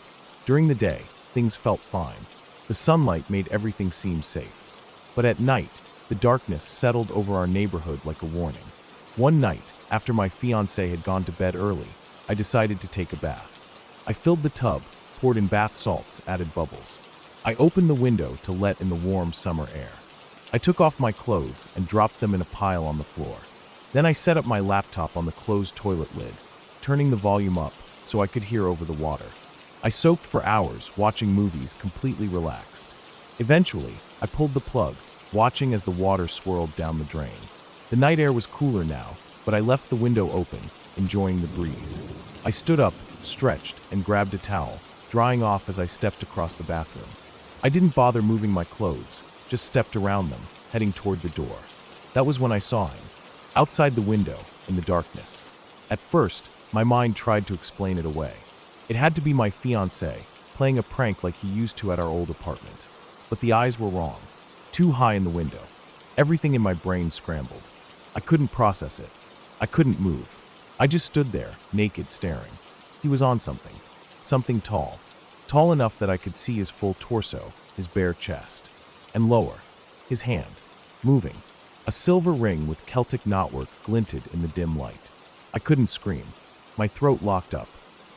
A: During the day, things felt fine. The sunlight made everything seem safe. But at night, the darkness settled over our neighborhood like a warning. One night, after my fiancé had gone to bed early, I decided to take a bath. I filled the tub, poured in bath salts, added bubbles. I opened the window to let in the warm summer air. I took off my clothes and dropped them in a pile on the floor. Then I set up my laptop on the closed toilet lid, turning the volume up so I could hear over the water. I soaked for hours, watching movies, completely relaxed. Eventually, I pulled the plug, watching as the water swirled down the drain. The night air was cooler now, but I left the window open, enjoying the breeze. I stood up, stretched, and grabbed a towel, drying off as I stepped across the bathroom. I didn't bother moving my clothes, just stepped around them, heading toward the door. That was when I saw him, outside the window, in the darkness. At first, my mind tried to explain it away. It had to be my fiancé, playing a prank like he used to at our old apartment. But the eyes were wrong, too high in the window. Everything in my brain scrambled. I couldn't process it. I couldn't move. I just stood there, naked, staring. He was on something. Something tall. Tall enough that I could see his full torso, his bare chest. And lower, his hand, moving. A silver ring with Celtic knotwork glinted in the dim light. I couldn't scream. My throat locked up.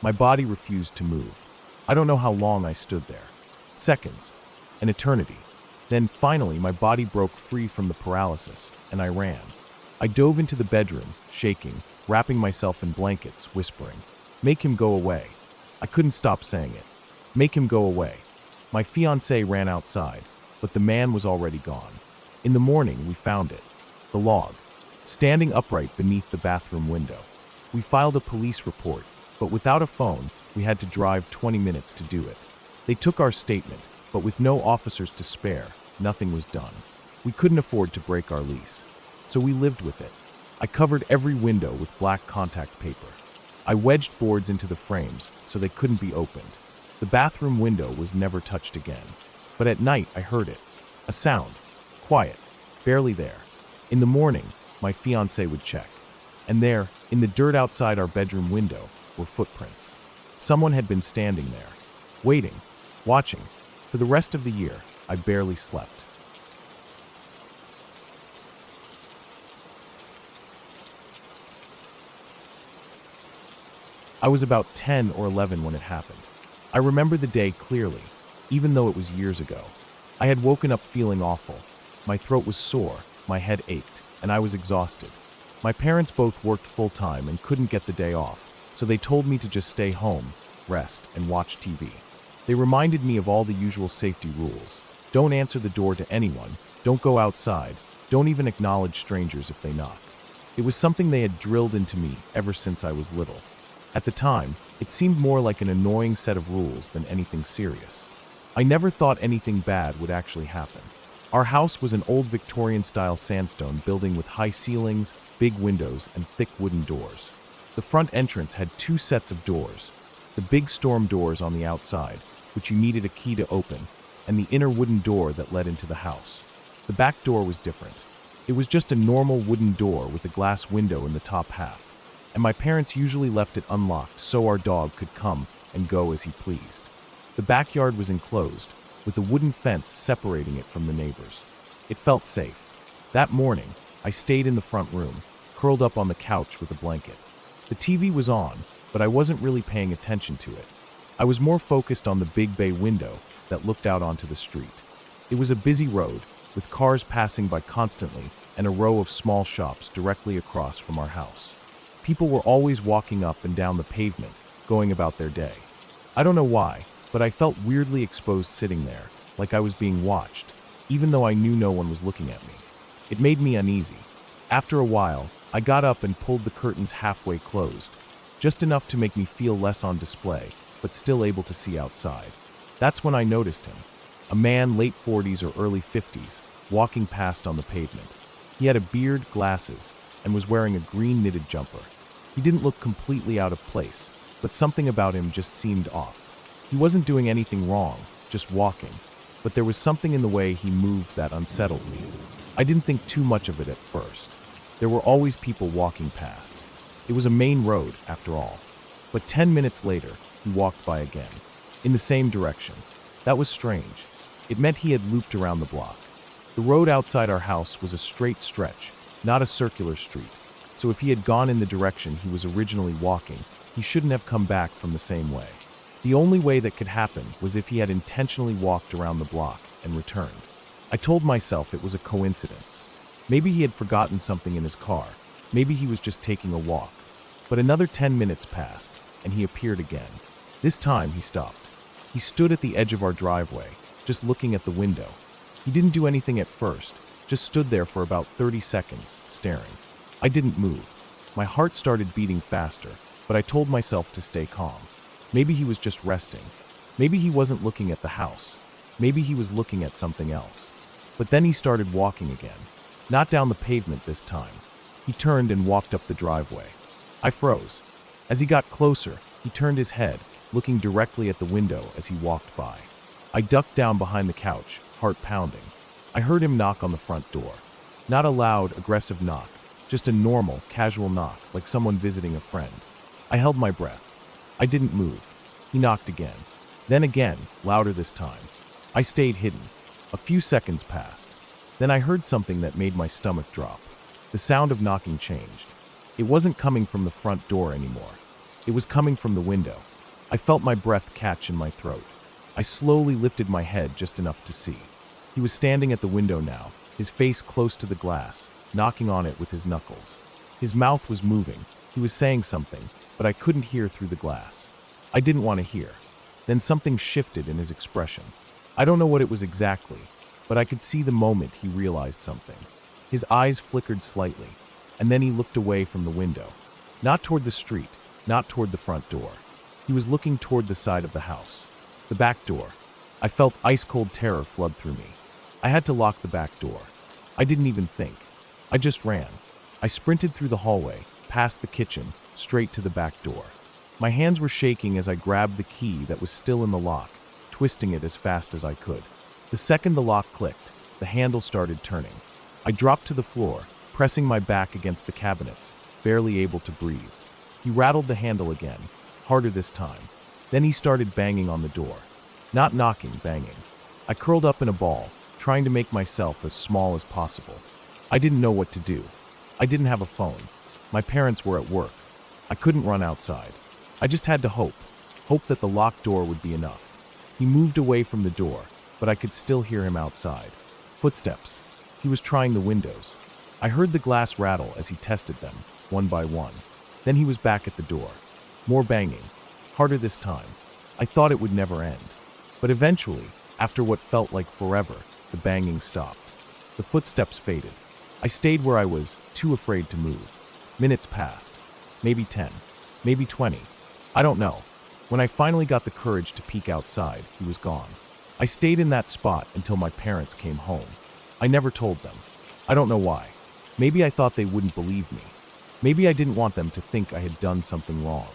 A: My body refused to move. I don't know how long I stood there. Seconds. An eternity. Then finally my body broke free from the paralysis, and I ran. I dove into the bedroom, shaking, wrapping myself in blankets, whispering, "Make him go away." I couldn't stop saying it. Make him go away. My fiancé ran outside, but the man was already gone. In the morning, we found it. The log, standing upright beneath the bathroom window. We filed a police report, but without a phone, we had to drive 20 minutes to do it. They took our statement, but with no officers to spare, nothing was done. We couldn't afford to break our lease, so we lived with it. I covered every window with black contact paper. I wedged boards into the frames so they couldn't be opened. The bathroom window was never touched again. But at night, I heard it. A sound. Quiet. Barely there. In the morning, my fiancé would check. And there, in the dirt outside our bedroom window, were footprints. Someone had been standing there, waiting, watching. For the rest of the year, I barely slept. I was about 10 or 11 when it happened. I remember the day clearly, even though it was years ago. I had woken up feeling awful. My throat was sore, my head ached, and I was exhausted. My parents both worked full-time and couldn't get the day off, so they told me to just stay home, rest, and watch TV. They reminded me of all the usual safety rules. Don't answer the door to anyone, don't go outside, don't even acknowledge strangers if they knock. It was something they had drilled into me ever since I was little. At the time, it seemed more like an annoying set of rules than anything serious. I never thought anything bad would actually happen. Our house was an old Victorian-style sandstone building with high ceilings, big windows, and thick wooden doors. The front entrance had two sets of doors, the big storm doors on the outside, which you needed a key to open, and the inner wooden door that led into the house. The back door was different. It was just a normal wooden door with a glass window in the top half, and my parents usually left it unlocked so our dog could come and go as he pleased. The backyard was enclosed, with a wooden fence separating it from the neighbors. It felt safe. That morning, I stayed in the front room, curled up on the couch with a blanket. The TV was on, but I wasn't really paying attention to it. I was more focused on the big bay window that looked out onto the street. It was a busy road, with cars passing by constantly and a row of small shops directly across from our house. People were always walking up and down the pavement, going about their day. I don't know why, but I felt weirdly exposed sitting there, like I was being watched, even though I knew no one was looking at me. It made me uneasy. After a while, I got up and pulled the curtains halfway closed, just enough to make me feel less on display, but still able to see outside. That's when I noticed him, a man late 40s or early 50s, walking past on the pavement. He had a beard, glasses, and was wearing a green knitted jumper. He didn't look completely out of place, but something about him just seemed off. He wasn't doing anything wrong, just walking, but there was something in the way he moved that unsettled me. I didn't think too much of it at first. There were always people walking past. It was a main road, after all. But 10 minutes later, he walked by again, in the same direction. That was strange. It meant he had looped around the block. The road outside our house was a straight stretch, not a circular street, so if he had gone in the direction he was originally walking, he shouldn't have come back from the same way. The only way that could happen was if he had intentionally walked around the block and returned. I told myself it was a coincidence. Maybe he had forgotten something in his car. Maybe he was just taking a walk. But another 10 minutes passed, and he appeared again. This time he stopped. He stood at the edge of our driveway, just looking at the window. He didn't do anything at first, just stood there for about 30 seconds, staring. I didn't move. My heart started beating faster, but I told myself to stay calm. Maybe he was just resting. Maybe he wasn't looking at the house. Maybe he was looking at something else. But then he started walking again. Not down the pavement this time. He turned and walked up the driveway. I froze. As he got closer, he turned his head, looking directly at the window as he walked by. I ducked down behind the couch, heart pounding. I heard him knock on the front door. Not a loud, aggressive knock, just a normal, casual knock, like someone visiting a friend. I held my breath. I didn't move. He knocked again. Then again, louder this time. I stayed hidden. A few seconds passed. Then I heard something that made my stomach drop. The sound of knocking changed. It wasn't coming from the front door anymore. It was coming from the window. I felt my breath catch in my throat. I slowly lifted my head just enough to see. He was standing at the window now, his face close to the glass, knocking on it with his knuckles. His mouth was moving. He was saying something, but I couldn't hear through the glass. I didn't want to hear. Then something shifted in his expression. I don't know what it was exactly, but I could see the moment he realized something. His eyes flickered slightly, and then he looked away from the window. Not toward the street, not toward the front door. He was looking toward the side of the house. The back door. I felt ice-cold terror flood through me. I had to lock the back door. I didn't even think. I just ran. I sprinted through the hallway, past the kitchen, straight to the back door. My hands were shaking as I grabbed the key that was still in the lock, twisting it as fast as I could. The second the lock clicked, the handle started turning. I dropped to the floor, pressing my back against the cabinets, barely able to breathe. He rattled the handle again, harder this time. Then he started banging on the door. Not knocking, banging. I curled up in a ball, trying to make myself as small as possible. I didn't know what to do. I didn't have a phone. My parents were at work. I couldn't run outside. I just had to hope that the locked door would be enough. He moved away from the door, but I could still hear him outside. Footsteps. He was trying the windows. I heard the glass rattle as he tested them, one by one. Then he was back at the door. More banging. Harder this time. I thought it would never end. But eventually, after what felt like forever, the banging stopped. The footsteps faded. I stayed where I was, too afraid to move. Minutes passed. Maybe 10. Maybe 20. I don't know. When I finally got the courage to peek outside, he was gone. I stayed in that spot until my parents came home. I never told them. I don't know why. Maybe I thought they wouldn't believe me. Maybe I didn't want them to think I had done something wrong.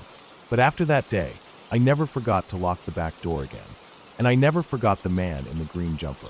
A: But after that day, I never forgot to lock the back door again. And I never forgot the man in the green jumper.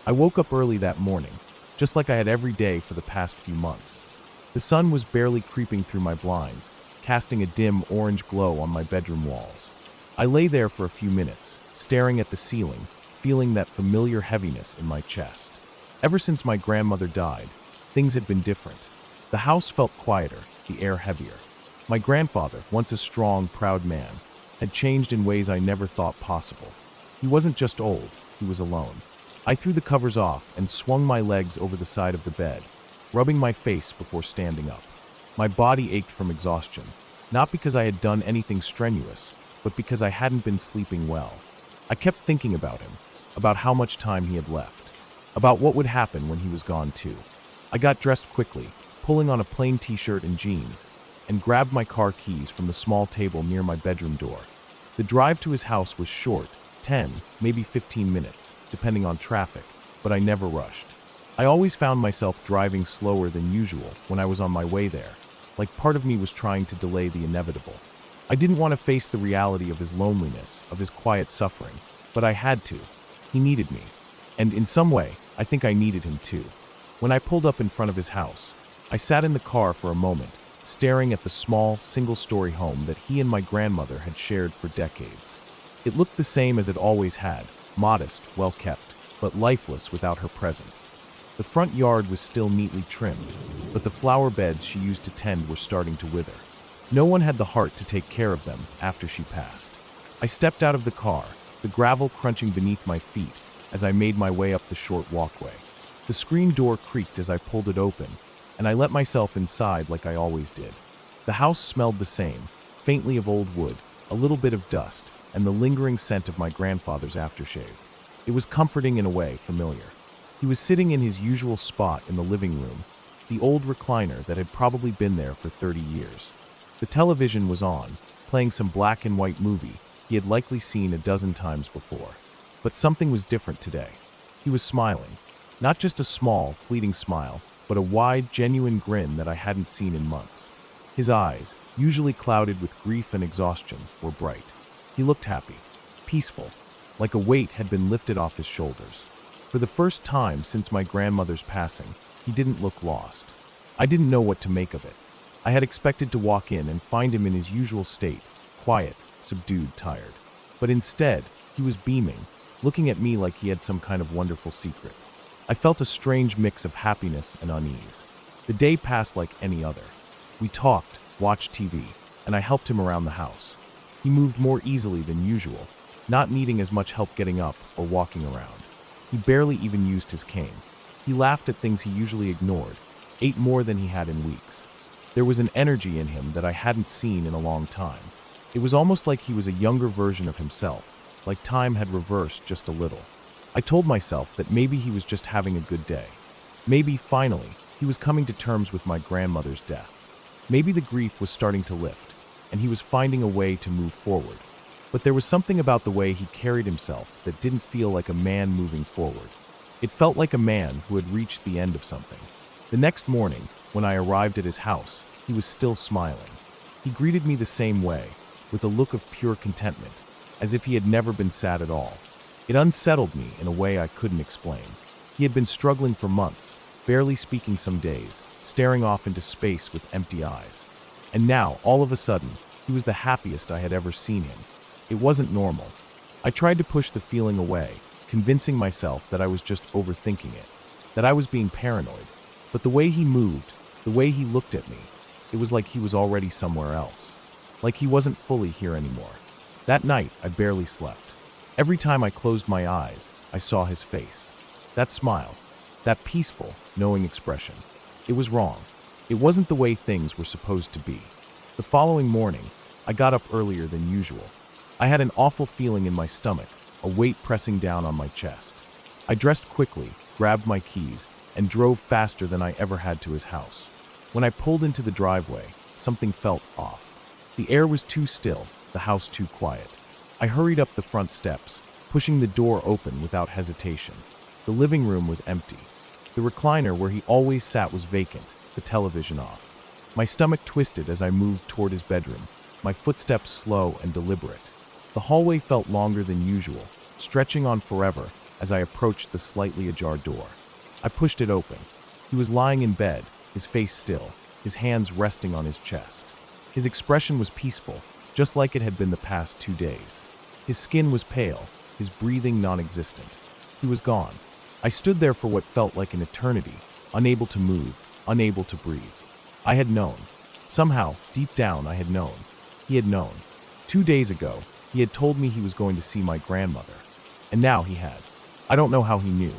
A: I woke up early that morning, just like I had every day for the past few months. The sun was barely creeping through my blinds, casting a dim orange glow on my bedroom walls. I lay there for a few minutes, staring at the ceiling, feeling that familiar heaviness in my chest. Ever since my grandmother died, things had been different. The house felt quieter, the air heavier. My grandfather, once a strong, proud man, had changed in ways I never thought possible. He wasn't just old, he was alone. I threw the covers off and swung my legs over the side of the bed, rubbing my face before standing up. My body ached from exhaustion, not because I had done anything strenuous, but because I hadn't been sleeping well. I kept thinking about him, about how much time he had left, about what would happen when he was gone too. I got dressed quickly, pulling on a plain t-shirt and jeans, and grabbed my car keys from the small table near my bedroom door. The drive to his house was short, 10, maybe 15 minutes, depending on traffic, but I never rushed. I always found myself driving slower than usual when I was on my way there, like part of me was trying to delay the inevitable. I didn't want to face the reality of his loneliness, of his quiet suffering, but I had to. He needed me. And in some way, I think I needed him too. When I pulled up in front of his house, I sat in the car for a moment, staring at the small, single-story home that he and my grandmother had shared for decades. It looked the same as it always had, modest, well-kept, but lifeless without her presence. The front yard was still neatly trimmed, but the flower beds she used to tend were starting to wither. No one had the heart to take care of them after she passed. I stepped out of the car, the gravel crunching beneath my feet as I made my way up the short walkway. The screen door creaked as I pulled it open, and I let myself inside like I always did. The house smelled the same, faintly of old wood, a little bit of dust, and the lingering scent of my grandfather's aftershave. It was comforting in a way, familiar. He was sitting in his usual spot in the living room, the old recliner that had probably been there for 30 years. The television was on, playing some black and white movie he had likely seen a dozen times before. But something was different today. He was smiling. Not just a small, fleeting smile, but a wide, genuine grin that I hadn't seen in months. His eyes, usually clouded with grief and exhaustion, were bright. He looked happy, peaceful, like a weight had been lifted off his shoulders. For the first time since my grandmother's passing, he didn't look lost. I didn't know what to make of it. I had expected to walk in and find him in his usual state, quiet, subdued, tired. But instead, he was beaming, looking at me like he had some kind of wonderful secret. I felt a strange mix of happiness and unease. The day passed like any other. We talked, watched TV, and I helped him around the house. He moved more easily than usual, not needing as much help getting up or walking around. He barely even used his cane. He laughed at things he usually ignored, ate more than he had in weeks. There was an energy in him that I hadn't seen in a long time. It was almost like he was a younger version of himself, like time had reversed just a little. I told myself that maybe he was just having a good day. Maybe, finally, he was coming to terms with my grandmother's death. Maybe the grief was starting to lift, and he was finding a way to move forward. But there was something about the way he carried himself that didn't feel like a man moving forward. It felt like a man who had reached the end of something. The next morning, when I arrived at his house, he was still smiling. He greeted me the same way, with a look of pure contentment, as if he had never been sad at all. It unsettled me in a way I couldn't explain. He had been struggling for months, barely speaking some days, staring off into space with empty eyes. And now, all of a sudden, he was the happiest I had ever seen him. It wasn't normal. I tried to push the feeling away, convincing myself that I was just overthinking it, that I was being paranoid. But the way he moved, the way he looked at me, it was like he was already somewhere else. Like he wasn't fully here anymore. That night, I barely slept. Every time I closed my eyes, I saw his face. That smile, that peaceful, knowing expression. It was wrong. It wasn't the way things were supposed to be. The following morning, I got up earlier than usual. I had an awful feeling in my stomach, a weight pressing down on my chest. I dressed quickly, grabbed my keys, and drove faster than I ever had to his house. When I pulled into the driveway, something felt off. The air was too still, the house too quiet. I hurried up the front steps, pushing the door open without hesitation. The living room was empty. The recliner where he always sat was vacant, the television off. My stomach twisted as I moved toward his bedroom, my footsteps slow and deliberate. The hallway felt longer than usual, stretching on forever as I approached the slightly ajar door. I pushed it open. He was lying in bed, his face still, his hands resting on his chest. His expression was peaceful, just like it had been the past 2 days. His skin was pale, his breathing non-existent. He was gone. I stood there for what felt like an eternity, unable to move, unable to breathe. I had known. Somehow, deep down, I had known. He had known. 2 days ago, he had told me he was going to see my grandmother. And now he had. I don't know how he knew.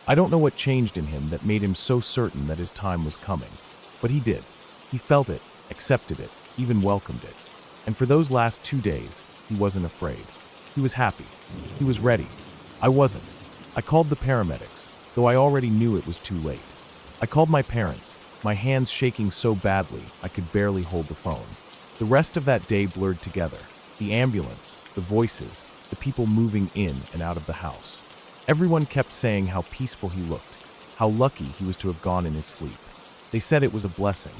A: I don't know what changed in him that made him so certain that his time was coming. But he did. He felt it, accepted it, even welcomed it. And for those last 2 days, he wasn't afraid. He was happy. He was ready. I wasn't. I called the paramedics, though I already knew it was too late. I called my parents, my hands shaking so badly I could barely hold the phone. The rest of that day blurred together. The ambulance, the voices, the people moving in and out of the house. Everyone kept saying how peaceful he looked, how lucky he was to have gone in his sleep. They said it was a blessing.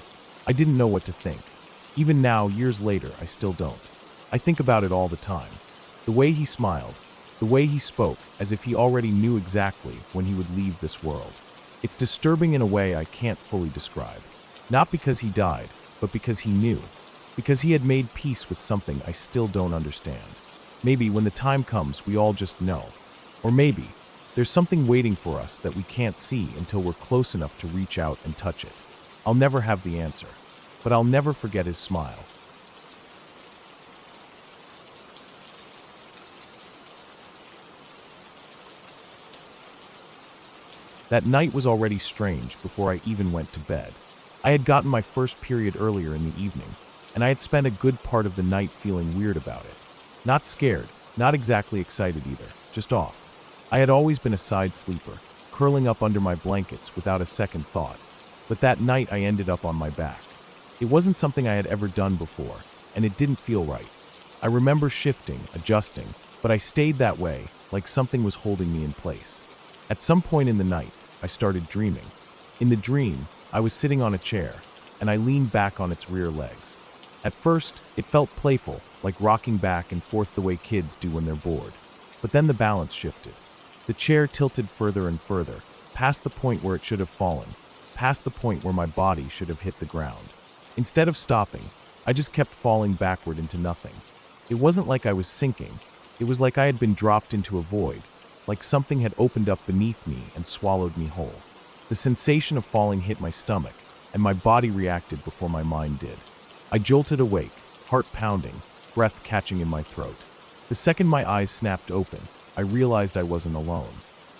A: I didn't know what to think. Even now, years later, I still don't. I think about it all the time. The way he smiled, the way he spoke, as if he already knew exactly when he would leave this world. It's disturbing in a way I can't fully describe. Not because he died, but because he knew. Because he had made peace with something I still don't understand. Maybe when the time comes, we all just know. Or maybe There's something waiting for us that we can't see until we're close enough to reach out and touch it. I'll never have the answer, but I'll never forget his smile. That night was already strange before I even went to bed. I had gotten my first period earlier in the evening, and I had spent a good part of the night feeling weird about it. Not scared, not exactly excited either, just off. I had always been a side sleeper, curling up under my blankets without a second thought. But that night I ended up on my back. It wasn't something I had ever done before, and it didn't feel right. I remember shifting, adjusting, but I stayed that way, like something was holding me in place. At some point in the night, I started dreaming. In the dream, I was sitting on a chair, and I leaned back on its rear legs. At first, it felt playful, like rocking back and forth the way kids do when they're bored. But then the balance shifted. The chair tilted further and further, past the point where it should have fallen, past the point where my body should have hit the ground. Instead of stopping, I just kept falling backward into nothing. It wasn't like I was sinking. It was like I had been dropped into a void, like something had opened up beneath me and swallowed me whole. The sensation of falling hit my stomach, and my body reacted before my mind did. I jolted awake, heart pounding, breath catching in my throat. The second my eyes snapped open, I realized I wasn't alone.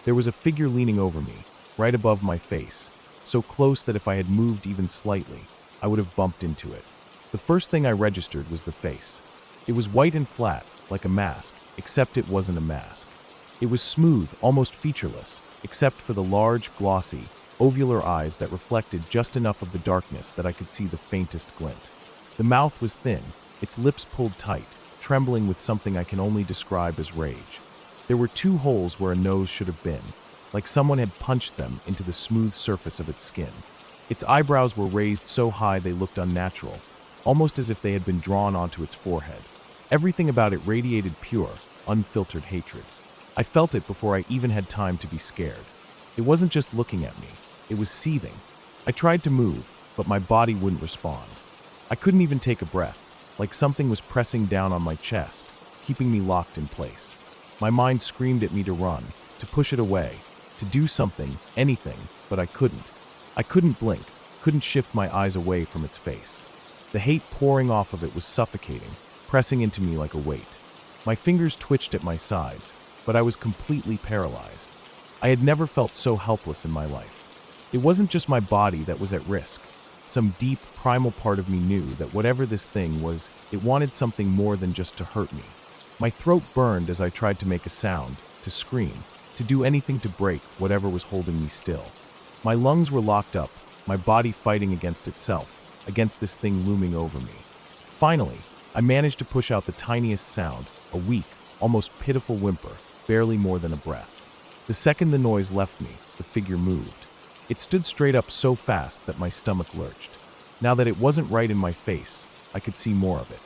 A: There was a figure leaning over me, right above my face, so close that if I had moved even slightly, I would have bumped into it. The first thing I registered was the face. It was white and flat, like a mask, except it wasn't a mask. It was smooth, almost featureless, except for the large, glossy, ovular eyes that reflected just enough of the darkness that I could see the faintest glint. The mouth was thin, its lips pulled tight, trembling with something I can only describe as rage. There were 2 holes where a nose should have been, like someone had punched them into the smooth surface of its skin. Its eyebrows were raised so high they looked unnatural, almost as if they had been drawn onto its forehead. Everything about it radiated pure, unfiltered hatred. I felt it before I even had time to be scared. It wasn't just looking at me, it was seething. I tried to move, but my body wouldn't respond. I couldn't even take a breath, like something was pressing down on my chest, keeping me locked in place. My mind screamed at me to run, to push it away, to do something, anything, but I couldn't. I couldn't blink, couldn't shift my eyes away from its face. The hate pouring off of it was suffocating, pressing into me like a weight. My fingers twitched at my sides, but I was completely paralyzed. I had never felt so helpless in my life. It wasn't just my body that was at risk. Some deep, primal part of me knew that whatever this thing was, it wanted something more than just to hurt me. My throat burned as I tried to make a sound, to scream, to do anything to break whatever was holding me still. My lungs were locked up, my body fighting against itself, against this thing looming over me. Finally, I managed to push out the tiniest sound, a weak, almost pitiful whimper, barely more than a breath. The second the noise left me, the figure moved. It stood straight up so fast that my stomach lurched. Now that it wasn't right in my face, I could see more of it.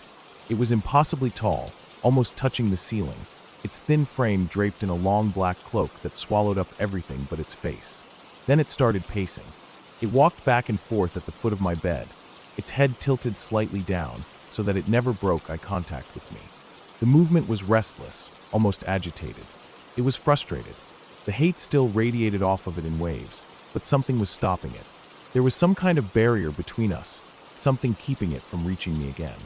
A: It was impossibly tall, almost touching the ceiling, its thin frame draped in a long black cloak that swallowed up everything but its face. Then it started pacing. It walked back and forth at the foot of my bed, its head tilted slightly down so that it never broke eye contact with me. The movement was restless, almost agitated. It was frustrated. The hate still radiated off of it in waves, but something was stopping it. There was some kind of barrier between us, something keeping it from reaching me again.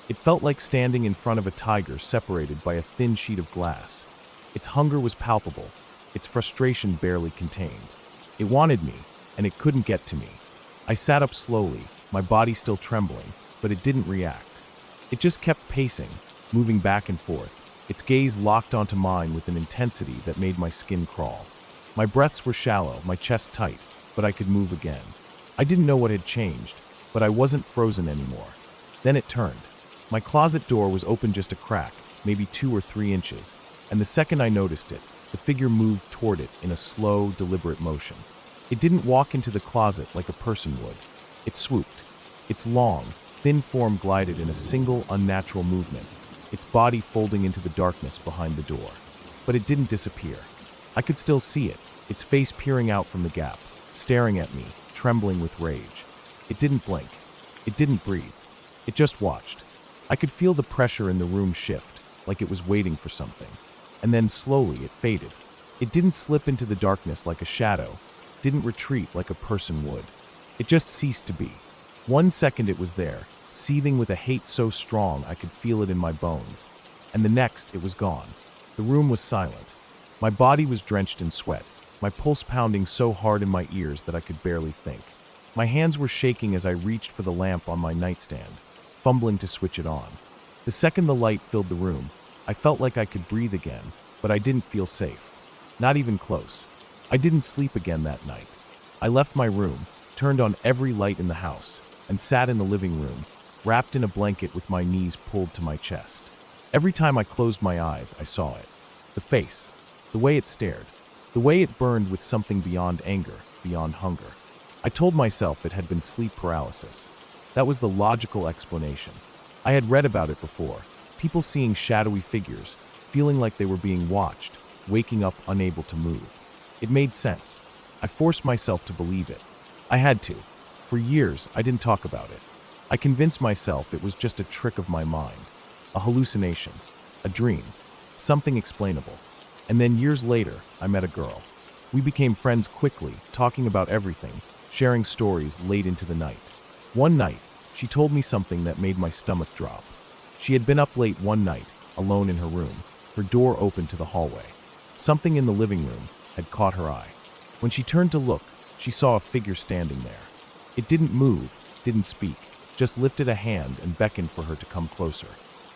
A: It felt like standing in front of a tiger separated by a thin sheet of glass. Its hunger was palpable, its frustration barely contained. It wanted me, and it couldn't get to me. I sat up slowly, my body still trembling, but it didn't react. It just kept pacing, moving back and forth, its gaze locked onto mine with an intensity that made my skin crawl. My breaths were shallow, my chest tight, but I could move again. I didn't know what had changed, but I wasn't frozen anymore. Then it turned. My closet door was open just a crack, maybe 2 or 3 inches, and the second I noticed it, the figure moved toward it in a slow, deliberate motion. It didn't walk into the closet like a person would. It swooped. Its long, thin form glided in a single, unnatural movement, its body folding into the darkness behind the door. But it didn't disappear. I could still see it, its face peering out from the gap, staring at me, trembling with rage. It didn't blink. It didn't breathe. It just watched. I could feel the pressure in the room shift, like it was waiting for something. And then slowly it faded. It didn't slip into the darkness like a shadow, didn't retreat like a person would. It just ceased to be. 1 second it was there, seething with a hate so strong I could feel it in my bones, and the next it was gone. The room was silent. My body was drenched in sweat, my pulse pounding so hard in my ears that I could barely think. My hands were shaking as I reached for the lamp on my nightstand, fumbling to switch it on. The second the light filled the room, I felt like I could breathe again, but I didn't feel safe. Not even close. I didn't sleep again that night. I left my room, turned on every light in the house, and sat in the living room, wrapped in a blanket with my knees pulled to my chest. Every time I closed my eyes, I saw it. The face, the way it stared, the way it burned with something beyond anger, beyond hunger. I told myself it had been sleep paralysis. That was the logical explanation. I had read about it before, people seeing shadowy figures, feeling like they were being watched, waking up unable to move. It made sense. I forced myself to believe it. I had to. For years, I didn't talk about it. I convinced myself it was just a trick of my mind, a hallucination, a dream, something explainable. And then years later, I met a girl. We became friends quickly, talking about everything, sharing stories late into the night. One night, she told me something that made my stomach drop. She had been up late one night, alone in her room, her door open to the hallway. Something in the living room had caught her eye. When she turned to look, she saw a figure standing there. It didn't move, didn't speak, just lifted a hand and beckoned for her to come closer.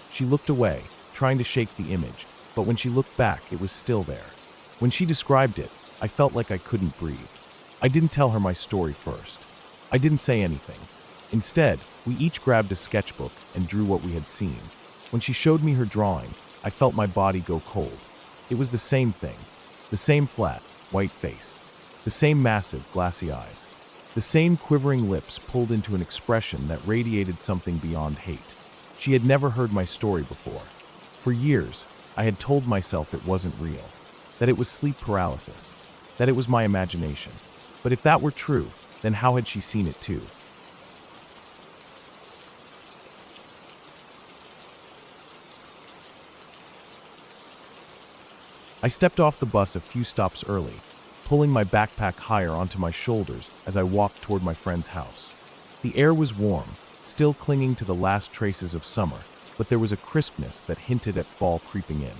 A: She looked away, trying to shake the image, but when she looked back, it was still there. When she described it, I felt like I couldn't breathe. I didn't tell her my story first. I didn't say anything. Instead, we each grabbed a sketchbook and drew what we had seen. When she showed me her drawing, I felt my body go cold. It was the same thing. The same flat, white face. The same massive, glassy eyes. The same quivering lips pulled into an expression that radiated something beyond hate. She had never heard my story before. For years, I had told myself it wasn't real, that it was sleep paralysis, that it was my imagination. But if that were true, then how had she seen it too? I stepped off the bus a few stops early, pulling my backpack higher onto my shoulders as I walked toward my friend's house. The air was warm, still clinging to the last traces of summer, but there was a crispness that hinted at fall creeping in.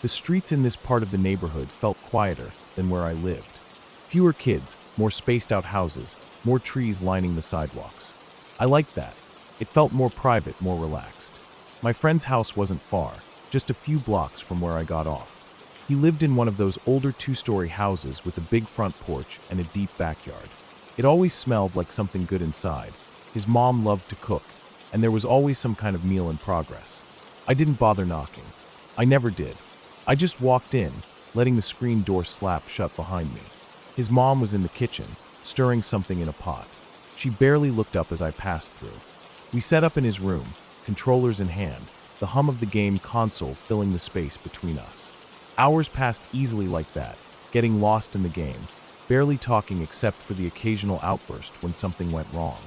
A: The streets in this part of the neighborhood felt quieter than where I lived. Fewer kids, more spaced out houses, more trees lining the sidewalks. I liked that. It felt more private, more relaxed. My friend's house wasn't far, just a few blocks from where I got off. He lived in one of those older two-story houses with a big front porch and a deep backyard. It always smelled like something good inside. His mom loved to cook, and there was always some kind of meal in progress. I didn't bother knocking. I never did. I just walked in, letting the screen door slap shut behind me. His mom was in the kitchen, stirring something in a pot. She barely looked up as I passed through. We set up in his room, controllers in hand, the hum of the game console filling the space between us. Hours passed easily like that, getting lost in the game, barely talking except for the occasional outburst when something went wrong.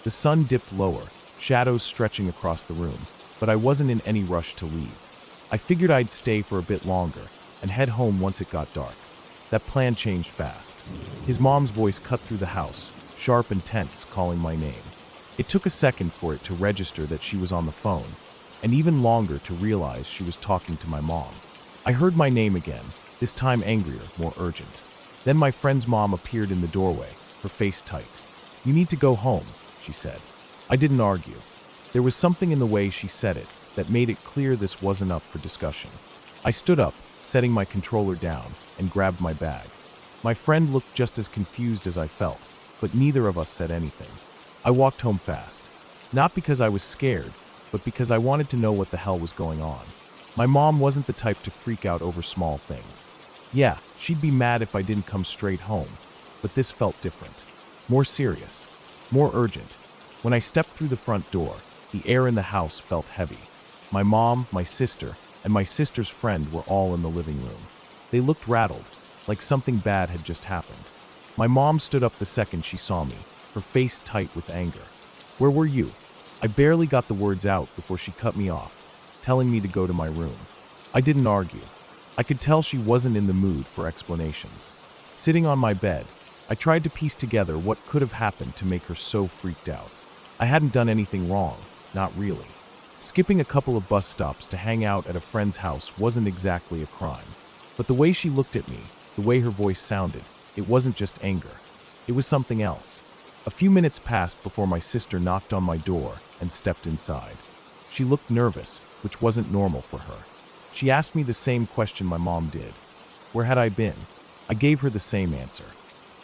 A: The sun dipped lower, shadows stretching across the room, but I wasn't in any rush to leave. I figured I'd stay for a bit longer and head home once it got dark. That plan changed fast. His mom's voice cut through the house, sharp and tense, calling my name. It took a second for it to register that she was on the phone, and even longer to realize she was talking to my mom. I heard my name again, this time angrier, more urgent. Then my friend's mom appeared in the doorway, her face tight. "You need to go home," she said. I didn't argue. There was something in the way she said it that made it clear this wasn't up for discussion. I stood up, setting my controller down, and grabbed my bag. My friend looked just as confused as I felt, but neither of us said anything. I walked home fast. Not because I was scared, but because I wanted to know what the hell was going on. My mom wasn't the type to freak out over small things. Yeah, she'd be mad if I didn't come straight home, but this felt different. More serious, more urgent. When I stepped through the front door, the air in the house felt heavy. My mom, my sister, and my sister's friend were all in the living room. They looked rattled, like something bad had just happened. My mom stood up the second she saw me, her face tight with anger. "Where were you?" I barely got the words out before she cut me off, telling me to go to my room. I didn't argue. I could tell she wasn't in the mood for explanations. Sitting on my bed, I tried to piece together what could have happened to make her so freaked out. I hadn't done anything wrong, not really. Skipping a couple of bus stops to hang out at a friend's house wasn't exactly a crime. But the way she looked at me, the way her voice sounded, it wasn't just anger. It was something else. A few minutes passed before my sister knocked on my door and stepped inside. She looked nervous, which wasn't normal for her. She asked me the same question my mom did. Where had I been? I gave her the same answer.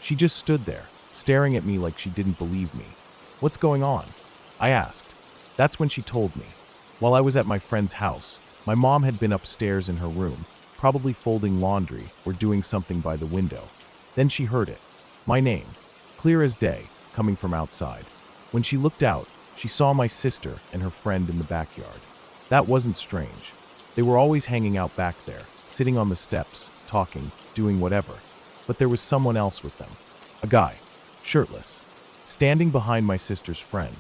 A: She just stood there, staring at me like she didn't believe me. What's going on? I asked. That's when she told me. While I was at my friend's house, my mom had been upstairs in her room, probably folding laundry or doing something by the window. Then she heard it. My name, clear as day, coming from outside. When she looked out, she saw my sister and her friend in the backyard. That wasn't strange. They were always hanging out back there, sitting on the steps, talking, doing whatever. But there was someone else with them. A guy, shirtless, standing behind my sister's friend,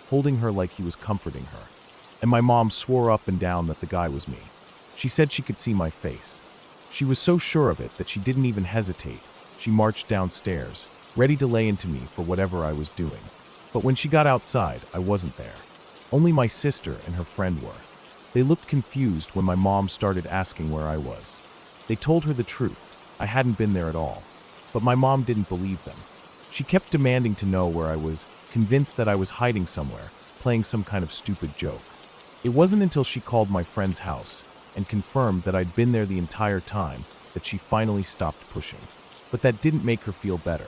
A: holding her like he was comforting her. And my mom swore up and down that the guy was me. She said she could see my face. She was so sure of it that she didn't even hesitate. She marched downstairs, ready to lay into me for whatever I was doing. But when she got outside, I wasn't there. Only my sister and her friend were. They looked confused when my mom started asking where I was. They told her the truth. I hadn't been there at all. But my mom didn't believe them. She kept demanding to know where I was, convinced that I was hiding somewhere, playing some kind of stupid joke. It wasn't until she called my friend's house and confirmed that I'd been there the entire time that she finally stopped pushing. But that didn't make her feel better.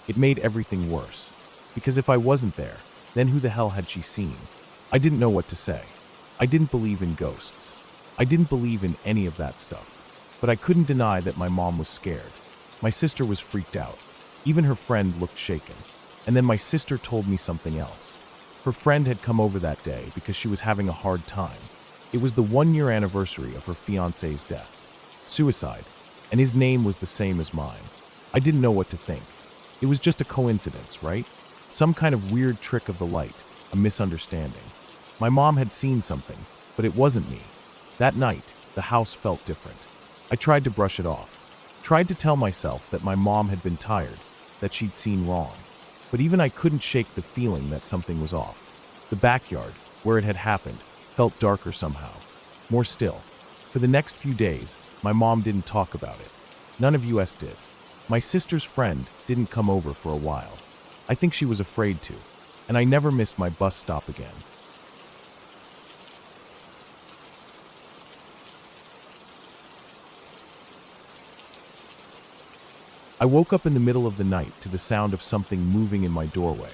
A: It made everything worse. Because if I wasn't there, then who the hell had she seen? I didn't know what to say. I didn't believe in ghosts. I didn't believe in any of that stuff. But I couldn't deny that my mom was scared. My sister was freaked out. Even her friend looked shaken. And then my sister told me something else. Her friend had come over that day because she was having a hard time. It was the 1-year anniversary of her fiancé's death. Suicide. And his name was the same as mine. I didn't know what to think. It was just a coincidence, right? Some kind of weird trick of the light, a misunderstanding. My mom had seen something, but it wasn't me. That night, the house felt different. I tried to brush it off. Tried to tell myself that my mom had been tired, that she'd seen wrong. But even I couldn't shake the feeling that something was off. The backyard, where it had happened, felt darker somehow. More still. For the next few days, my mom didn't talk about it. None of us did. My sister's friend didn't come over for a while. I think she was afraid to, and I never missed my bus stop again. I woke up in the middle of the night to the sound of something moving in my doorway.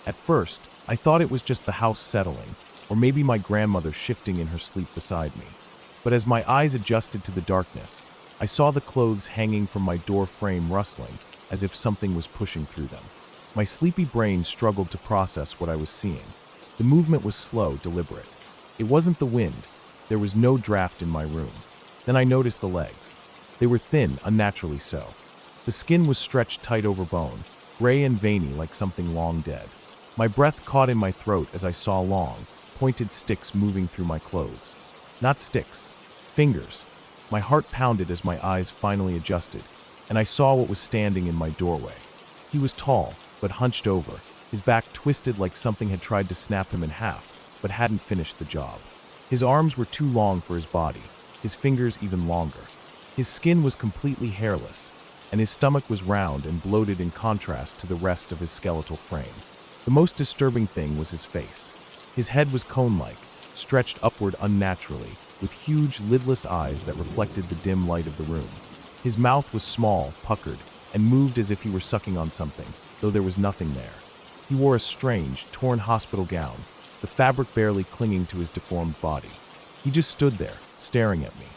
A: At first, I thought it was just the house settling, or maybe my grandmother shifting in her sleep beside me. But as my eyes adjusted to the darkness, I saw the clothes hanging from my door frame rustling, as if something was pushing through them. My sleepy brain struggled to process what I was seeing. The movement was slow, deliberate. It wasn't the wind. There was no draft in my room. Then I noticed the legs. They were thin, unnaturally so. The skin was stretched tight over bone, gray and veiny like something long dead. My breath caught in my throat as I saw long, pointed sticks moving through my clothes. Not sticks, fingers. My heart pounded as my eyes finally adjusted, and I saw what was standing in my doorway. He was tall, but hunched over, his back twisted like something had tried to snap him in half, but hadn't finished the job. His arms were too long for his body, his fingers even longer. His skin was completely hairless, and his stomach was round and bloated in contrast to the rest of his skeletal frame. The most disturbing thing was his face. His head was cone-like, stretched upward unnaturally, with huge, lidless eyes that reflected the dim light of the room. His mouth was small, puckered, and moved as if he were sucking on something, though there was nothing there. He wore a strange, torn hospital gown, the fabric barely clinging to his deformed body. He just stood there, staring at me.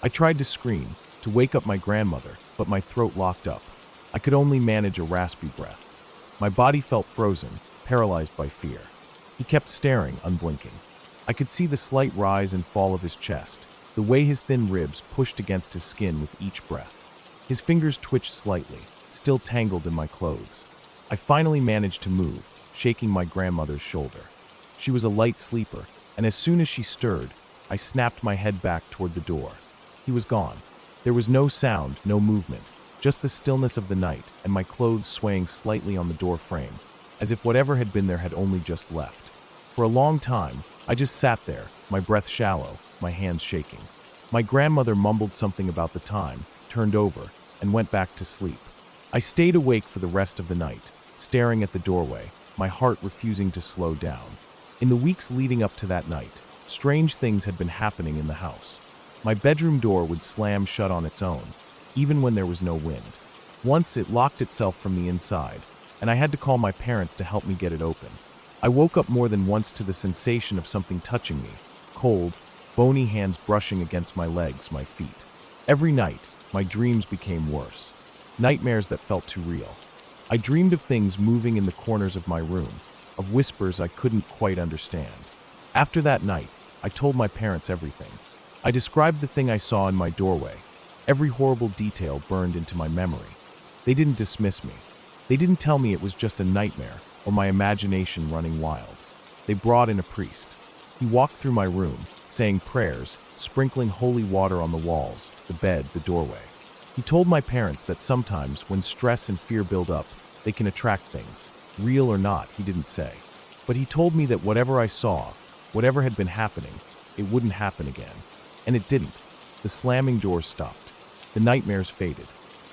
A: I tried to scream, to wake up my grandmother, but my throat locked up. I could only manage a raspy breath. My body felt frozen, paralyzed by fear. He kept staring, unblinking. I could see the slight rise and fall of his chest, the way his thin ribs pushed against his skin with each breath. His fingers twitched slightly, still tangled in my clothes. I finally managed to move, shaking my grandmother's shoulder. She was a light sleeper, and as soon as she stirred, I snapped my head back toward the door. He was gone. There was no sound, no movement, just the stillness of the night and my clothes swaying slightly on the door frame, as if whatever had been there had only just left. For a long time, I just sat there, my breath shallow, my hands shaking. My grandmother mumbled something about the time, turned over, and went back to sleep. I stayed awake for the rest of the night, staring at the doorway, my heart refusing to slow down. In the weeks leading up to that night, strange things had been happening in the house. My bedroom door would slam shut on its own, even when there was no wind. Once it locked itself from the inside, and I had to call my parents to help me get it open. I woke up more than once to the sensation of something touching me, cold, bony hands brushing against my legs, my feet. Every night, my dreams became worse. Nightmares that felt too real. I dreamed of things moving in the corners of my room, of whispers I couldn't quite understand. After that night, I told my parents everything. I described the thing I saw in my doorway. Every horrible detail burned into my memory. They didn't dismiss me. They didn't tell me it was just a nightmare or my imagination running wild. They brought in a priest. He walked through my room, saying prayers, sprinkling holy water on the walls, the bed, the doorway. He told my parents that sometimes when stress and fear build up, they can attract things. Real or not, he didn't say. But he told me that whatever I saw, whatever had been happening, it wouldn't happen again. And it didn't. The slamming doors stopped. The nightmares faded.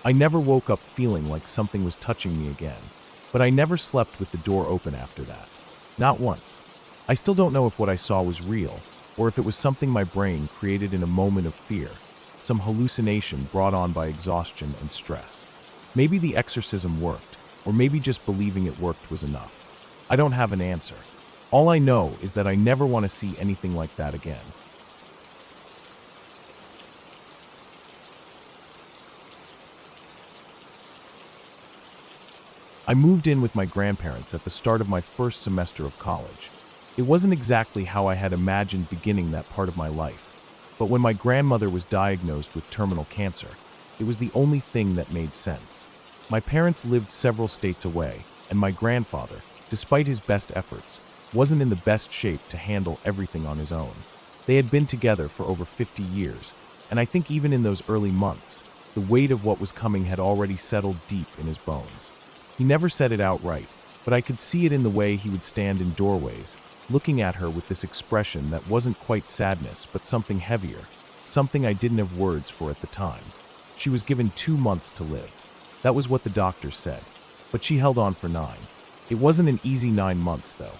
A: I never woke up feeling like something was touching me again. But I never slept with the door open after that. Not once. I still don't know if what I saw was real, or if it was something my brain created in a moment of fear, some hallucination brought on by exhaustion and stress. Maybe the exorcism worked, or maybe just believing it worked was enough. I don't have an answer. All I know is that I never want to see anything like that again. I moved in with my grandparents at the start of my first semester of college. It wasn't exactly how I had imagined beginning that part of my life, but when my grandmother was diagnosed with terminal cancer, it was the only thing that made sense. My parents lived several states away, and my grandfather, despite his best efforts, wasn't in the best shape to handle everything on his own. They had been together for over 50 years, and I think even in those early months, the weight of what was coming had already settled deep in his bones. He never said it outright, but I could see it in the way he would stand in doorways, looking at her with this expression that wasn't quite sadness, but something heavier, something I didn't have words for at the time. She was given 2 months to live. That was what the doctors said, but she held on for 9. It wasn't an easy 9 months, though.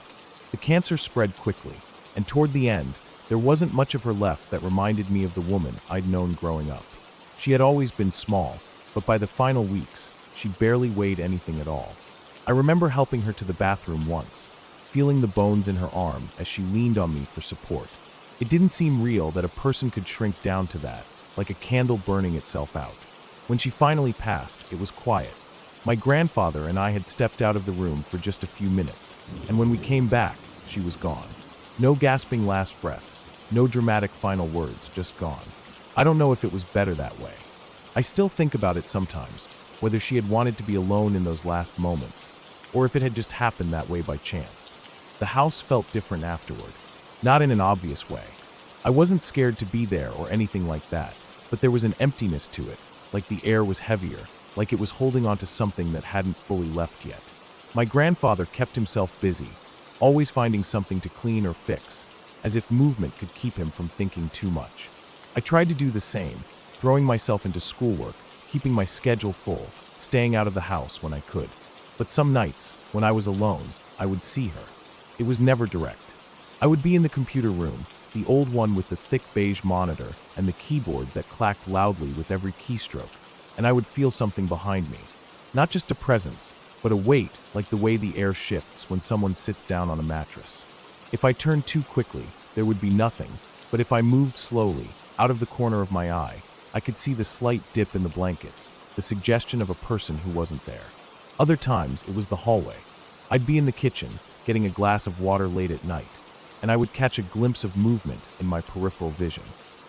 A: The cancer spread quickly, and toward the end, there wasn't much of her left that reminded me of the woman I'd known growing up. She had always been small, but by the final weeks, she barely weighed anything at all. I remember helping her to the bathroom once, feeling the bones in her arm as she leaned on me for support. It didn't seem real that a person could shrink down to that, like a candle burning itself out. When she finally passed, it was quiet. My grandfather and I had stepped out of the room for just a few minutes, and when we came back, she was gone. No gasping last breaths, no dramatic final words, just gone. I don't know if it was better that way. I still think about it sometimes, whether she had wanted to be alone in those last moments, or if it had just happened that way by chance. The house felt different afterward, not in an obvious way. I wasn't scared to be there or anything like that, but there was an emptiness to it, like the air was heavier, like it was holding on to something that hadn't fully left yet. My grandfather kept himself busy, always finding something to clean or fix, as if movement could keep him from thinking too much. I tried to do the same, throwing myself into schoolwork, keeping my schedule full, staying out of the house when I could. But some nights, when I was alone, I would see her. It was never direct. I would be in the computer room, the old one with the thick beige monitor and the keyboard that clacked loudly with every keystroke, and I would feel something behind me. Not just a presence, but a weight, like the way the air shifts when someone sits down on a mattress. If I turned too quickly, there would be nothing, but if I moved slowly, out of the corner of my eye, I could see the slight dip in the blankets, the suggestion of a person who wasn't there. Other times, it was the hallway. I'd be in the kitchen, getting a glass of water late at night, and I would catch a glimpse of movement in my peripheral vision.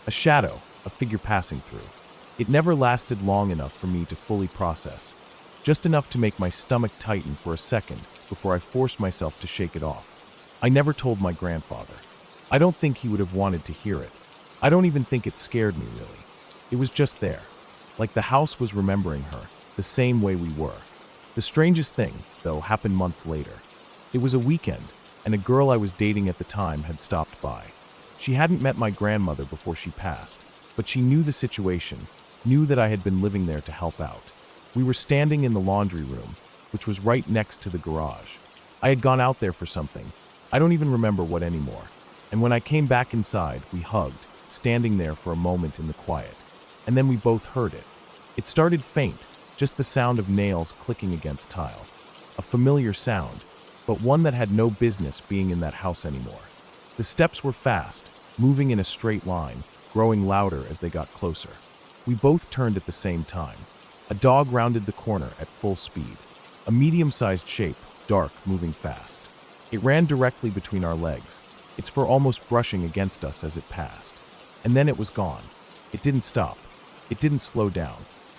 A: A shadow, a figure passing through. It never lasted long enough for me to fully process, just enough to make my stomach tighten for a second before I forced myself to shake it off. I never told my grandfather. I don't think he would have wanted to hear it. I don't even think it scared me, really. It was just there, like the house was remembering her, the same way we were. The strangest thing, though, happened months later. It was a weekend, and a girl I was dating at the time had stopped by. She hadn't met my grandmother before she passed, but she knew the situation, knew that I had been living there to help out. We were standing in the laundry room, which was right next to the garage. I had gone out there for something. I don't even remember what anymore. And when I came back inside, we hugged, standing there for a moment in the quiet. And then we both heard it. It started faint, just the sound of nails clicking against tile. A familiar sound, but one that had no business being in that house anymore. The steps were fast, moving in a straight line, growing louder as they got closer. We both turned at the same time. A dog rounded the corner at full speed. A medium-sized shape, dark, moving fast. It ran directly between our legs, its fur almost brushing against us as it passed. And then it was gone. It didn't stop. It didn't slow down.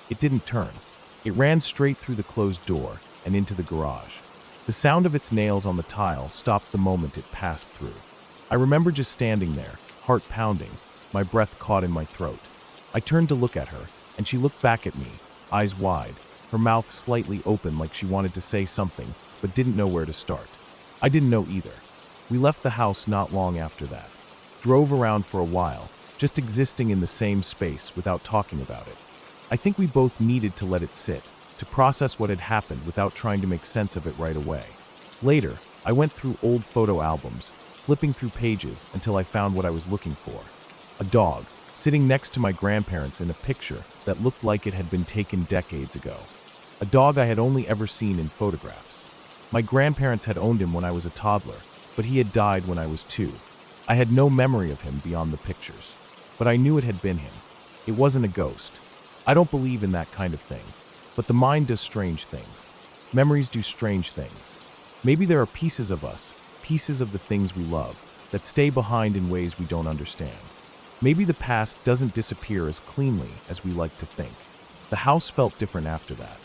A: It didn't turn. It ran straight through the closed door and into the garage. The sound of its nails on the tile stopped the moment it passed through. I remember just standing there, heart pounding, my breath caught in my throat. I turned to look at her, and she looked back at me, eyes wide, her mouth slightly open like she wanted to say something, but didn't know where to start. I didn't know either. We left the house not long after that. Drove around for a while, just existing in the same space without talking about it. I think we both needed to let it sit, to process what had happened without trying to make sense of it right away. Later, I went through old photo albums, flipping through pages until I found what I was looking for. A dog, sitting next to my grandparents in a picture that looked like it had been taken decades ago. A dog I had only ever seen in photographs. My grandparents had owned him when I was a toddler, but he had died when I was 2. I had no memory of him beyond the pictures, but I knew it had been him. It wasn't a ghost. I don't believe in that kind of thing, but the mind does strange things. Memories do strange things. Maybe there are pieces of us, pieces of the things we love, that stay behind in ways we don't understand. Maybe the past doesn't disappear as cleanly as we like to think. The house felt different after that.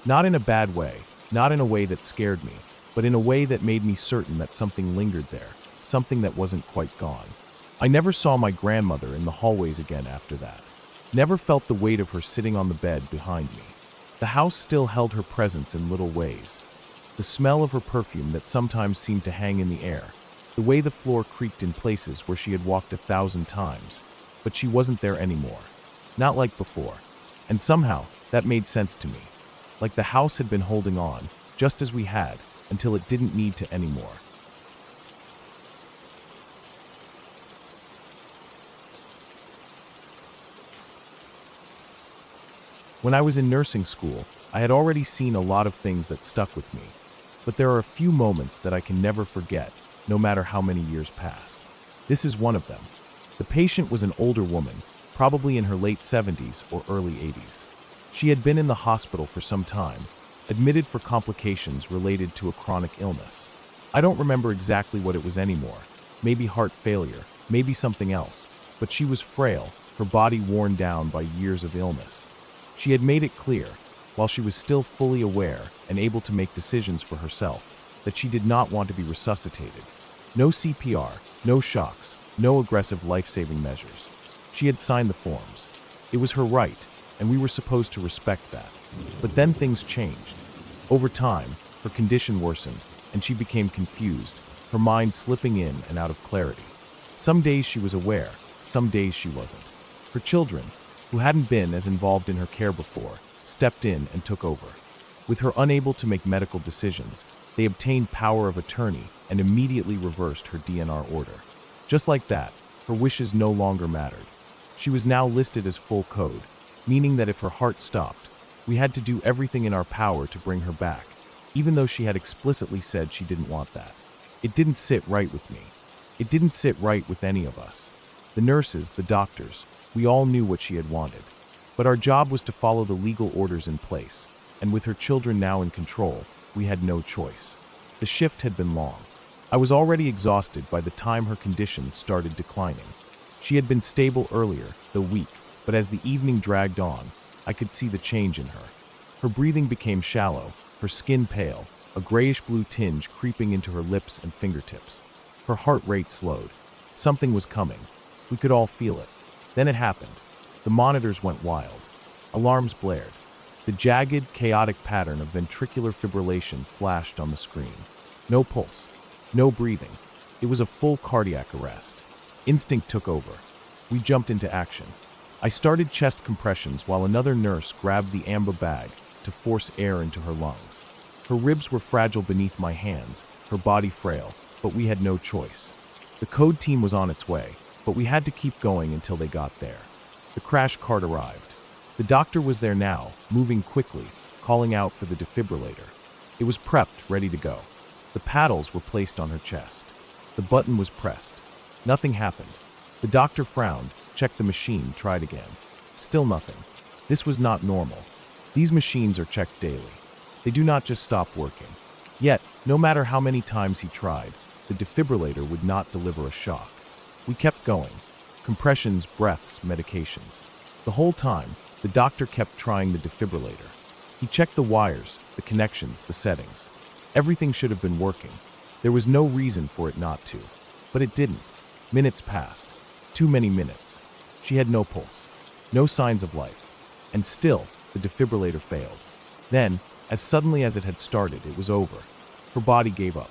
A: Not in a bad way, not in a way that scared me, but in a way that made me certain that something lingered there, something that wasn't quite gone. I never saw my grandmother in the hallways again after that. Never felt the weight of her sitting on the bed behind me. The house still held her presence in little ways. The smell of her perfume that sometimes seemed to hang in the air, the way the floor creaked in places where she had walked 1,000 times, but she wasn't there anymore. Not like before. And somehow, that made sense to me. Like the house had been holding on, just as we had, until it didn't need to anymore. When I was in nursing school, I had already seen a lot of things that stuck with me, but there are a few moments that I can never forget, no matter how many years pass. This is one of them. The patient was an older woman, probably in her late 70s or early 80s. She had been in the hospital for some time, admitted for complications related to a chronic illness. I don't remember exactly what it was anymore. Maybe heart failure, maybe something else, but she was frail, her body worn down by years of illness. She had made it clear, while she was still fully aware and able to make decisions for herself, that she did not want to be resuscitated. No CPR, no shocks, no aggressive life-saving measures. She had signed the forms. It was her right, and we were supposed to respect that. But then things changed. Over time, her condition worsened, and she became confused, her mind slipping in and out of clarity. Some days she was aware, some days she wasn't. Her children, who hadn't been as involved in her care before, stepped in and took over. With her unable to make medical decisions, they obtained power of attorney and immediately reversed her DNR order. Just like that, her wishes no longer mattered. She was now listed as full code, meaning that if her heart stopped, we had to do everything in our power to bring her back, even though she had explicitly said she didn't want that. It didn't sit right with me. It didn't sit right with any of us. The nurses, the doctors, we all knew what she had wanted. But our job was to follow the legal orders in place, and with her children now in control, we had no choice. The shift had been long. I was already exhausted by the time her condition started declining. She had been stable earlier, though weak, but as the evening dragged on, I could see the change in her. Her breathing became shallow, her skin pale, a grayish-blue tinge creeping into her lips and fingertips. Her heart rate slowed. Something was coming. We could all feel it. Then it happened. The monitors went wild. Alarms blared. The jagged, chaotic pattern of ventricular fibrillation flashed on the screen. No pulse. No breathing. It was a full cardiac arrest. Instinct took over. We jumped into action. I started chest compressions while another nurse grabbed the amber bag to force air into her lungs. Her ribs were fragile beneath my hands, her body frail, but we had no choice. The code team was on its way, but we had to keep going until they got there. The crash cart arrived. The doctor was there now, moving quickly, calling out for the defibrillator. It was prepped, ready to go. The paddles were placed on her chest. The button was pressed. Nothing happened. The doctor frowned, checked the machine, tried again. Still nothing. This was not normal. These machines are checked daily. They do not just stop working. Yet, no matter how many times he tried, the defibrillator would not deliver a shock. We kept going. Compressions, breaths, medications. The whole time, the doctor kept trying the defibrillator. He checked the wires, the connections, the settings. Everything should have been working. There was no reason for it not to. But it didn't. Minutes passed. Too many minutes. She had no pulse. No signs of life. And still, the defibrillator failed. Then, as suddenly as it had started, it was over. Her body gave up.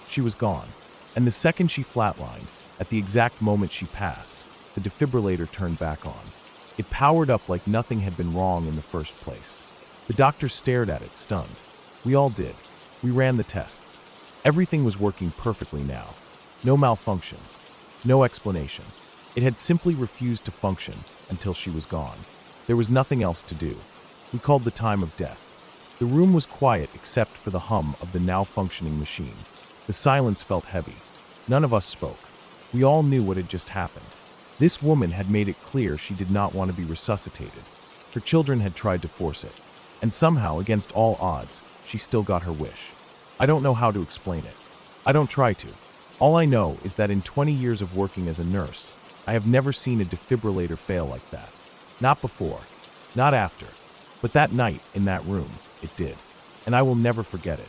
A: She was gone. And the second she flatlined, at the exact moment she passed, the defibrillator turned back on. It powered up like nothing had been wrong in the first place. The doctor stared at it, stunned. We all did. We ran the tests. Everything was working perfectly now. No malfunctions. No explanation. It had simply refused to function until she was gone. There was nothing else to do. We called the time of death. The room was quiet except for the hum of the now functioning machine. The silence felt heavy. None of us spoke. We all knew what had just happened. This woman had made it clear she did not want to be resuscitated. Her children had tried to force it. And somehow, against all odds, she still got her wish. I don't know how to explain it. I don't try to. All I know is that in 20 years of working as a nurse, I have never seen a defibrillator fail like that. Not before. Not after. But that night, in that room, it did. And I will never forget it.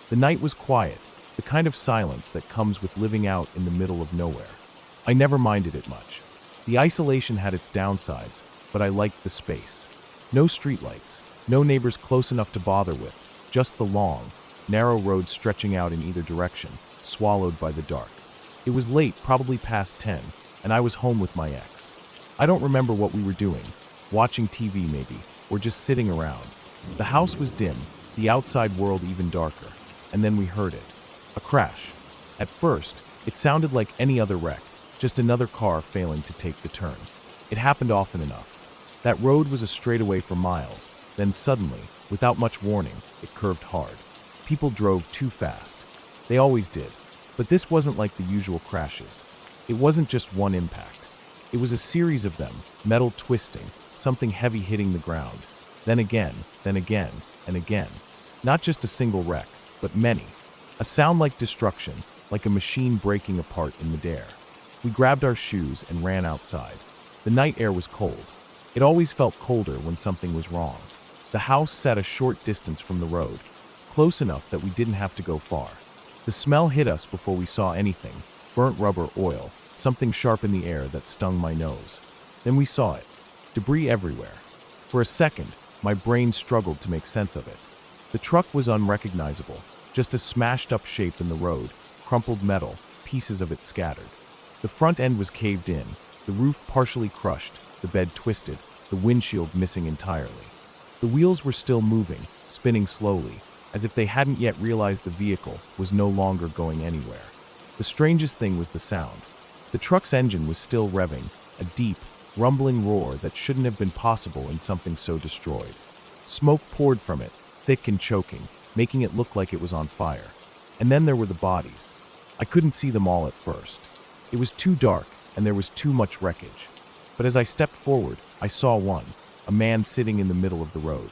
A: The night was quiet, the kind of silence that comes with living out in the middle of nowhere. I never minded it much. The isolation had its downsides, but I liked the space. No streetlights, no neighbors close enough to bother with, just the long, narrow road stretching out in either direction, swallowed by the dark. It was late, probably past 10, and I was home with my ex. I don't remember what we were doing, watching TV maybe, or just sitting around. The house was dim, the outside world even darker. And then we heard it. A crash. At first, it sounded like any other wreck, just another car failing to take the turn. It happened often enough. That road was a straightaway for miles, then suddenly, without much warning, it curved hard. People drove too fast. They always did. But this wasn't like the usual crashes. It wasn't just one impact. It was a series of them, metal twisting, something heavy hitting the ground. Then again, and again. Not just a single wreck, but many. A sound like destruction, like a machine breaking apart in midair. We grabbed our shoes and ran outside. The night air was cold. It always felt colder when something was wrong. The house sat a short distance from the road, close enough that we didn't have to go far. The smell hit us before we saw anything, burnt rubber, oil, something sharp in the air that stung my nose. Then we saw it. Debris everywhere. For a second, my brain struggled to make sense of it. The truck was unrecognizable, just a smashed-up shape in the road, crumpled metal, pieces of it scattered. The front end was caved in, the roof partially crushed, the bed twisted, the windshield missing entirely. The wheels were still moving, spinning slowly, as if they hadn't yet realized the vehicle was no longer going anywhere. The strangest thing was the sound. The truck's engine was still revving, a deep, rumbling roar that shouldn't have been possible in something so destroyed. Smoke poured from it, thick and choking, making it look like it was on fire. And then there were the bodies. I couldn't see them all at first. It was too dark, and there was too much wreckage. But as I stepped forward, I saw one, a man sitting in the middle of the road.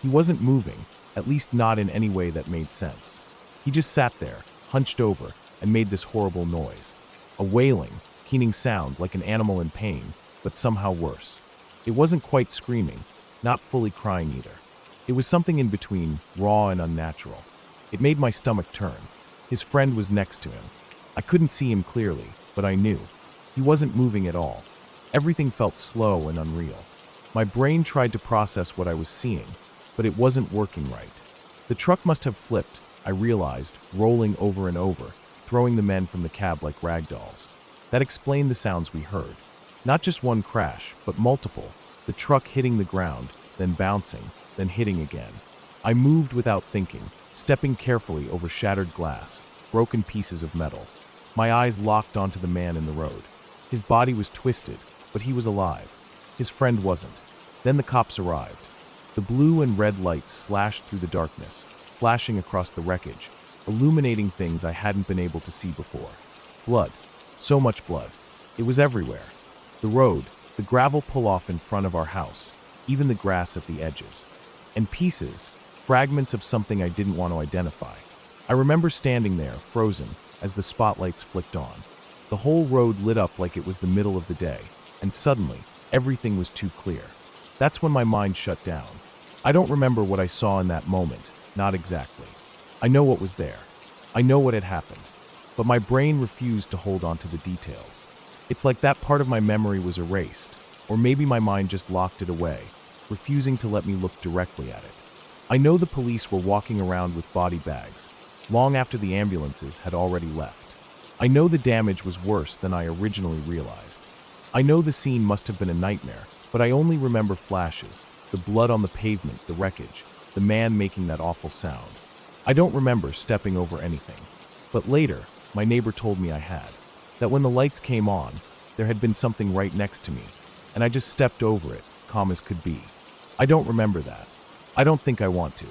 A: He wasn't moving, at least not in any way that made sense. He just sat there, hunched over, and made this horrible noise. A wailing, keening sound like an animal in pain, but somehow worse. It wasn't quite screaming, not fully crying either. It was something in between, raw and unnatural. It made my stomach turn. His friend was next to him. I couldn't see him clearly, but I knew. He wasn't moving at all. Everything felt slow and unreal. My brain tried to process what I was seeing, but it wasn't working right. The truck must have flipped, I realized, rolling over and over, throwing the men from the cab like rag dolls. That explained the sounds we heard. Not just one crash, but multiple. The truck hitting the ground, then bouncing, then hitting again. I moved without thinking, stepping carefully over shattered glass, broken pieces of metal. My eyes locked onto the man in the road. His body was twisted, but he was alive. His friend wasn't. Then the cops arrived. The blue and red lights slashed through the darkness, flashing across the wreckage, illuminating things I hadn't been able to see before. Blood. So much blood. It was everywhere. The road, the gravel pull-off in front of our house, even the grass at the edges. And pieces, fragments of something I didn't want to identify. I remember standing there, frozen, as the spotlights flicked on. The whole road lit up like it was the middle of the day, and suddenly, everything was too clear. That's when my mind shut down. I don't remember what I saw in that moment, not exactly. I know what was there. I know what had happened. But my brain refused to hold on to the details. It's like that part of my memory was erased, or maybe my mind just locked it away, refusing to let me look directly at it. I know the police were walking around with body bags, long after the ambulances had already left. I know the damage was worse than I originally realized. I know the scene must have been a nightmare, but I only remember flashes, the blood on the pavement, the wreckage, the man making that awful sound. I don't remember stepping over anything. But later, my neighbor told me I had. That when the lights came on, there had been something right next to me, and I just stepped over it, calm as could be. I don't remember that. I don't think I want to.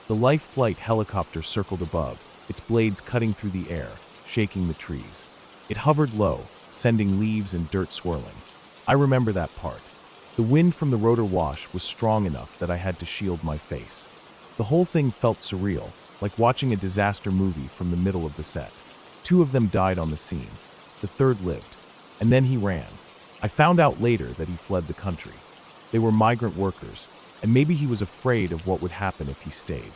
A: The life flight helicopter circled above, its blades cutting through the air, shaking the trees. It hovered low, sending leaves and dirt swirling. I remember that part. The wind from the rotor wash was strong enough that I had to shield my face. The whole thing felt surreal, like watching a disaster movie from the middle of the set. 2 of them died on the scene. The 3rd lived. And then he ran. I found out later that he fled the country. They were migrant workers, and maybe he was afraid of what would happen if he stayed.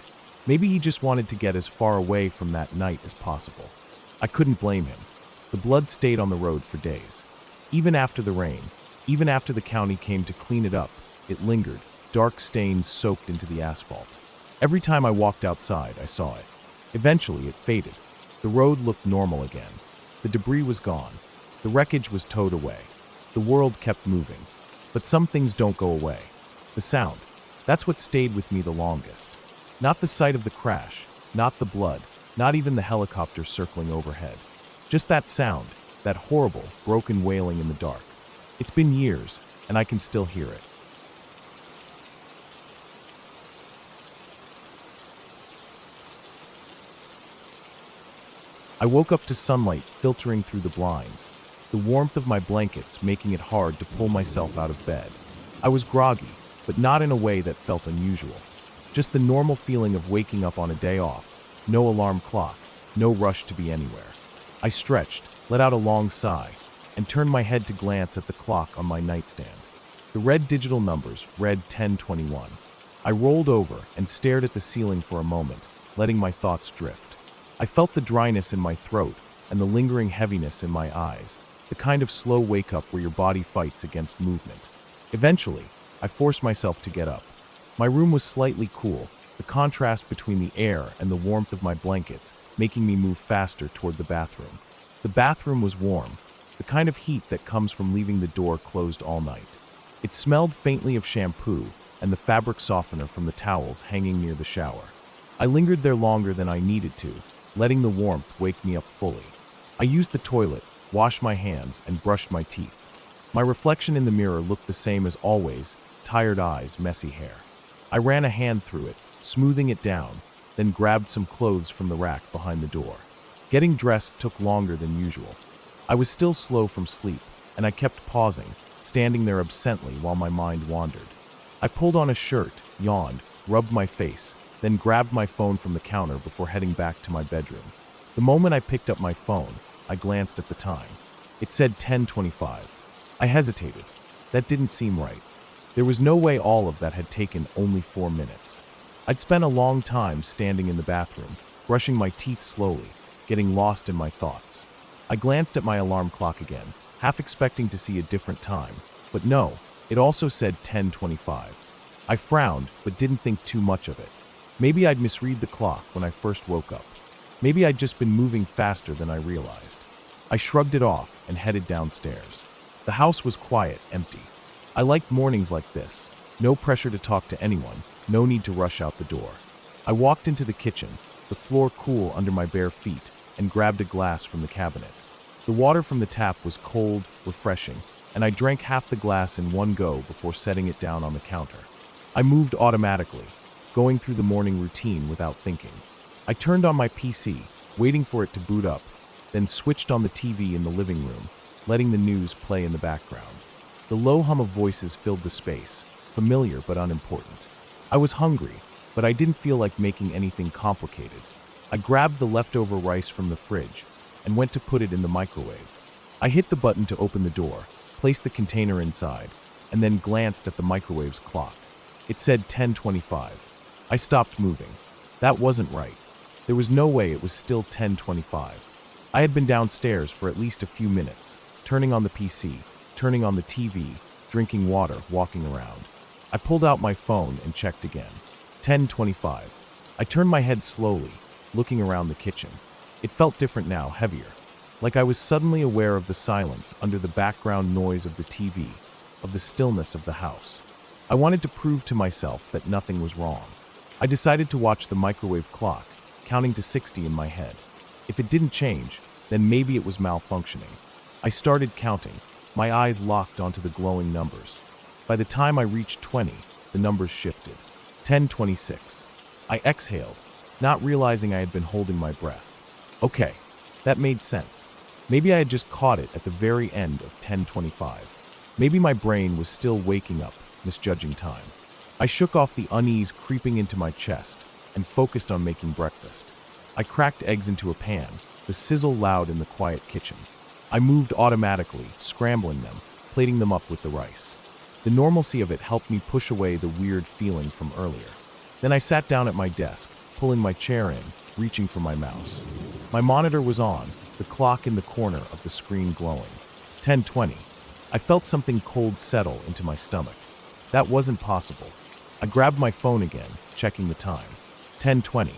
A: Maybe he just wanted to get as far away from that night as possible. I couldn't blame him. The blood stayed on the road for days. Even after the rain, even after the county came to clean it up, it lingered, dark stains soaked into the asphalt. Every time I walked outside, I saw it. Eventually, it faded. The road looked normal again. The debris was gone. The wreckage was towed away. The world kept moving. But some things don't go away. The sound. That's what stayed with me the longest. Not the sight of the crash, not the blood, not even the helicopter circling overhead. Just that sound, that horrible, broken wailing in the dark. It's been years, and I can still hear it. I woke up to sunlight filtering through the blinds, the warmth of my blankets making it hard to pull myself out of bed. I was groggy, but not in a way that felt unusual. Just the normal feeling of waking up on a day off, no alarm clock, no rush to be anywhere. I stretched, let out a long sigh, and turned my head to glance at the clock on my nightstand. The red digital numbers read 10:21. I rolled over and stared at the ceiling for a moment, letting my thoughts drift. I felt the dryness in my throat and the lingering heaviness in my eyes, the kind of slow wake-up where your body fights against movement. Eventually, I forced myself to get up. My room was slightly cool, the contrast between the air and the warmth of my blankets making me move faster toward the bathroom. The bathroom was warm, the kind of heat that comes from leaving the door closed all night. It smelled faintly of shampoo and the fabric softener from the towels hanging near the shower. I lingered there longer than I needed to, letting the warmth wake me up fully. I used the toilet, washed my hands, and brushed my teeth. My reflection in the mirror looked the same as always, tired eyes, messy hair. I ran a hand through it, smoothing it down, then grabbed some clothes from the rack behind the door. Getting dressed took longer than usual. I was still slow from sleep, and I kept pausing, standing there absently while my mind wandered. I pulled on a shirt, yawned, rubbed my face, then grabbed my phone from the counter before heading back to my bedroom. The moment I picked up my phone, I glanced at the time. It said 10:25. I hesitated. That didn't seem right. There was no way all of that had taken only 4 minutes. I'd spent a long time standing in the bathroom, brushing my teeth slowly, getting lost in my thoughts. I glanced at my alarm clock again, half expecting to see a different time, but no, it also said 10:25. I frowned, but didn't think too much of it. Maybe I'd misread the clock when I first woke up. Maybe I'd just been moving faster than I realized. I shrugged it off and headed downstairs. The house was quiet, empty. I liked mornings like this. No pressure to talk to anyone, no need to rush out the door. I walked into the kitchen, the floor cool under my bare feet, and grabbed a glass from the cabinet. The water from the tap was cold, refreshing, and I drank half the glass in one go before setting it down on the counter. I moved automatically, going through the morning routine without thinking. I turned on my PC, waiting for it to boot up, then switched on the TV in the living room, letting the news play in the background. The low hum of voices filled the space, familiar but unimportant. I was hungry, but I didn't feel like making anything complicated. I grabbed the leftover rice from the fridge and went to put it in the microwave. I hit the button to open the door, placed the container inside, and then glanced at the microwave's clock. It said 10:25. I stopped moving. That wasn't right. There was no way it was still 10:25. I had been downstairs for at least a few minutes, turning on the PC, turning on the TV, drinking water, walking around. I pulled out my phone and checked again. 10:25. I turned my head slowly, looking around the kitchen. It felt different now, heavier. Like I was suddenly aware of the silence under the background noise of the TV, of the stillness of the house. I wanted to prove to myself that nothing was wrong. I decided to watch the microwave clock, counting to 60 in my head. If it didn't change, then maybe it was malfunctioning. I started counting, my eyes locked onto the glowing numbers. By the time I reached 20, the numbers shifted. 10:26. I exhaled, not realizing I had been holding my breath. Okay, that made sense. Maybe I had just caught it at the very end of 10:25. Maybe my brain was still waking up, misjudging time. I shook off the unease creeping into my chest and focused on making breakfast. I cracked eggs into a pan, the sizzle loud in the quiet kitchen. I moved automatically, scrambling them, plating them up with the rice. The normalcy of it helped me push away the weird feeling from earlier. Then I sat down at my desk, pulling my chair in, reaching for my mouse. My monitor was on, the clock in the corner of the screen glowing. 10:20. I felt something cold settle into my stomach. That wasn't possible. I grabbed my phone again, checking the time. 10:20.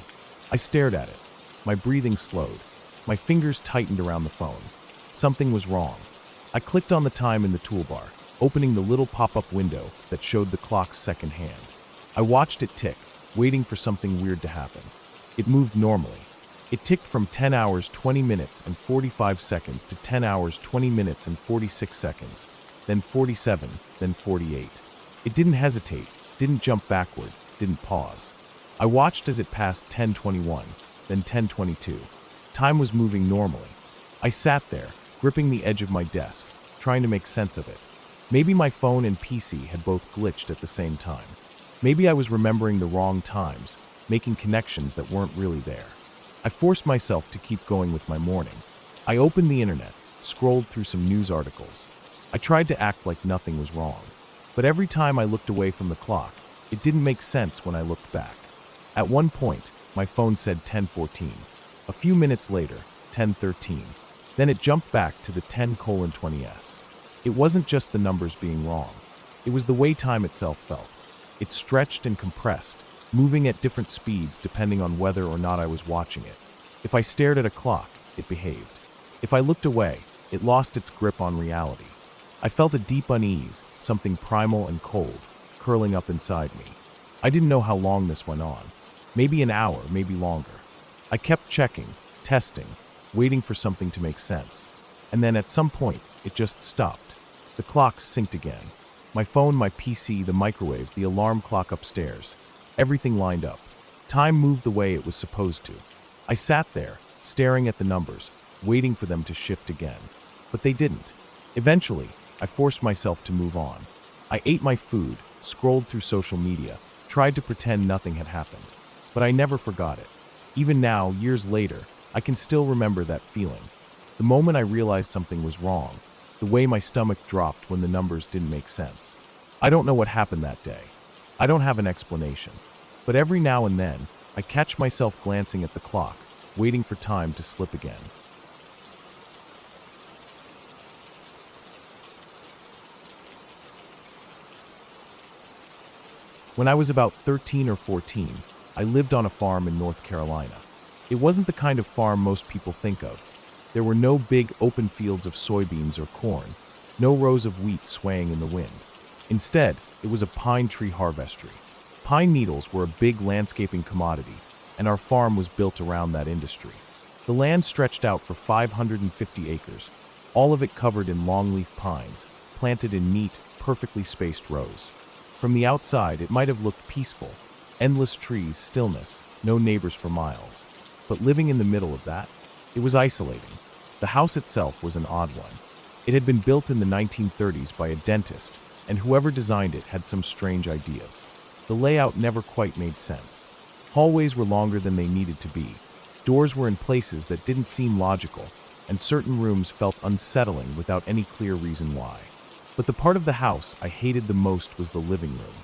A: I stared at it. My breathing slowed. My fingers tightened around the phone. Something was wrong. I clicked on the time in the toolbar, opening the little pop-up window that showed the clock's second hand. I watched it tick, waiting for something weird to happen. It moved normally. It ticked from 10 hours 20 minutes and 45 seconds to 10 hours 20 minutes and 46 seconds, then 47, then 48. It didn't hesitate, didn't jump backward, didn't pause. I watched as it passed 10:21, then 10:22. Time was moving normally. I sat there, gripping the edge of my desk, trying to make sense of it. Maybe my phone and PC had both glitched at the same time. Maybe I was remembering the wrong times, making connections that weren't really there. I forced myself to keep going with my morning. I opened the internet, scrolled through some news articles. I tried to act like nothing was wrong. But every time I looked away from the clock, it didn't make sense when I looked back. At one point, my phone said 10:14. A few minutes later, 10:13. Then it jumped back to the 10:20s. It wasn't just the numbers being wrong. It was the way time itself felt. It stretched and compressed, moving at different speeds depending on whether or not I was watching it. If I stared at a clock, it behaved. If I looked away, it lost its grip on reality. I felt a deep unease, something primal and cold, curling up inside me. I didn't know how long this went on. Maybe an hour, maybe longer. I kept checking, testing, waiting for something to make sense. And then at some point, it just stopped. The clock synced again. My phone, my PC, the microwave, the alarm clock upstairs. Everything lined up. Time moved the way it was supposed to. I sat there, staring at the numbers, waiting for them to shift again. But they didn't. Eventually, I forced myself to move on. I ate my food, scrolled through social media, tried to pretend nothing had happened. But I never forgot it. Even now, years later, I can still remember that feeling. The moment I realized something was wrong, the way my stomach dropped when the numbers didn't make sense. I don't know what happened that day. I don't have an explanation. But every now and then, I catch myself glancing at the clock, waiting for time to slip again. When I was about 13 or 14, I lived on a farm in North Carolina. It wasn't the kind of farm most people think of. There were no big open fields of soybeans or corn, no rows of wheat swaying in the wind. Instead, it was a pine tree harvestry. Pine needles were a big landscaping commodity, and our farm was built around that industry. The land stretched out for 550 acres, all of it covered in longleaf pines, planted in neat, perfectly spaced rows. From the outside, it might have looked peaceful. Endless trees, stillness, no neighbors for miles. But living in the middle of that, it was isolating. The house itself was an odd one. It had been built in the 1930s by a dentist, and whoever designed it had some strange ideas. The layout never quite made sense. Hallways were longer than they needed to be. Doors were in places that didn't seem logical, and certain rooms felt unsettling without any clear reason why. But the part of the house I hated the most was the living room.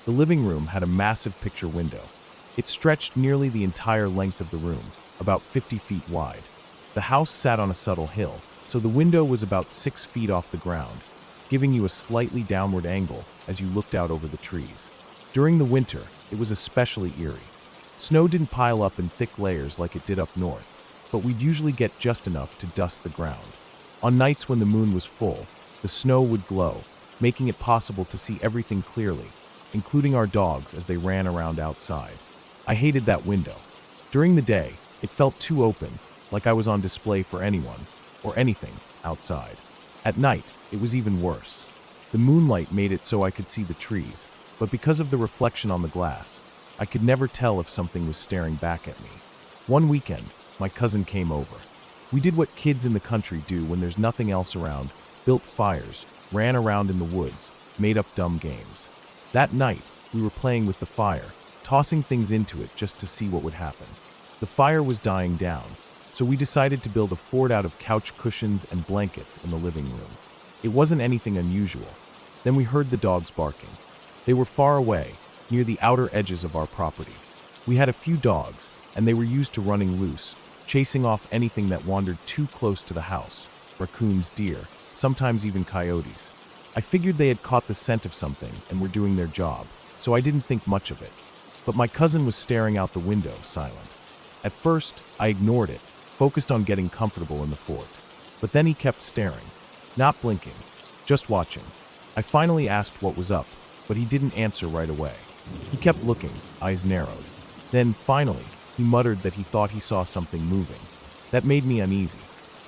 A: The living room had a massive picture window. It stretched nearly the entire length of the room, about 50 feet wide. The house sat on a subtle hill, so the window was about 6 feet off the ground, giving you a slightly downward angle as you looked out over the trees. During the winter, it was especially eerie. Snow didn't pile up in thick layers like it did up north, but we'd usually get just enough to dust the ground. On nights when the moon was full, the snow would glow, making it possible to see everything clearly, including our dogs as they ran around outside. I hated that window. During the day, it felt too open, like I was on display for anyone, or anything, outside. At night, it was even worse. The moonlight made it so I could see the trees, but because of the reflection on the glass, I could never tell if something was staring back at me. One weekend, my cousin came over. We did what kids in the country do when there's nothing else around: built fires, ran around in the woods, made up dumb games. That night, we were playing with the fire, tossing things into it just to see what would happen. The fire was dying down, so we decided to build a fort out of couch cushions and blankets in the living room. It wasn't anything unusual. Then we heard the dogs barking. They were far away, near the outer edges of our property. We had a few dogs, and they were used to running loose, chasing off anything that wandered too close to the house: raccoons, deer, sometimes even coyotes. I figured they had caught the scent of something and were doing their job, so I didn't think much of it. But my cousin was staring out the window, silent. At first, I ignored it, focused on getting comfortable in the fort. But then he kept staring, not blinking, just watching. I finally asked what was up, but he didn't answer right away. He kept looking, eyes narrowed. Then, finally, he muttered that he thought he saw something moving. That made me uneasy.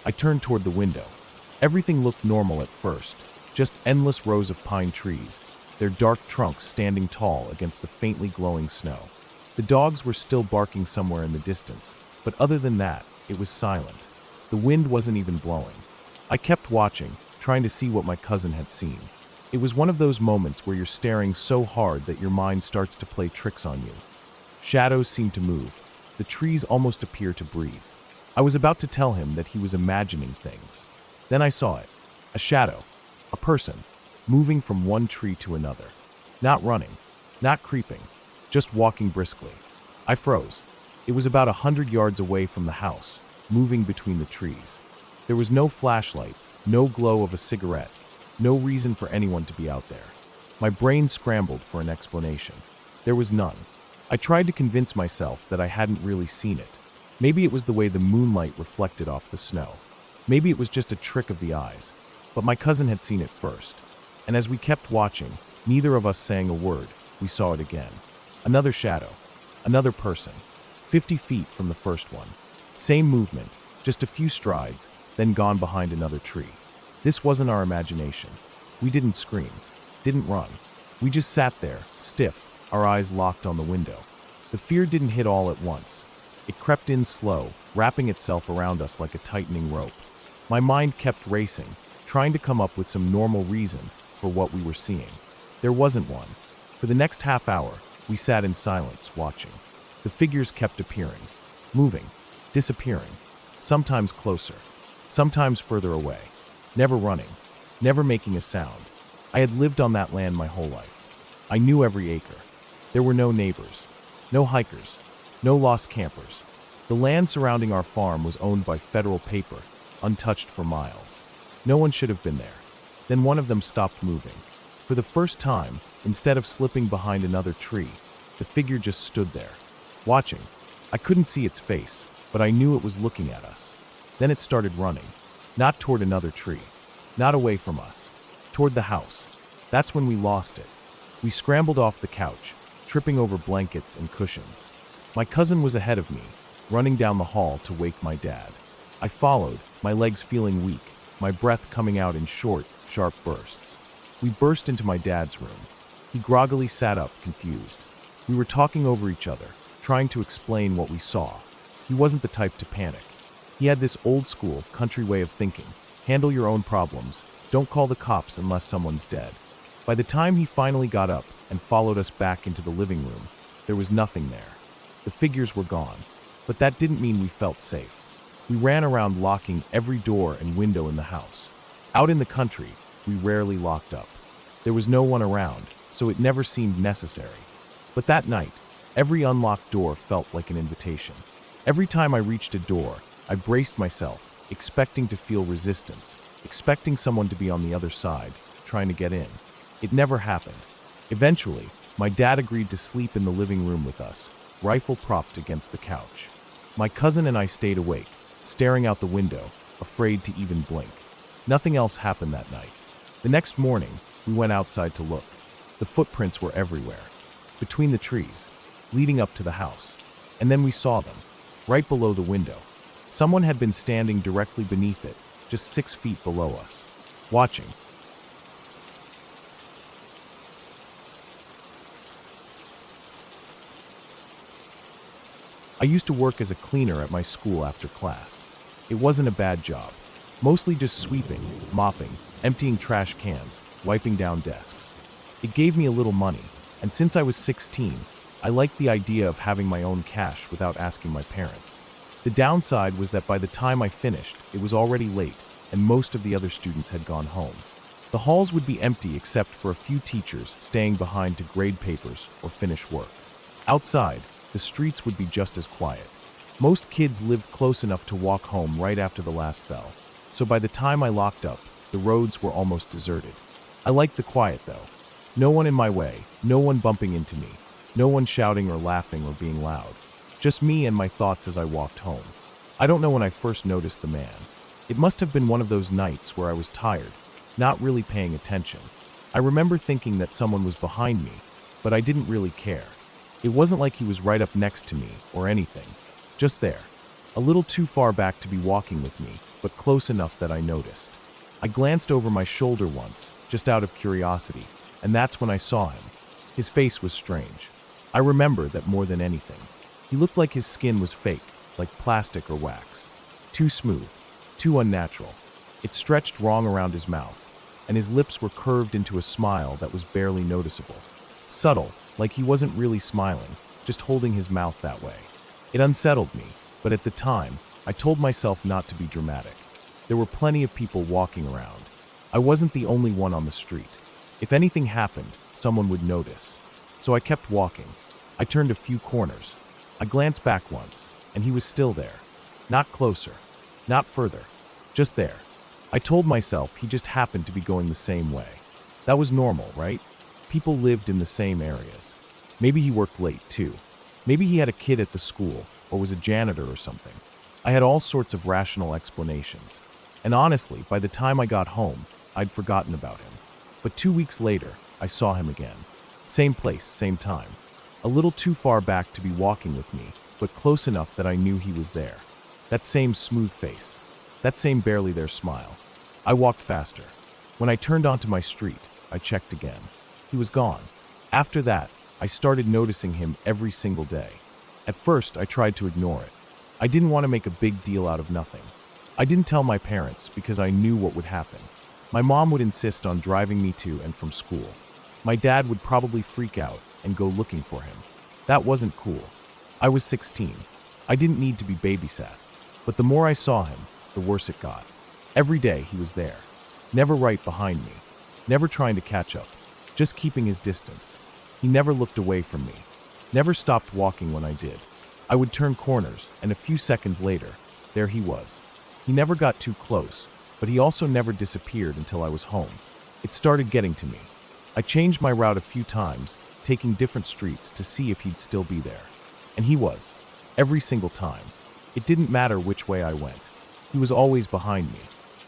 A: I turned toward the window. Everything looked normal at first, just endless rows of pine trees, their dark trunks standing tall against the faintly glowing snow. The dogs were still barking somewhere in the distance, but other than that, it was silent. The wind wasn't even blowing. I kept watching, trying to see what my cousin had seen. It was one of those moments where you're staring so hard that your mind starts to play tricks on you. Shadows seemed to move. The trees almost appear to breathe. I was about to tell him that he was imagining things. Then I saw it. A shadow. A person. Moving from one tree to another. Not running. Not creeping. Just walking briskly. I froze. It was about 100 yards away from the house, moving between the trees. There was no flashlight, no glow of a cigarette, no reason for anyone to be out there. My brain scrambled for an explanation. There was none. I tried to convince myself that I hadn't really seen it. Maybe it was the way the moonlight reflected off the snow. Maybe it was just a trick of the eyes. But my cousin had seen it first. And as we kept watching, neither of us saying a word, we saw it again. Another shadow. Another person. 50 feet from the first one. Same movement, just a few strides, then gone behind another tree. This wasn't our imagination. We didn't scream, didn't run. We just sat there, stiff, our eyes locked on the window. The fear didn't hit all at once. It crept in slow, wrapping itself around us like a tightening rope. My mind kept racing, trying to come up with some normal reason for what we were seeing. There wasn't one. For the next half hour, we sat in silence, watching. The figures kept appearing, moving, disappearing, sometimes closer, sometimes further away, never running, never making a sound. I had lived on that land my whole life. I knew every acre. There were no neighbors, no hikers, no lost campers. The land surrounding our farm was owned by federal paper, untouched for miles. No one should have been there. Then one of them stopped moving. For the first time, instead of slipping behind another tree, the figure just stood there, watching. I couldn't see its face, but I knew it was looking at us. Then it started running, not toward another tree, not away from us, toward the house. That's when we lost it. We scrambled off the couch, tripping over blankets and cushions. My cousin was ahead of me, running down the hall to wake my dad. I followed, my legs feeling weak, my breath coming out in short, sharp bursts. We burst into my dad's room. He groggily sat up, confused. We were talking over each other, trying to explain what we saw. He wasn't the type to panic. He had this old-school, country way of thinking. Handle your own problems. Don't call the cops unless someone's dead. By the time he finally got up and followed us back into the living room, there was nothing there. The figures were gone, but that didn't mean we felt safe. We ran around locking every door and window in the house. Out in the country, we rarely locked up. There was no one around, so it never seemed necessary. But that night, every unlocked door felt like an invitation. Every time I reached a door, I braced myself, expecting to feel resistance, expecting someone to be on the other side, trying to get in. It never happened. Eventually, my dad agreed to sleep in the living room with us, rifle propped against the couch. My cousin and I stayed awake, staring out the window, afraid to even blink. Nothing else happened that night. The next morning, we went outside to look. The footprints were everywhere, between the trees, leading up to the house. And then we saw them, right below the window. Someone had been standing directly beneath it, just 6 feet below us, watching. I used to work as a cleaner at my school after class. It wasn't a bad job. Mostly just sweeping, mopping, emptying trash cans, wiping down desks. It gave me a little money, and since I was 16, I liked the idea of having my own cash without asking my parents. The downside was that by the time I finished, it was already late, and most of the other students had gone home. The halls would be empty except for a few teachers staying behind to grade papers or finish work. Outside, the streets would be just as quiet. Most kids lived close enough to walk home right after the last bell, so by the time I locked up, the roads were almost deserted. I liked the quiet though. No one in my way, no one bumping into me, no one shouting or laughing or being loud. Just me and my thoughts as I walked home. I don't know when I first noticed the man. It must have been one of those nights where I was tired, not really paying attention. I remember thinking that someone was behind me, but I didn't really care. It wasn't like he was right up next to me or anything. Just there. A little too far back to be walking with me, but close enough that I noticed. I glanced over my shoulder once, just out of curiosity, and that's when I saw him. His face was strange. I remember that more than anything. He looked like his skin was fake, like plastic or wax. Too smooth, too unnatural. It stretched wrong around his mouth, and his lips were curved into a smile that was barely noticeable. Subtle, like he wasn't really smiling, just holding his mouth that way. It unsettled me, but at the time, I told myself not to be dramatic. There were plenty of people walking around. I wasn't the only one on the street. If anything happened, someone would notice. So I kept walking. I turned a few corners. I glanced back once, and he was still there. Not closer, not further, just there. I told myself he just happened to be going the same way. That was normal, right? People lived in the same areas. Maybe he worked late, too. Maybe he had a kid at the school, or was a janitor or something. I had all sorts of rational explanations. And honestly, by the time I got home, I'd forgotten about him. But 2 weeks later, I saw him again. Same place, same time. A little too far back to be walking with me, but close enough that I knew he was there. That same smooth face. That same barely there smile. I walked faster. When I turned onto my street, I checked again. He was gone. After that, I started noticing him every single day. At first, I tried to ignore it. I didn't want to make a big deal out of nothing. I didn't tell my parents because I knew what would happen. My mom would insist on driving me to and from school. My dad would probably freak out and go looking for him. That wasn't cool. I was 16. I didn't need to be babysat. But the more I saw him, the worse it got. Every day he was there. Never right behind me. Never trying to catch up. Just keeping his distance. He never looked away from me. Never stopped walking when I did. I would turn corners, and a few seconds later, there he was. He never got too close, but he also never disappeared until I was home. It started getting to me. I changed my route a few times, taking different streets to see if he'd still be there. And he was. Every single time. It didn't matter which way I went. He was always behind me.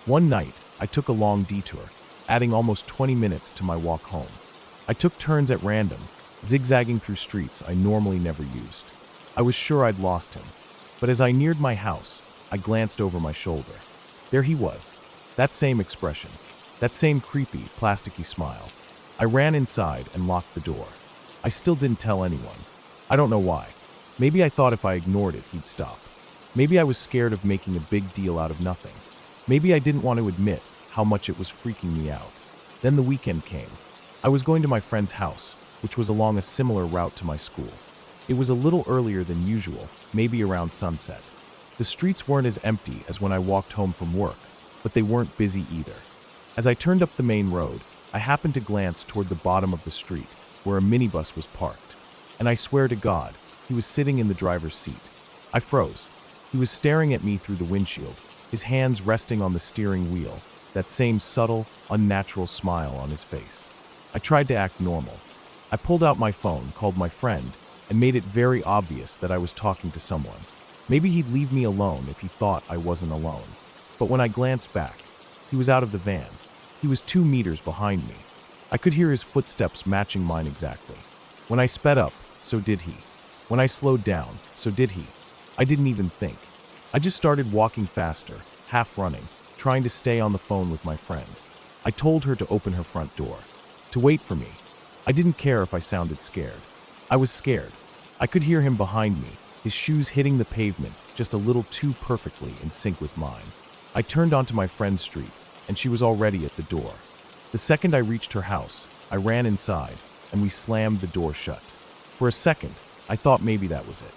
A: One night, I took a long detour, adding almost 20 minutes to my walk home. I took turns at random, zigzagging through streets I normally never used. I was sure I'd lost him. But as I neared my house, I glanced over my shoulder. There he was. That same expression. That same creepy, plasticky smile. I ran inside and locked the door. I still didn't tell anyone. I don't know why. Maybe I thought if I ignored it, he'd stop. Maybe I was scared of making a big deal out of nothing. Maybe I didn't want to admit how much it was freaking me out. Then the weekend came. I was going to my friend's house, which was along a similar route to my school. It was a little earlier than usual, maybe around sunset. The streets weren't as empty as when I walked home from work, but they weren't busy either. As I turned up the main road, I happened to glance toward the bottom of the street, where a minibus was parked. And I swear to God, he was sitting in the driver's seat. I froze. He was staring at me through the windshield, his hands resting on the steering wheel, that same subtle, unnatural smile on his face. I tried to act normal. I pulled out my phone, called my friend, and made it very obvious that I was talking to someone. Maybe he'd leave me alone if he thought I wasn't alone. But when I glanced back, he was out of the van. He was 2 meters behind me. I could hear his footsteps matching mine exactly. When I sped up, so did he. When I slowed down, so did he. I didn't even think. I just started walking faster, half running, trying to stay on the phone with my friend. I told her to open her front door, to wait for me. I didn't care if I sounded scared. I was scared. I could hear him behind me, his shoes hitting the pavement just a little too perfectly in sync with mine. I turned onto my friend's street, and she was already at the door. The second I reached her house, I ran inside, and we slammed the door shut. For a second, I thought maybe that was it.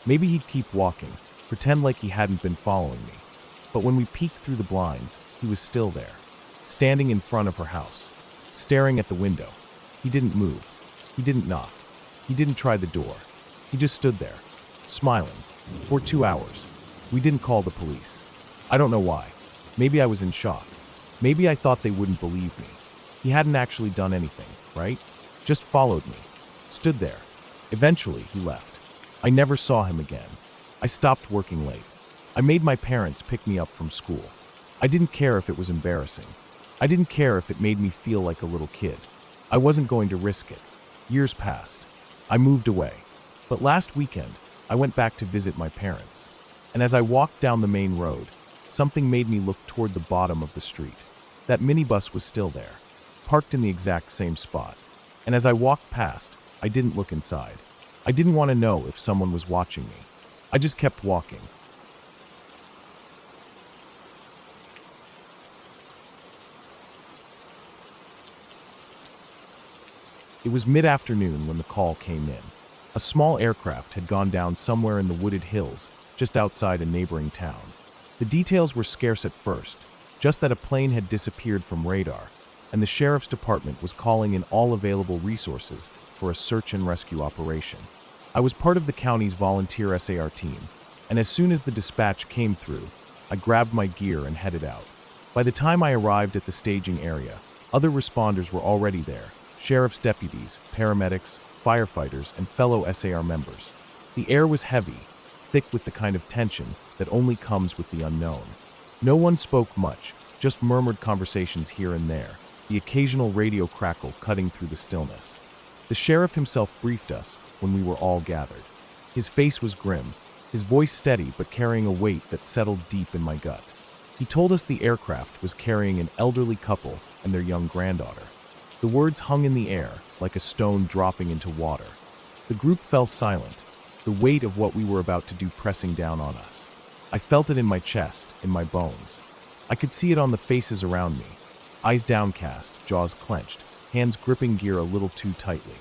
A: Maybe he'd keep walking, pretend like he hadn't been following me. But when we peeked through the blinds, he was still there, standing in front of her house, staring at the window. He didn't move. He didn't knock. He didn't try the door. He just stood there, smiling, for 2 hours. We didn't call the police. I don't know why. Maybe I was in shock. Maybe I thought they wouldn't believe me. He hadn't actually done anything, right? Just followed me. Stood there. Eventually, he left. I never saw him again. I stopped working late. I made my parents pick me up from school. I didn't care if it was embarrassing. I didn't care if it made me feel like a little kid. I wasn't going to risk it. Years passed. I moved away. But last weekend, I went back to visit my parents. And as I walked down the main road, something made me look toward the bottom of the street. That minibus was still there, parked in the exact same spot. And as I walked past, I didn't look inside. I didn't want to know if someone was watching me. I just kept walking. It was mid-afternoon when the call came in. A small aircraft had gone down somewhere in the wooded hills, just outside a neighboring town. The details were scarce at first, just that a plane had disappeared from radar, and the sheriff's department was calling in all available resources for a search and rescue operation. I was part of the county's volunteer SAR team, and as soon as the dispatch came through, I grabbed my gear and headed out. By the time I arrived at the staging area, other responders were already there: sheriff's deputies, paramedics, firefighters, and fellow SAR members. The air was heavy, thick with the kind of tension that only comes with the unknown. No one spoke much, just murmured conversations here and there, the occasional radio crackle cutting through the stillness. The sheriff himself briefed us when we were all gathered. His face was grim, his voice steady but carrying a weight that settled deep in my gut. He told us the aircraft was carrying an elderly couple and their young granddaughter. The words hung in the air like a stone dropping into water. The group fell silent, the weight of what we were about to do pressing down on us. I felt it in my chest, in my bones. I could see it on the faces around me, eyes downcast, jaws clenched, hands gripping gear a little too tightly.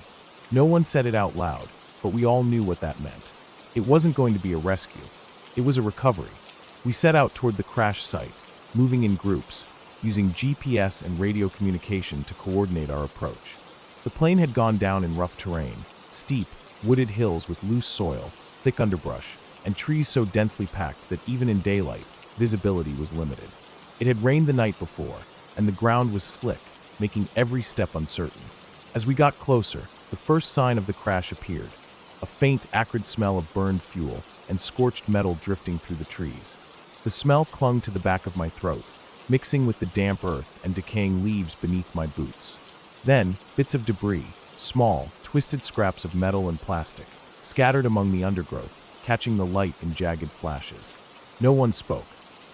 A: No one said it out loud, but we all knew what that meant. It wasn't going to be a rescue. It was a recovery. We set out toward the crash site, moving in groups, using GPS and radio communication to coordinate our approach. The plane had gone down in rough terrain, steep, wooded hills with loose soil, thick underbrush, and trees so densely packed that even in daylight, visibility was limited. It had rained the night before, and the ground was slick, making every step uncertain. As we got closer, the first sign of the crash appeared, a faint, acrid smell of burned fuel and scorched metal drifting through the trees. The smell clung to the back of my throat, mixing with the damp earth and decaying leaves beneath my boots. Then, bits of debris, small, twisted scraps of metal and plastic, scattered among the undergrowth, catching the light in jagged flashes. No one spoke.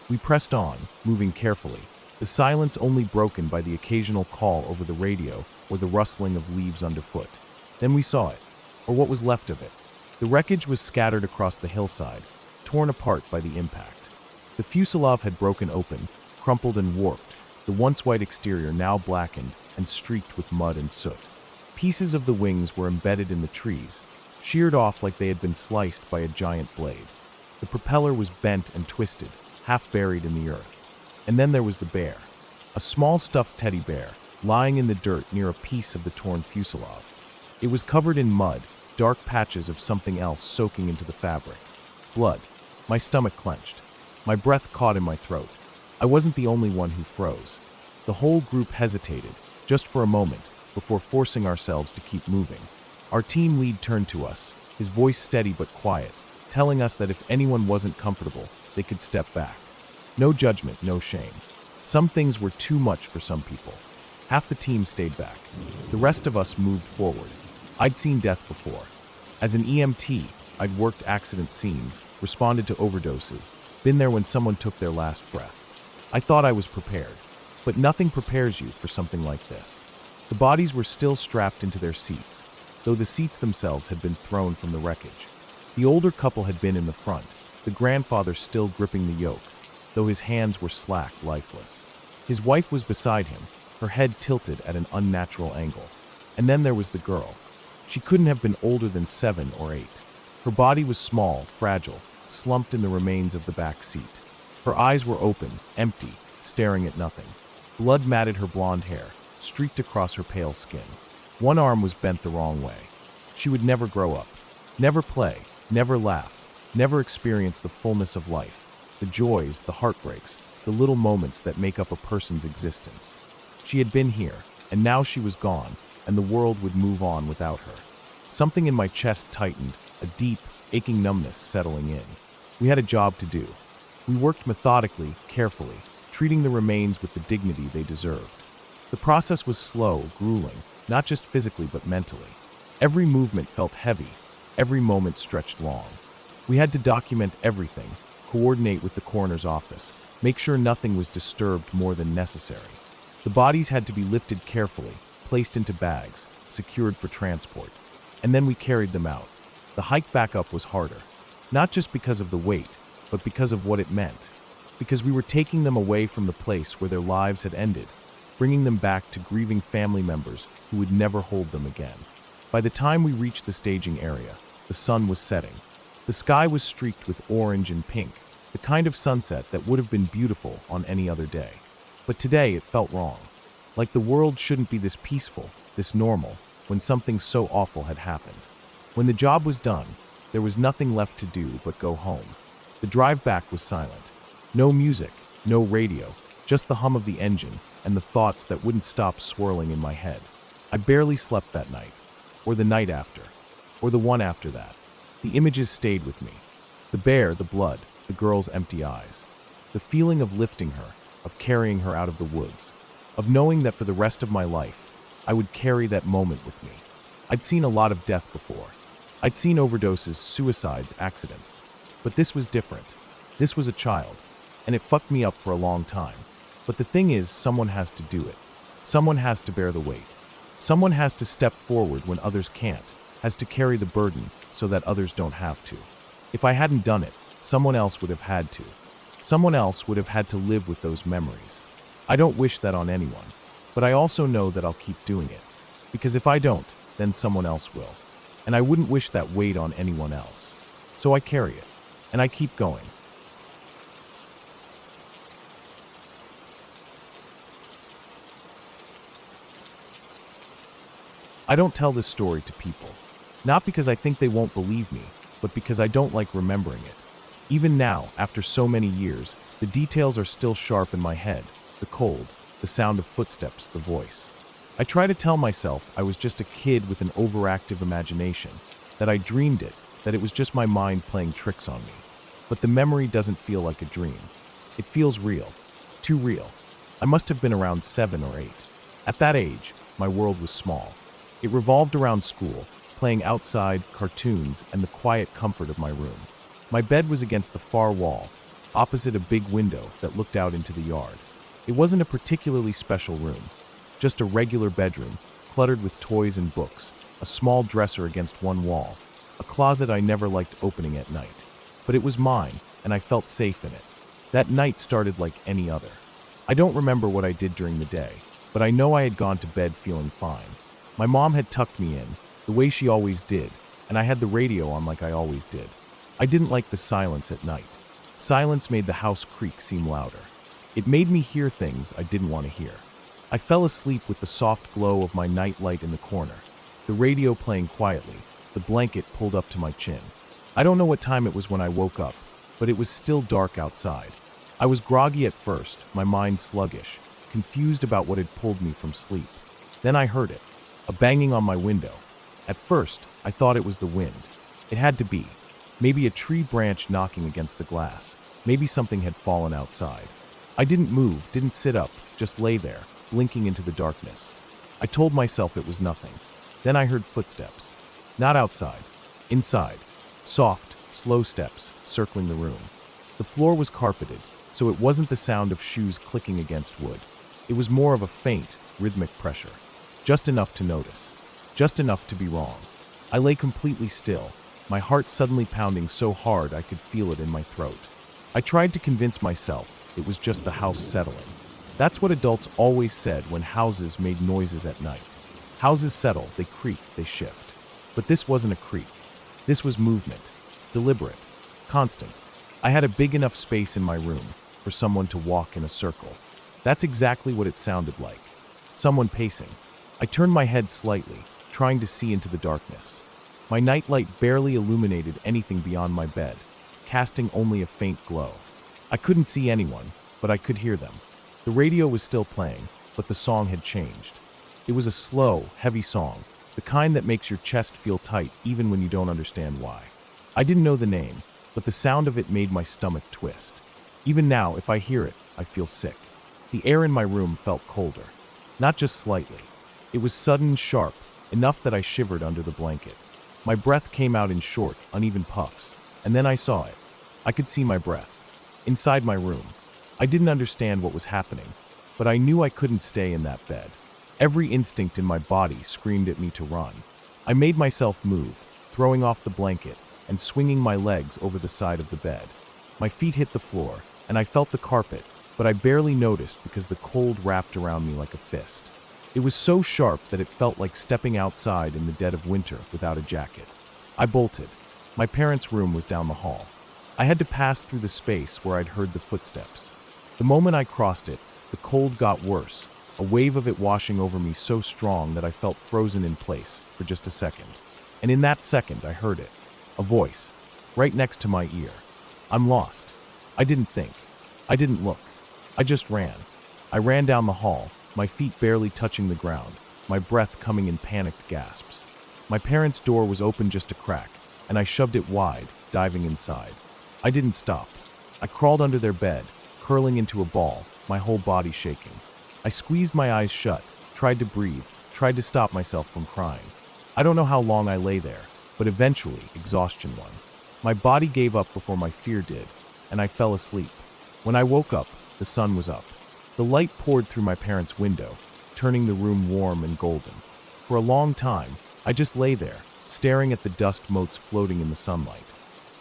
A: We pressed on, moving carefully, the silence only broken by the occasional call over the radio or the rustling of leaves underfoot. Then we saw it, or what was left of it. The wreckage was scattered across the hillside, torn apart by the impact. The fuselage had broken open, crumpled and warped, the once white exterior now blackened and streaked with mud and soot. Pieces of the wings were embedded in the trees, sheared off like they had been sliced by a giant blade. The propeller was bent and twisted, half buried in the earth. And then there was the bear, a small stuffed teddy bear, lying in the dirt near a piece of the torn fuselage. It was covered in mud, dark patches of something else soaking into the fabric. Blood. My stomach clenched. My breath caught in my throat. I wasn't the only one who froze. The whole group hesitated, just for a moment, before forcing ourselves to keep moving. Our team lead turned to us, his voice steady but quiet, telling us that if anyone wasn't comfortable, they could step back. No judgment, no shame. Some things were too much for some people. Half the team stayed back. The rest of us moved forward. I'd seen death before. As an EMT, I'd worked accident scenes, responded to overdoses, been there when someone took their last breath. I thought I was prepared, but nothing prepares you for something like this. The bodies were still strapped into their seats, though the seats themselves had been thrown from the wreckage. The older couple had been in the front, the grandfather still gripping the yoke, though his hands were slack, lifeless. His wife was beside him, her head tilted at an unnatural angle. And then there was the girl. She couldn't have been older than 7 or 8. Her body was small, fragile, slumped in the remains of the back seat. Her eyes were open, empty, staring at nothing. Blood matted her blonde hair, streaked across her pale skin. One arm was bent the wrong way. She would never grow up, never play, never laugh, never experience the fullness of life, the joys, the heartbreaks, the little moments that make up a person's existence. She had been here, and now she was gone, and the world would move on without her. Something in my chest tightened, a deep, aching numbness settling in. We had a job to do. We worked methodically, carefully, treating the remains with the dignity they deserved. The process was slow, grueling, not just physically but mentally. Every movement felt heavy, every moment stretched long. We had to document everything, coordinate with the coroner's office, make sure nothing was disturbed more than necessary. The bodies had to be lifted carefully, placed into bags, secured for transport. And then we carried them out. The hike back up was harder, not just because of the weight, but because of what it meant. Because we were taking them away from the place where their lives had ended, bringing them back to grieving family members who would never hold them again. By the time we reached the staging area, the sun was setting. The sky was streaked with orange and pink, the kind of sunset that would have been beautiful on any other day. But today it felt wrong. Like the world shouldn't be this peaceful, this normal, when something so awful had happened. When the job was done, there was nothing left to do but go home. The drive back was silent. No music, no radio, just the hum of the engine and the thoughts that wouldn't stop swirling in my head. I barely slept that night, or the night after, or the one after that. The images stayed with me. The bear, the blood, the girl's empty eyes. The feeling of lifting her, of carrying her out of the woods, of knowing that for the rest of my life, I would carry that moment with me. I'd seen a lot of death before. I'd seen overdoses, suicides, accidents. But this was different. This was a child, and it fucked me up for a long time. But the thing is, someone has to do it. Someone has to bear the weight. Someone has to step forward when others can't, has to carry the burden so that others don't have to. If I hadn't done it, someone else would have had to. Someone else would have had to live with those memories. I don't wish that on anyone, but I also know that I'll keep doing it. Because if I don't, then someone else will. And I wouldn't wish that weight on anyone else. So I carry it, and I keep going. I don't tell this story to people, not because I think they won't believe me, but because I don't like remembering it. Even now, after so many years, the details are still sharp in my head. The cold, the sound of footsteps, the voice. I try to tell myself I was just a kid with an overactive imagination, that I dreamed it, that it was just my mind playing tricks on me. But the memory doesn't feel like a dream. It feels real. Too real. I must have been around 7 or 8. At that age, my world was small. It revolved around school, playing outside, cartoons, and the quiet comfort of my room. My bed was against the far wall, opposite a big window that looked out into the yard. It wasn't a particularly special room, just a regular bedroom, cluttered with toys and books, a small dresser against one wall, a closet I never liked opening at night. But it was mine, and I felt safe in it. That night started like any other. I don't remember what I did during the day, but I know I had gone to bed feeling fine. My mom had tucked me in, the way she always did, and I had the radio on like I always did. I didn't like the silence at night. Silence made the house creak seem louder. It made me hear things I didn't want to hear. I fell asleep with the soft glow of my night light in the corner, the radio playing quietly, the blanket pulled up to my chin. I don't know what time it was when I woke up, but it was still dark outside. I was groggy at first, my mind sluggish, confused about what had pulled me from sleep. Then I heard it, a banging on my window. At first, I thought it was the wind. It had to be. Maybe a tree branch knocking against the glass. Maybe something had fallen outside. I didn't move, didn't sit up, just lay there, blinking into the darkness. I told myself it was nothing. Then I heard footsteps. Not outside. Inside. Soft, slow steps, circling the room. The floor was carpeted, so it wasn't the sound of shoes clicking against wood. It was more of a faint, rhythmic pressure. Just enough to notice. Just enough to be wrong. I lay completely still, my heart suddenly pounding so hard I could feel it in my throat. I tried to convince myself it was just the house settling. That's what adults always said when houses made noises at night. Houses settle, they creak, they shift. But this wasn't a creak. This was movement. Deliberate. Constant. I had a big enough space in my room for someone to walk in a circle. That's exactly what it sounded like. Someone pacing. I turned my head slightly, trying to see into the darkness. My nightlight barely illuminated anything beyond my bed, casting only a faint glow. I couldn't see anyone, but I could hear them. The radio was still playing, but the song had changed. It was a slow, heavy song, the kind that makes your chest feel tight even when you don't understand why. I didn't know the name, but the sound of it made my stomach twist. Even now, if I hear it, I feel sick. The air in my room felt colder. Not just slightly. It was sudden, sharp, enough that I shivered under the blanket. My breath came out in short, uneven puffs, and then I saw it. I could see my breath. Inside my room. I didn't understand what was happening, but I knew I couldn't stay in that bed. Every instinct in my body screamed at me to run. I made myself move, throwing off the blanket and swinging my legs over the side of the bed. My feet hit the floor, and I felt the carpet, but I barely noticed because the cold wrapped around me like a fist. It was so sharp that it felt like stepping outside in the dead of winter without a jacket. I bolted. My parents' room was down the hall. I had to pass through the space where I'd heard the footsteps. The moment I crossed it, the cold got worse, a wave of it washing over me so strong that I felt frozen in place for just a second. And in that second, I heard it. A voice, right next to my ear. I'm lost. I didn't think. I didn't look. I just ran. I ran down the hall, my feet barely touching the ground, my breath coming in panicked gasps. My parents' door was open just a crack, and I shoved it wide, diving inside. I didn't stop. I crawled under their bed, curling into a ball, my whole body shaking. I squeezed my eyes shut, tried to breathe, tried to stop myself from crying. I don't know how long I lay there, but eventually exhaustion won. My body gave up before my fear did, and I fell asleep. When I woke up, the sun was up. The light poured through my parents' window, turning the room warm and golden. For a long time, I just lay there, staring at the dust motes floating in the sunlight.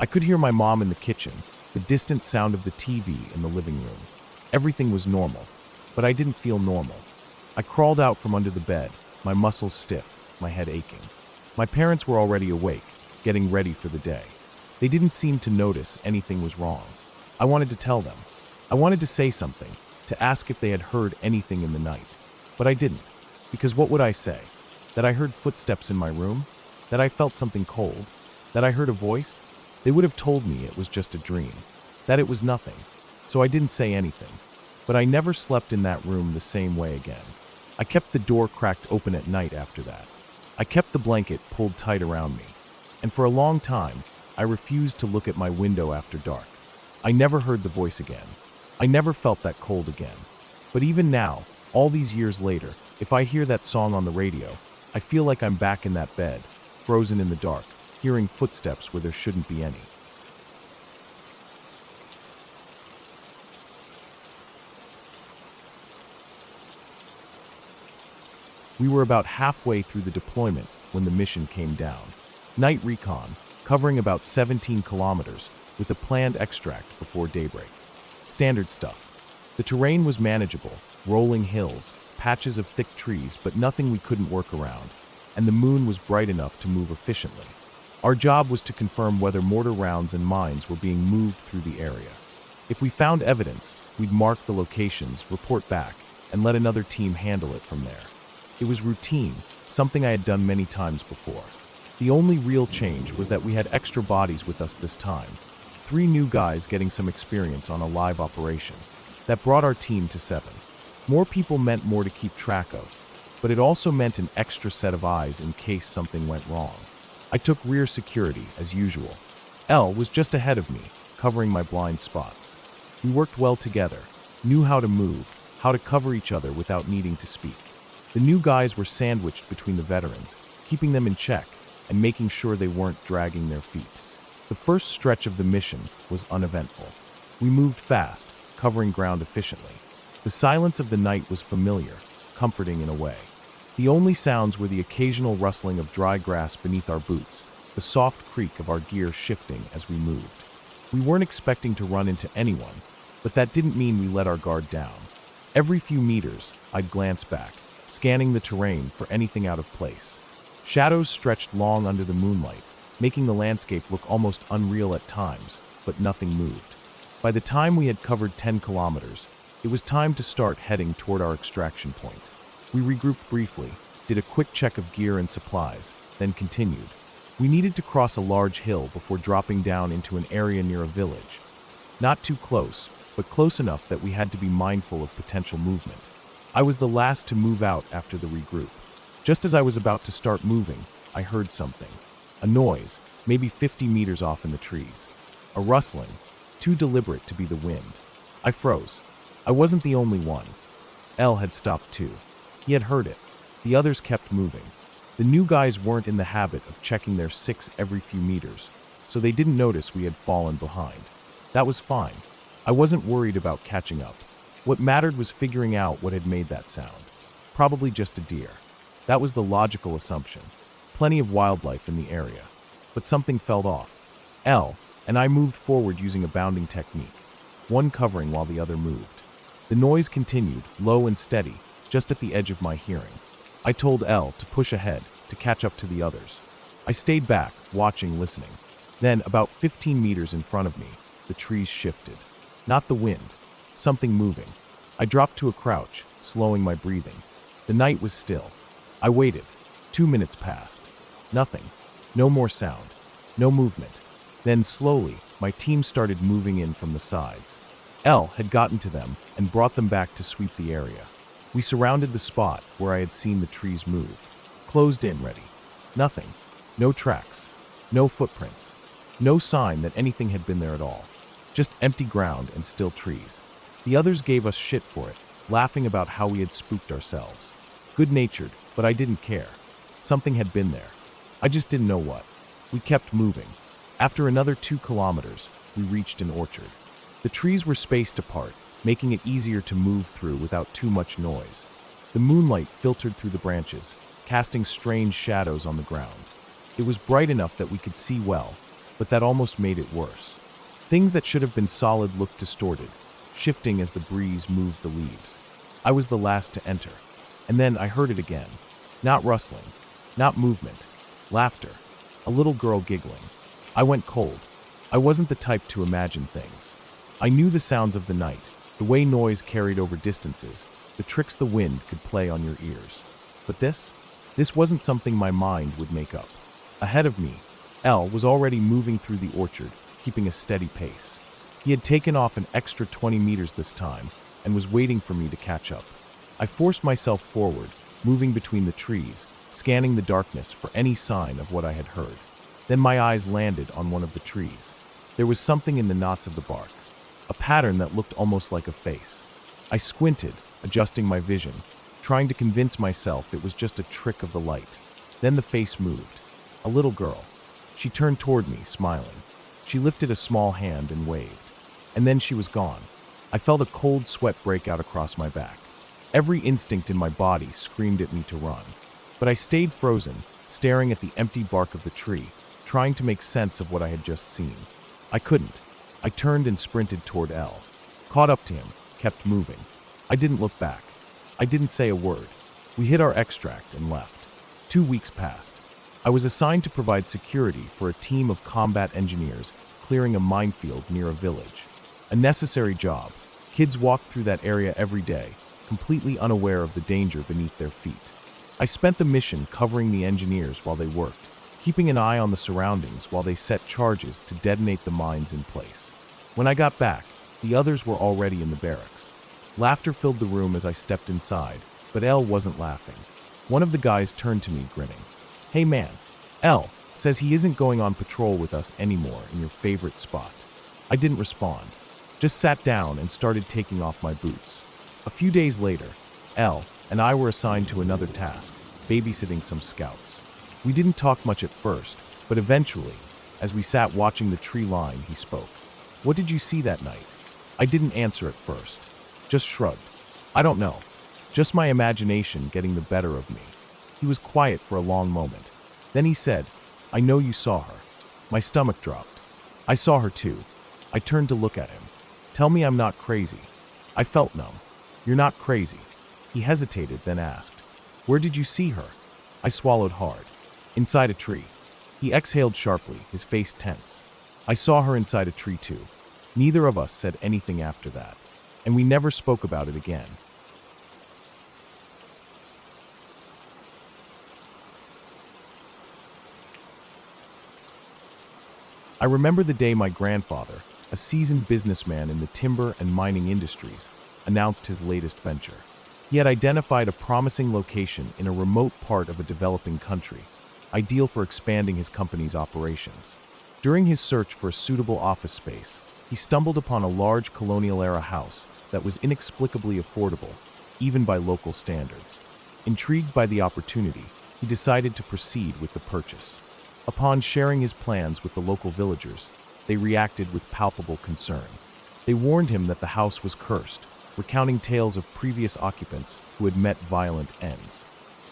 A: I could hear my mom in the kitchen, the distant sound of the TV in the living room. Everything was normal, but I didn't feel normal. I crawled out from under the bed, my muscles stiff, my head aching. My parents were already awake, getting ready for the day. They didn't seem to notice anything was wrong. I wanted to tell them. I wanted to say something, to ask if they had heard anything in the night. But I didn't, because what would I say? That I heard footsteps in my room? That I felt something cold? That I heard a voice? They would have told me it was just a dream, that it was nothing, so I didn't say anything. But I never slept in that room the same way again. I kept the door cracked open at night after that. I kept the blanket pulled tight around me. And for a long time, I refused to look at my window after dark. I never heard the voice again. I never felt that cold again. But even now, all these years later, if I hear that song on the radio, I feel like I'm back in that bed, frozen in the dark, hearing footsteps where there shouldn't be any. We were about halfway through the deployment when the mission came down. Night recon, covering about 17 kilometers, with a planned extract before daybreak. Standard stuff. The terrain was manageable, rolling hills, patches of thick trees, but nothing we couldn't work around, and the moon was bright enough to move efficiently. Our job was to confirm whether mortar rounds and mines were being moved through the area. If we found evidence, we'd mark the locations, report back, and let another team handle it from there. It was routine, something I had done many times before. The only real change was that we had extra bodies with us this time. 3 new guys getting some experience on a live operation. That brought our team to 7. More people meant more to keep track of, but it also meant an extra set of eyes in case something went wrong. I took rear security, as usual. Elle was just ahead of me, covering my blind spots. We worked well together, knew how to move, how to cover each other without needing to speak. The new guys were sandwiched between the veterans, keeping them in check and making sure they weren't dragging their feet. The first stretch of the mission was uneventful. We moved fast, covering ground efficiently. The silence of the night was familiar, comforting in a way. The only sounds were the occasional rustling of dry grass beneath our boots, the soft creak of our gear shifting as we moved. We weren't expecting to run into anyone, but that didn't mean we let our guard down. Every few meters, I'd glance back, scanning the terrain for anything out of place. Shadows stretched long under the moonlight, making the landscape look almost unreal at times, but nothing moved. By the time we had covered 10 kilometers, it was time to start heading toward our extraction point. We regrouped briefly, did a quick check of gear and supplies, then continued. We needed to cross a large hill before dropping down into an area near a village. Not too close, but close enough that we had to be mindful of potential movement. I was the last to move out after the regroup. Just as I was about to start moving, I heard something. A noise, maybe 50 meters off in the trees. A rustling, too deliberate to be the wind. I froze. I wasn't the only one. Elle had stopped too. He had heard it. The others kept moving. The new guys weren't in the habit of checking their 6 every few meters, so they didn't notice we had fallen behind. That was fine. I wasn't worried about catching up. What mattered was figuring out what had made that sound. Probably just a deer. That was the logical assumption. Plenty of wildlife in the area. But something felt off. Elle and I moved forward using a bounding technique, one covering while the other moved. The noise continued, low and steady, just at the edge of my hearing. I told Elle to push ahead, to catch up to the others. I stayed back, watching, listening. Then, about 15 meters in front of me, the trees shifted. Not the wind. Something moving. I dropped to a crouch, slowing my breathing. The night was still. I waited. 2 minutes passed. Nothing. No more sound. No movement. Then slowly, my team started moving in from the sides. Elle had gotten to them and brought them back to sweep the area. We surrounded the spot where I had seen the trees move. Closed in, ready. Nothing. No tracks. No footprints. No sign that anything had been there at all. Just empty ground and still trees. The others gave us shit for it, laughing about how we had spooked ourselves. Good-natured, but I didn't care. Something had been there. I just didn't know what. We kept moving. After another 2 kilometers, we reached an orchard. The trees were spaced apart, making it easier to move through without too much noise. The moonlight filtered through the branches, casting strange shadows on the ground. It was bright enough that we could see well, but that almost made it worse. Things that should have been solid looked distorted, shifting as the breeze moved the leaves. I was the last to enter, and then I heard it again. Not rustling, not movement, laughter, a little girl giggling. I went cold. I wasn't the type to imagine things. I knew the sounds of the night, the way noise carried over distances, the tricks the wind could play on your ears. But this wasn't something my mind would make up. Ahead of me, El was already moving through the orchard, keeping a steady pace. He had taken off an extra 20 meters this time and was waiting for me to catch up. I forced myself forward, moving between the trees, scanning the darkness for any sign of what I had heard. Then my eyes landed on one of the trees. There was something in the knots of the bark, a pattern that looked almost like a face. I squinted, adjusting my vision, trying to convince myself it was just a trick of the light. Then the face moved. A little girl. She turned toward me, smiling. She lifted a small hand and waved. And then she was gone. I felt a cold sweat break out across my back. Every instinct in my body screamed at me to run. But I stayed frozen, staring at the empty bark of the tree, trying to make sense of what I had just seen. I couldn't. I turned and sprinted toward El. Caught up to him, kept moving. I didn't look back. I didn't say a word. We hit our extract and left. 2 weeks passed. I was assigned to provide security for a team of combat engineers clearing a minefield near a village. A necessary job. Kids walked through that area every day, completely unaware of the danger beneath their feet. I spent the mission covering the engineers while they worked, keeping an eye on the surroundings while they set charges to detonate the mines in place. When I got back, the others were already in the barracks. Laughter filled the room as I stepped inside, but El wasn't laughing. One of the guys turned to me, grinning. "Hey man, El says he isn't going on patrol with us anymore in your favorite spot." I didn't respond, just sat down and started taking off my boots. A few days later, El and I were assigned to another task, babysitting some scouts. We didn't talk much at first, but eventually, as we sat watching the tree line, he spoke. "What did you see that night?" I didn't answer at first, just shrugged. "I don't know. Just my imagination getting the better of me." He was quiet for a long moment. Then he said, "I know you saw her." My stomach dropped. I saw her too. I turned to look at him. "Tell me I'm not crazy." I felt numb. "You're not crazy." He hesitated, then asked, "Where did you see her?" I swallowed hard. "Inside a tree." He exhaled sharply, his face tense. "I saw her inside a tree too." Neither of us said anything after that, and we never spoke about it again. I remember the day my grandfather, a seasoned businessman in the timber and mining industries, announced his latest venture. He had identified a promising location in a remote part of a developing country, ideal for expanding his company's operations. During his search for a suitable office space, he stumbled upon a large colonial-era house that was inexplicably affordable, even by local standards. Intrigued by the opportunity, he decided to proceed with the purchase. Upon sharing his plans with the local villagers, they reacted with palpable concern. They warned him that the house was cursed, recounting tales of previous occupants who had met violent ends.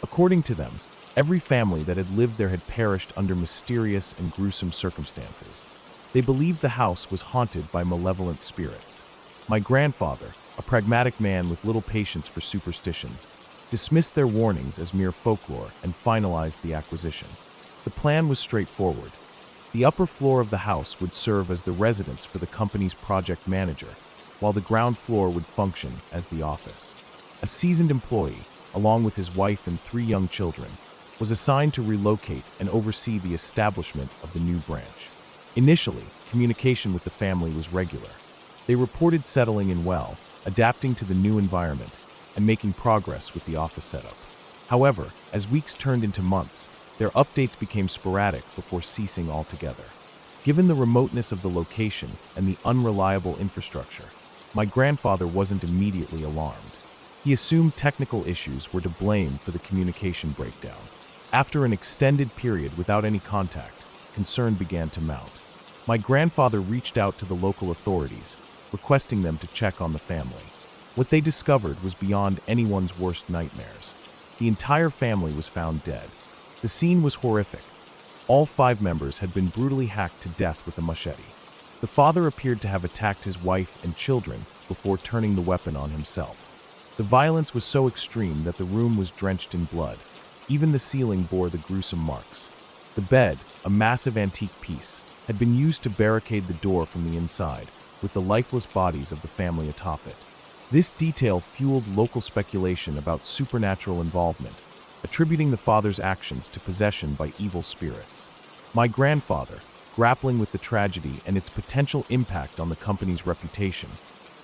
A: According to them, every family that had lived there had perished under mysterious and gruesome circumstances. They believed the house was haunted by malevolent spirits. My grandfather, a pragmatic man with little patience for superstitions, dismissed their warnings as mere folklore and finalized the acquisition. The plan was straightforward. The upper floor of the house would serve as the residence for the company's project manager, while the ground floor would function as the office. A seasoned employee, along with his wife and 3 young children, was assigned to relocate and oversee the establishment of the new branch. Initially, communication with the family was regular. They reported settling in well, adapting to the new environment, and making progress with the office setup. However, as weeks turned into months, their updates became sporadic before ceasing altogether. Given the remoteness of the location and the unreliable infrastructure, my grandfather wasn't immediately alarmed. He assumed technical issues were to blame for the communication breakdown. After an extended period without any contact, concern began to mount. My grandfather reached out to the local authorities, requesting them to check on the family. What they discovered was beyond anyone's worst nightmares. The entire family was found dead. The scene was horrific. All 5 members had been brutally hacked to death with a machete. The father appeared to have attacked his wife and children before turning the weapon on himself. The violence was so extreme that the room was drenched in blood. Even the ceiling bore the gruesome marks. The bed, a massive antique piece, had been used to barricade the door from the inside, with the lifeless bodies of the family atop it. This detail fueled local speculation about supernatural involvement, attributing the father's actions to possession by evil spirits. My grandfather, grappling with the tragedy and its potential impact on the company's reputation,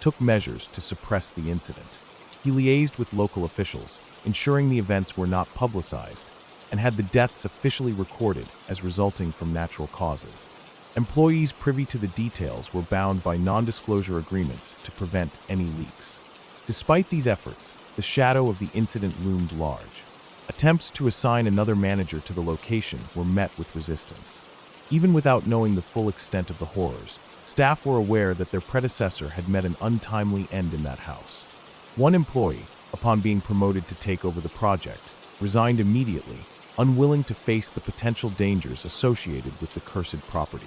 A: took measures to suppress the incident. He liaised with local officials, ensuring the events were not publicized, and had the deaths officially recorded as resulting from natural causes. Employees privy to the details were bound by non-disclosure agreements to prevent any leaks. Despite these efforts, the shadow of the incident loomed large. Attempts to assign another manager to the location were met with resistance. Even without knowing the full extent of the horrors, staff were aware that their predecessor had met an untimely end in that house. One employee, upon being promoted to take over the project, resigned immediately, unwilling to face the potential dangers associated with the cursed property.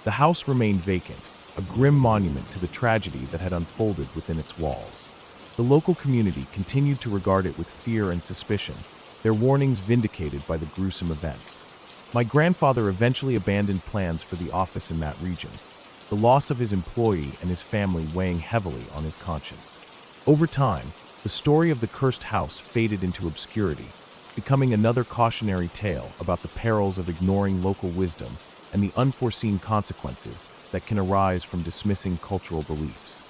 A: The house remained vacant, a grim monument to the tragedy that had unfolded within its walls. The local community continued to regard it with fear and suspicion, their warnings vindicated by the gruesome events. My grandfather eventually abandoned plans for the office in that region, the loss of his employee and his family weighing heavily on his conscience. Over time, the story of the cursed house faded into obscurity, becoming another cautionary tale about the perils of ignoring local wisdom and the unforeseen consequences that can arise from dismissing cultural beliefs.